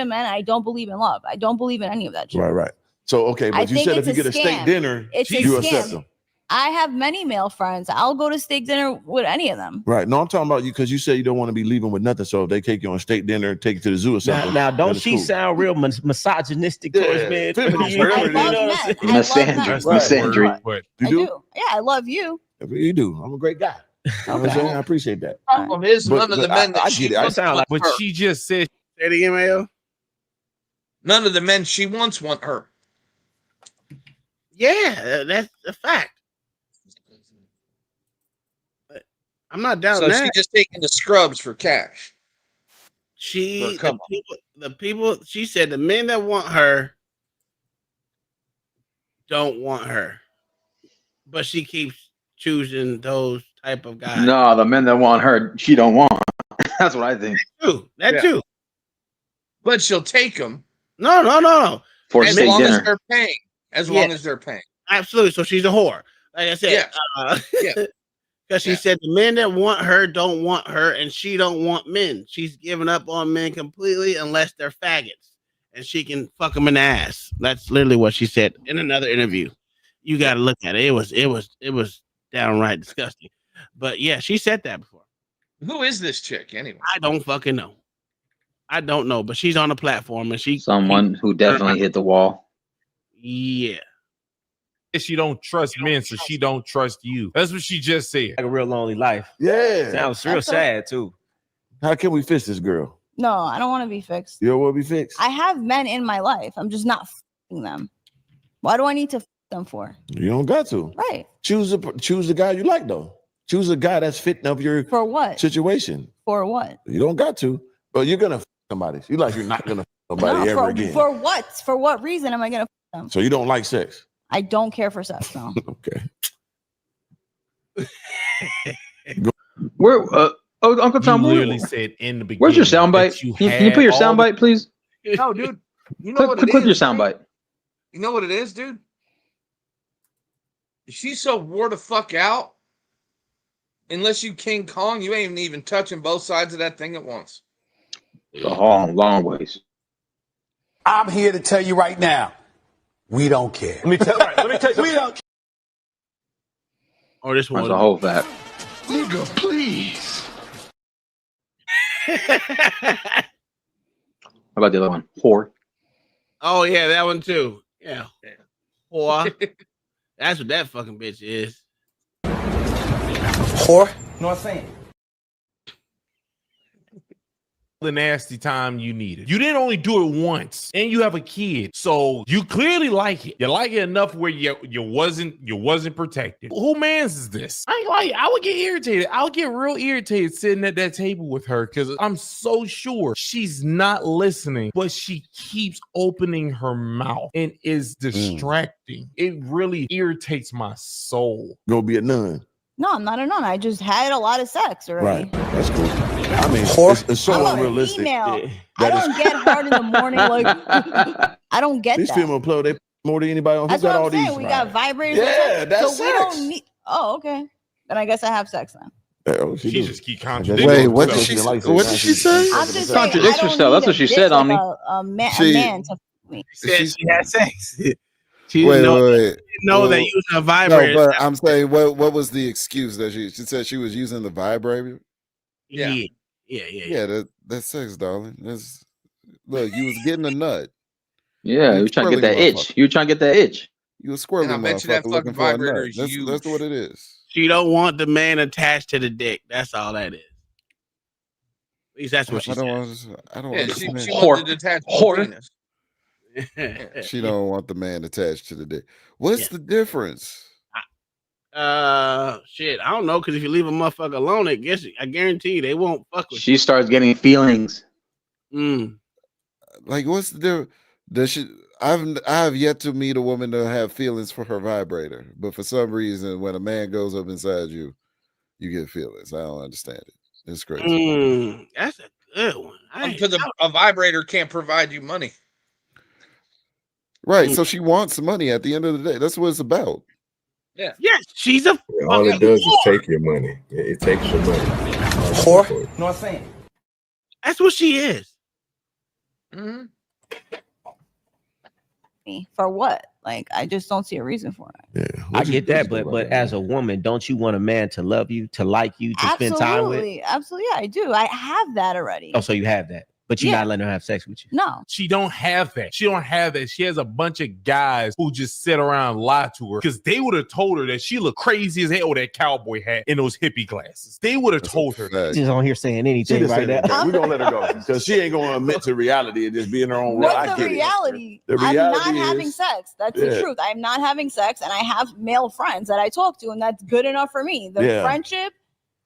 men. I don't believe in love. I don't believe in any of that shit. Right. So okay, I but you think said if it's you a get a steak scam. dinner, It's a you scam. accept them. I have many male friends. I'll go to steak dinner with any of them. Right. No, I'm talking about you because you said you don't want to be leaving with nothing. So if they take you on a steak dinner, take you to the zoo or something. Now don't then it's she cool. sound real misogynistic towards men? Misandry. But you do? Yeah, I love you. You do. I'm a great guy. You know what I'm saying? I appreciate that. Problem is, But- none of the but men that I she get it. I wants sound want but her. she just said Say it again, Mayo. None of the men she wants want her. Yeah, that's a fact. But I'm not down So with she that. just taking the scrubs for cash. She, Come the people, she said the men that want her don't want her, but she keeps choosing those type of guys. No, the men that want her, she don't want. That's what I think. That Yeah. too. But she'll take them No. For as steak long as dinner. they're paying. As long as they're paying. Absolutely. So she's a whore. Like I said, Yeah. Yeah. because she said the men that want her don't want her, and she don't want men. She's giving up on men completely unless they're faggots, and she can fuck them in the ass. That's literally what she said in another interview. You got to look at it. It was downright disgusting. But yeah, she said that before. Who is this chick anyway? I don't fucking know. I don't know, but she's on the platform and she Someone who definitely hit the wall. Yeah. she don't trust men, so she don't trust you. That's what she just said. Like a real lonely life. Yeah. Sounds real That's sad too. How can we fix this girl? No, I don't want to be fixed. You don't want to be fixed? I have men in my life. I'm just not fucking them. Why do I need to fuck them for? You don't got to. Right. Choose the guy you like though. Choose a guy that's fitting of your For what? situation. For what? You don't got to, but you're gonna f somebody. You like you're not gonna f somebody ever again. For what? For what reason am I gonna fuck them? So you don't like sex. I don't care for sex. No. Okay. Where? Uncle Tom, You where- literally said in the beginning. where's your soundbite? that you Can you put your had all the- soundbite, please? No, dude. You know what it Click your is, dude? soundbite. You know what it is, dude? She's so wore the fuck out. Unless you King Kong, you ain't even touching both sides of that thing at once. A long ways. I'm here to tell you right now, we don't care. Let me tell you something. We don't Or this one. That's a whole fact. Nigga, please. How about the other one? Whore. Oh yeah, that one too. Yeah. Whore. That's what that fucking bitch is. Whore. You know what I'm saying? The nasty time you needed. You didn't only do it once, and you have a kid, so you clearly like it. You like it enough where you wasn't protected. Who man's is this? I ain't like. I would get irritated. I would get real irritated sitting at that table with her because I'm so sure she's not listening, but she keeps opening her mouth and is distracting. It really irritates my soul. Go be a nun. No, I'm not a nun. I just had a lot of sex already. Right. That's cool. I mean, it's so I'm a unrealistic. female. I don't get hard in the morning. Like I don't get These that. female play they more than anybody else. That's Who got what all I'm saying. these? We got vibrators. Yeah, that's so we don't need. Oh, okay. Then I guess I have sex then. She just keep contradicting. Wait, what did herself. she? What did she say? I'm just saying, Contradicts I don't herself. That's need what she a said, bitch Omni. like a man to fuck me. She said she had sex. She Wait, didn't wait. know that using a vibrator. No, but I'm saying, what was the excuse that she said she was using the vibrator? Yeah. Yeah, that's sex, darling. Look, you was getting a nut. Yeah, You you were trying to get that squirrely itch. You were trying to get that itch. You a squirrely And I bet you that motherfucker looking fucking for a vibrator nut. is That's huge. what it is. She don't want the man attached to the dick. That's all that is. At least that's what she I said. don't Yeah, she understand. wanted to detach the penis. She don't want the man attached to the dick. What's the difference? Shit, I don't know, because if you leave a motherfucker alone, I guarantee you they won't fuck with She starts getting feelings. you. Like, what's the difference? Does she? I have yet to meet a woman that have feelings for her vibrator, but for some reason, when a man goes up inside you, you get feelings. I don't understand it. It's crazy. That's a good one. Because a vibrator can't provide you money. Right. So she wants money at the end of the day. That's what it's about. Yeah. Yes, she's a. All it does is take your money. It takes your money. Whore. You know what I'm saying? That's what she is. Mm-hmm. Me for what? Like I just don't see a reason for it. Yeah. I get that, but as a woman, don't you want a man to love you, to like you, to spend time with? Absolutely, yeah, I do. I have that already. Oh, so you have that, but you're not letting her have sex with you. No, She don't have that. She don't have that. She has a bunch of guys who just sit around and lie to her because they would have told her that she looked crazy as hell with that cowboy hat and those hippie glasses. They would have told her that. She's on here saying anything right now. We're gonna let her go because she ain't gonna admit to reality and just be in her own world. What's the reality? I'm not having sex. That's the truth. I'm not having sex, and I have male friends that I talk to, and that's good enough for me. The friendship,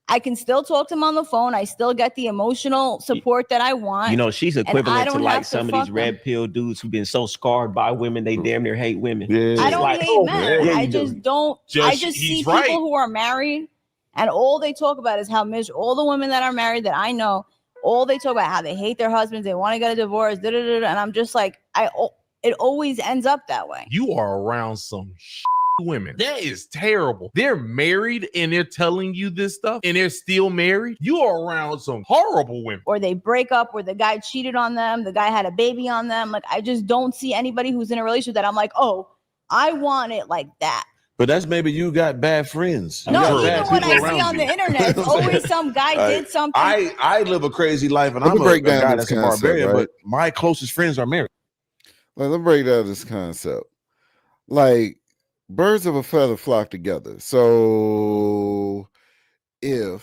I can still talk to them on the phone. I still get the emotional support that I want. You know, she's equivalent to like some of these red pill dudes who've been so scarred by women they damn near hate women. I don't hate men. I just don't. I just see people who are married, and all they talk about is how miserable. All the women that are married that I know, all they talk about how they hate their husbands, they want to get a divorce, and I'm just like, it always ends up that way. You are around some women. That is terrible. They're married and they're telling you this stuff and they're still married. You are around some horrible women. Or they break up, or the guy cheated on them, the guy had a baby on them. Like, I just don't see anybody who's in a relationship that I'm like, oh, I want it like that. But that's maybe you got bad friends. No, even what I see on the internet, it's always some guy did something. I live a crazy life, and I'm a guy that's a barbarian, but my closest friends are married. Let's break down this concept. Like, birds of a feather flock together. So if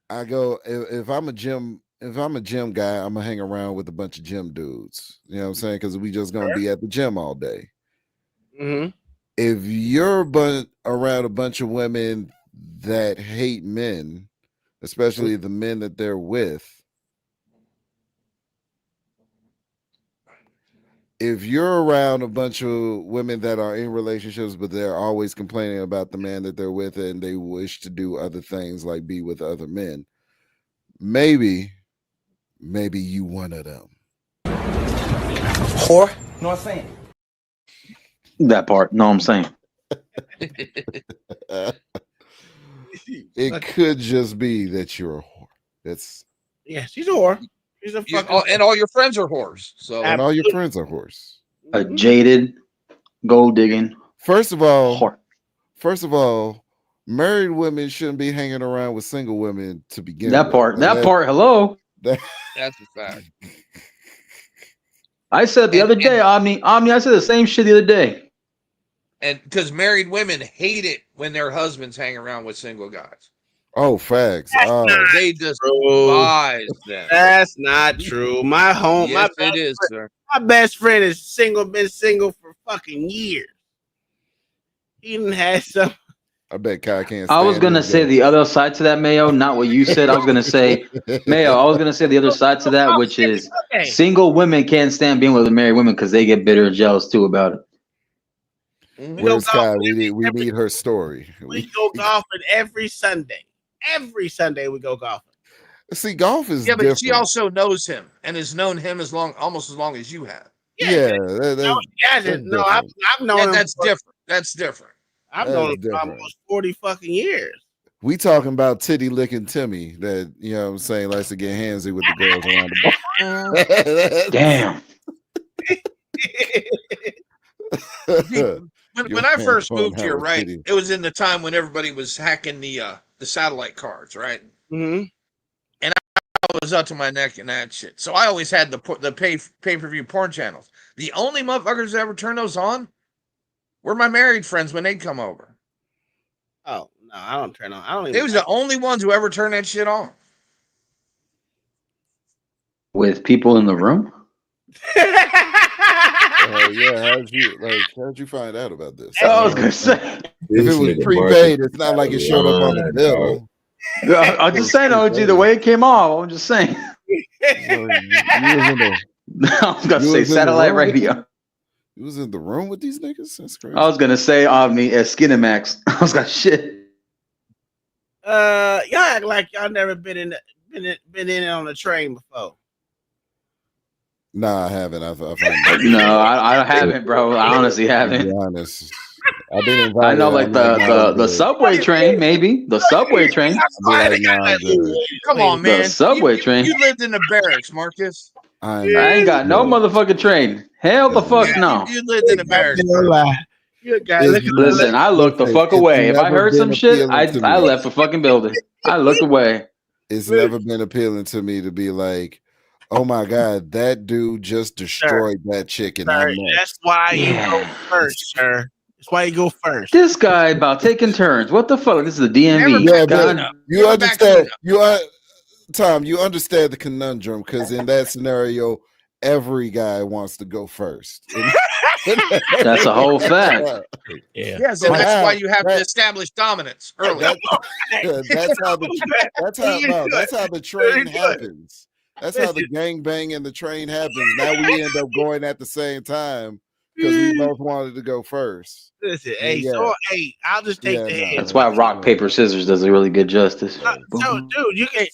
I'm a gym guy, I'm gonna hang around with a bunch of gym dudes. You know what I'm saying? Because we just gonna be at the gym all day. Mm-hmm. If you're around a bunch of women that hate men, especially the men that they're with, if you're around a bunch of women that are in relationships, but they're always complaining about the man that they're with and they wish to do other things like be with other men, maybe you one of them. Whore? Know what I'm saying? That part. No, I'm saying. It could just be that you're a whore. That's she's a whore. She's a fucking and all your friends are whores. So and all your friends are whores. A jaded, gold digging. First of all, married women shouldn't be hanging around with single women to begin that with. part. That part. Hello. That's a fact. I said the other day, Omni. I said the same shit the other day. And because married women hate it when their husbands hang around with single guys. Oh, facts. They despise them. That's not true. My best friend is been single for fucking years. He didn't have some. I bet Kai can't. I was gonna say the other side to that, Mayo, not what you said. I was gonna say, Mayo. I was gonna say the other side to that, which is single women can't stand being with the married women because they get bitter and jealous too about it. Where's Kai? We need her story. We go golfing every Sunday. Every Sunday we go golfing. See, golf is but different. she also knows him and has known him almost as long as you have. Yeah, I've known him. That's different. That's different. I've known him for almost 40 fucking years. We talking about titty licking Timmy that, you know what I'm saying, likes to get handsy with the girls around the bar. Damn. When I first moved here, right, it was in the time when everybody was hacking the satellite cards, right? Mm-hmm. And I was up to my neck in that shit. So I always had the pay-per-view porn channels. The only motherfuckers that ever turned those on were my married friends when they'd come over. Oh, no, I don't turn on. It was the only ones who ever turned that shit on. With people in the room? How'd you find out about this? I was gonna say, if it was prepaid, it's not like it showed up on the bill. I'm just saying, OG, the way it came off. I'm just saying. I was gonna say satellite radio. You was in the room with these niggas? That's crazy. I was gonna say Omni at Skinemax. I was like, shit. Y'all act like y'all never been in on a train before. Nah, I haven't. I haven't, bro. I honestly haven't. To be honest, I've been invited. I know, like the subway train, maybe the subway train. Come on, man. The subway train. You lived in the barracks, Marcus. I ain't got no motherfucking train. Hell the fuck no. You lived in the barracks. You guys, It's Listen, I looked the fuck away. If I heard some shit, I left the fucking building. I looked away. It's never been appealing to me to be like, oh my God, that dude just destroyed that chick and I'm next. That's why you go first, sir. That's why you go first. This guy about taking turns. What the fuck? This is the DMV. Yeah, God. but you understand, Tom, you understand the conundrum because in that scenario, every guy wants to go first. That's a whole fact. Yeah, so that's why you have to establish dominance early. That's how the train happens. That's how the gangbang and the train happens. Now we end up going at the same time because we both wanted to go first. Listen, hey, I'll just take the head. That's why rock, paper, scissors does a really good justice. So, dude, you can't.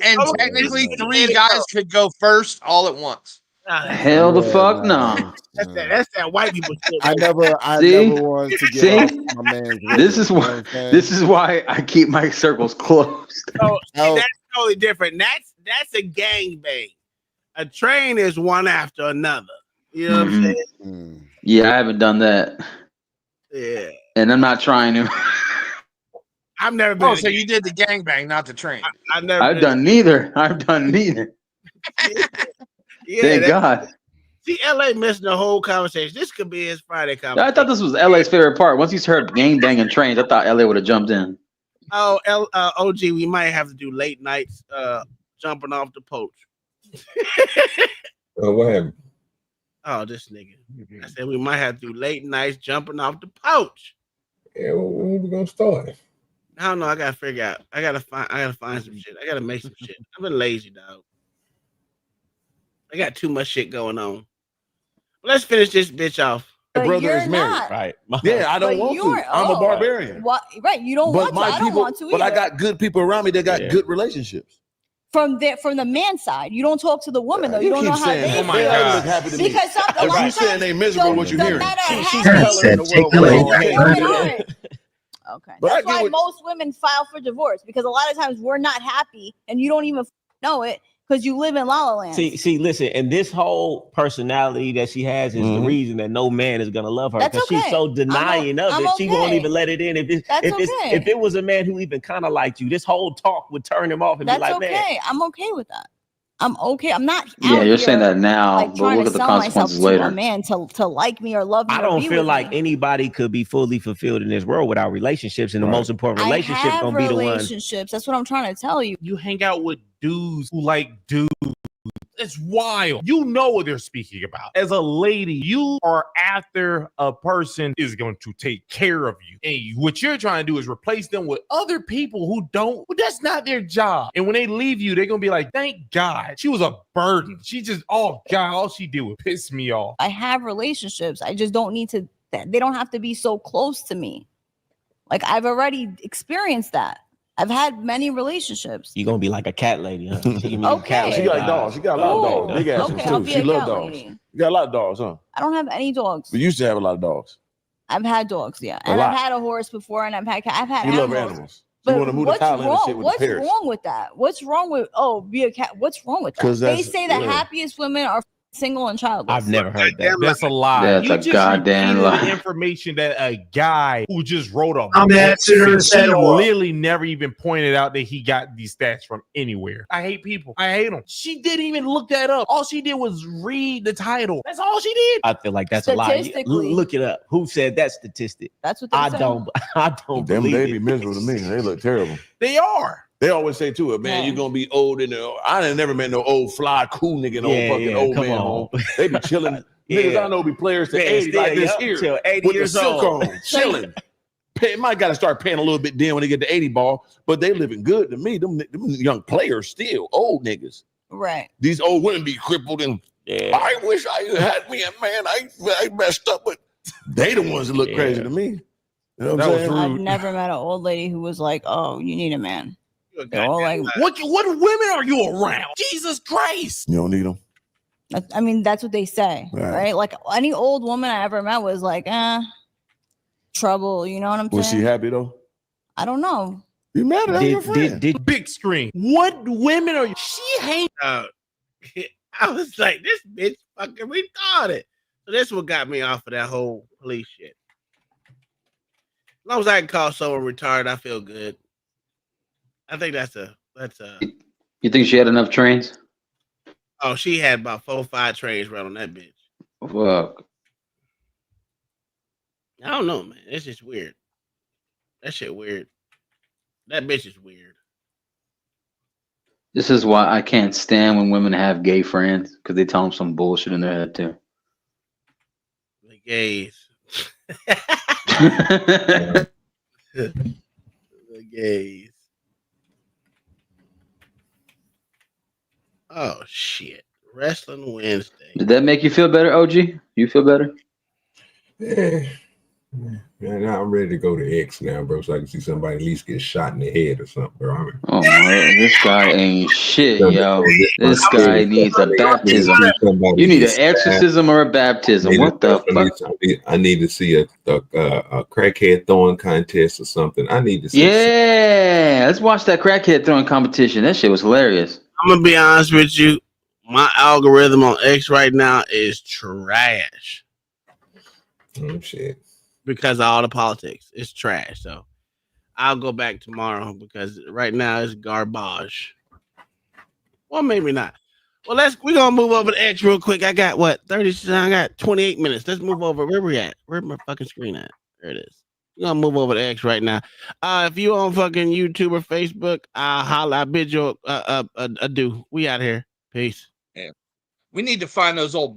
And technically, 3 guys could go first all at once. Hell the fuck no. That's that white people shit. I never wanted to get off my man's way, This is you know why. what I'm saying? This is why I keep my circles closed. So that's totally different. That's a gangbang. A train is one after another. You know what I'm saying? Yeah, I haven't done that, Yeah. and I'm not trying to. I've never been. Oh, so you did the gangbang, not the train. I've never. I've done neither. Yeah, Thank God. See, LA missing the whole conversation. This could be his Friday conversation. I thought this was LA's favorite part. Once he's heard gang banging trains, I thought LA would have jumped in. Oh, OG, we might have to do late nights jumping off the poach. What happened? Oh, this nigga. I said we might have to do late nights jumping off the poach. Yeah, when we gonna start? I don't know. I gotta figure out. I gotta find some shit. I gotta make some shit. I've been lazy, dog. I got too much shit going on. Let's finish this bitch off. But brother you're is married. not. Right. Yeah, I don't But want you're- to. I'm a barbarian. What? Right. You don't But want to. my I don't people, want to but I either. got good people around me that got good relationships. From the man side. You don't talk to the woman though. You don't know how they that. feel. They don't look happy to me. Because some, a If lot you of saying times they miserable, what you the hearing? men are She's happy. telling the world. Women aren't. Okay. But I That's get why what- most women file for divorce because a lot of times we're not happy and you don't even know it because you live in La La Land. See, listen, and this whole personality that she has is the reason that no man is gonna love her That's because she's okay. so denying of I'm it. She won't okay. even let it in. That's okay. If it was a man who even kind of liked you, this whole talk would turn him off and That's be like, okay. man, I'm okay with that. I'm okay. I'm not. Yeah, out you're saying here, that now, like, but trying look to at the sell myself consequences to later. a man to like me or love me. I or don't be feel with like me. anybody could be fully fulfilled in this world without relationships, and the most important relationship I have gonna be the one. relationships. That's what I'm trying to tell you. You hang out with dudes who like dudes. It's wild. You know what they're speaking about. As a lady, you are after a person is going to take care of you. And what you're trying to do is replace them with other people who don't, that's not their job. And when they leave you, they're going to be like, thank God. She was a burden. She just, oh God, all she did was piss me off. I have relationships. I just don't need to. They don't have to be so close to me. Like I've already experienced that. I've had many relationships. You're gonna be like a cat lady, huh? She give me Okay. cat lady She got vibes. dogs. She got a lot of dogs. Ooh, Big asses okay, I'll too. be She a love cat dogs. lady. You got a lot of dogs, huh? I don't have any dogs. We used to have a lot of dogs. I've had dogs, yeah, A and lot. I've had a horse before, and I've had You love animals. You But want to move to what's Thailand and wrong? sit with What's the parrots. wrong with that? What's wrong with be a cat? What's wrong with that? 'Cause They that's- say the yeah. happiest women are single and childless. I've never heard that. That's a lie. That's you a just goddamn repeated lie. the information that a guy who just wrote a I'm book answering the said. She settle. literally never even pointed out that he got these stats from anywhere. I hate people. I hate them. She didn't even look that up. All she did was read the title. That's all she did. I feel like that's a lie. Statistically. Look it up. Who said that statistic? That's what they I say. don't. I don't Them believe they it. be miserable to me. They look terrible. They are. They always say to it, man, Yeah. you're gonna be old and I ain't never met no old fly cool nigga in no Yeah, fucking yeah, old come man on. home. They be chilling. Niggas Yeah. I know be players to Yeah, 80 like still, this yup, here till 80 with years the silk old. on, chilling. Might got to start paying a little bit then when they get the 80 ball, but they living good to me. Them young players still old niggas. Right. These old women be crippled and I wish I had me a man. I messed up, but they the ones that look crazy to me. You know what I'm saying? I've never met an old lady who was like, "Oh, you need a man." They're all like, What women are you around? Jesus Christ. You don't need them. I mean, that's what they say, Right. right? Like any old woman I ever met was like, trouble. You know what I'm Was saying? she happy though? I don't know. You mad at your friend? Big screen. What women are you? She hate. I was like, this bitch fucking retarded. So that's what got me off of that whole police shit. long as I can call someone retarded, I feel good. I think that's a. You think she had enough trains? Oh, she had about 4 or 5 trains run on that bitch. Fuck. I don't know, man. It's just weird. That shit weird. That bitch is weird. This is why I can't stand when women have gay friends because they tell them some bullshit in their head too. The gays. The gays. Oh shit! Wrestling Wednesday. Did that make you feel better, OG? You feel better? Yeah. Man, now I'm ready to go to X now, bro, so I can see somebody at least get shot in the head or something, bro. Oh man, this guy ain't shit, yo. This guy needs a baptism. You need an exorcism or a baptism. What the fuck? I need to see a crackhead throwing contest or something. I need to see. Yeah, let's watch that crackhead throwing competition. That shit was hilarious. I'm gonna be honest with you. My algorithm on X right now is trash. Oh shit. Because of all the politics. It's trash. So I'll go back tomorrow because right now it's garbage. Well, maybe not. Well, we're gonna move over to X real quick. I got 30. I got 28 minutes. Let's move over. Where we at? Where's my fucking screen at? There it is. We're gonna move over to X right now. If you on fucking YouTube or Facebook, holla. I bid you adieu. We out here. Peace. Yeah. We need to find those old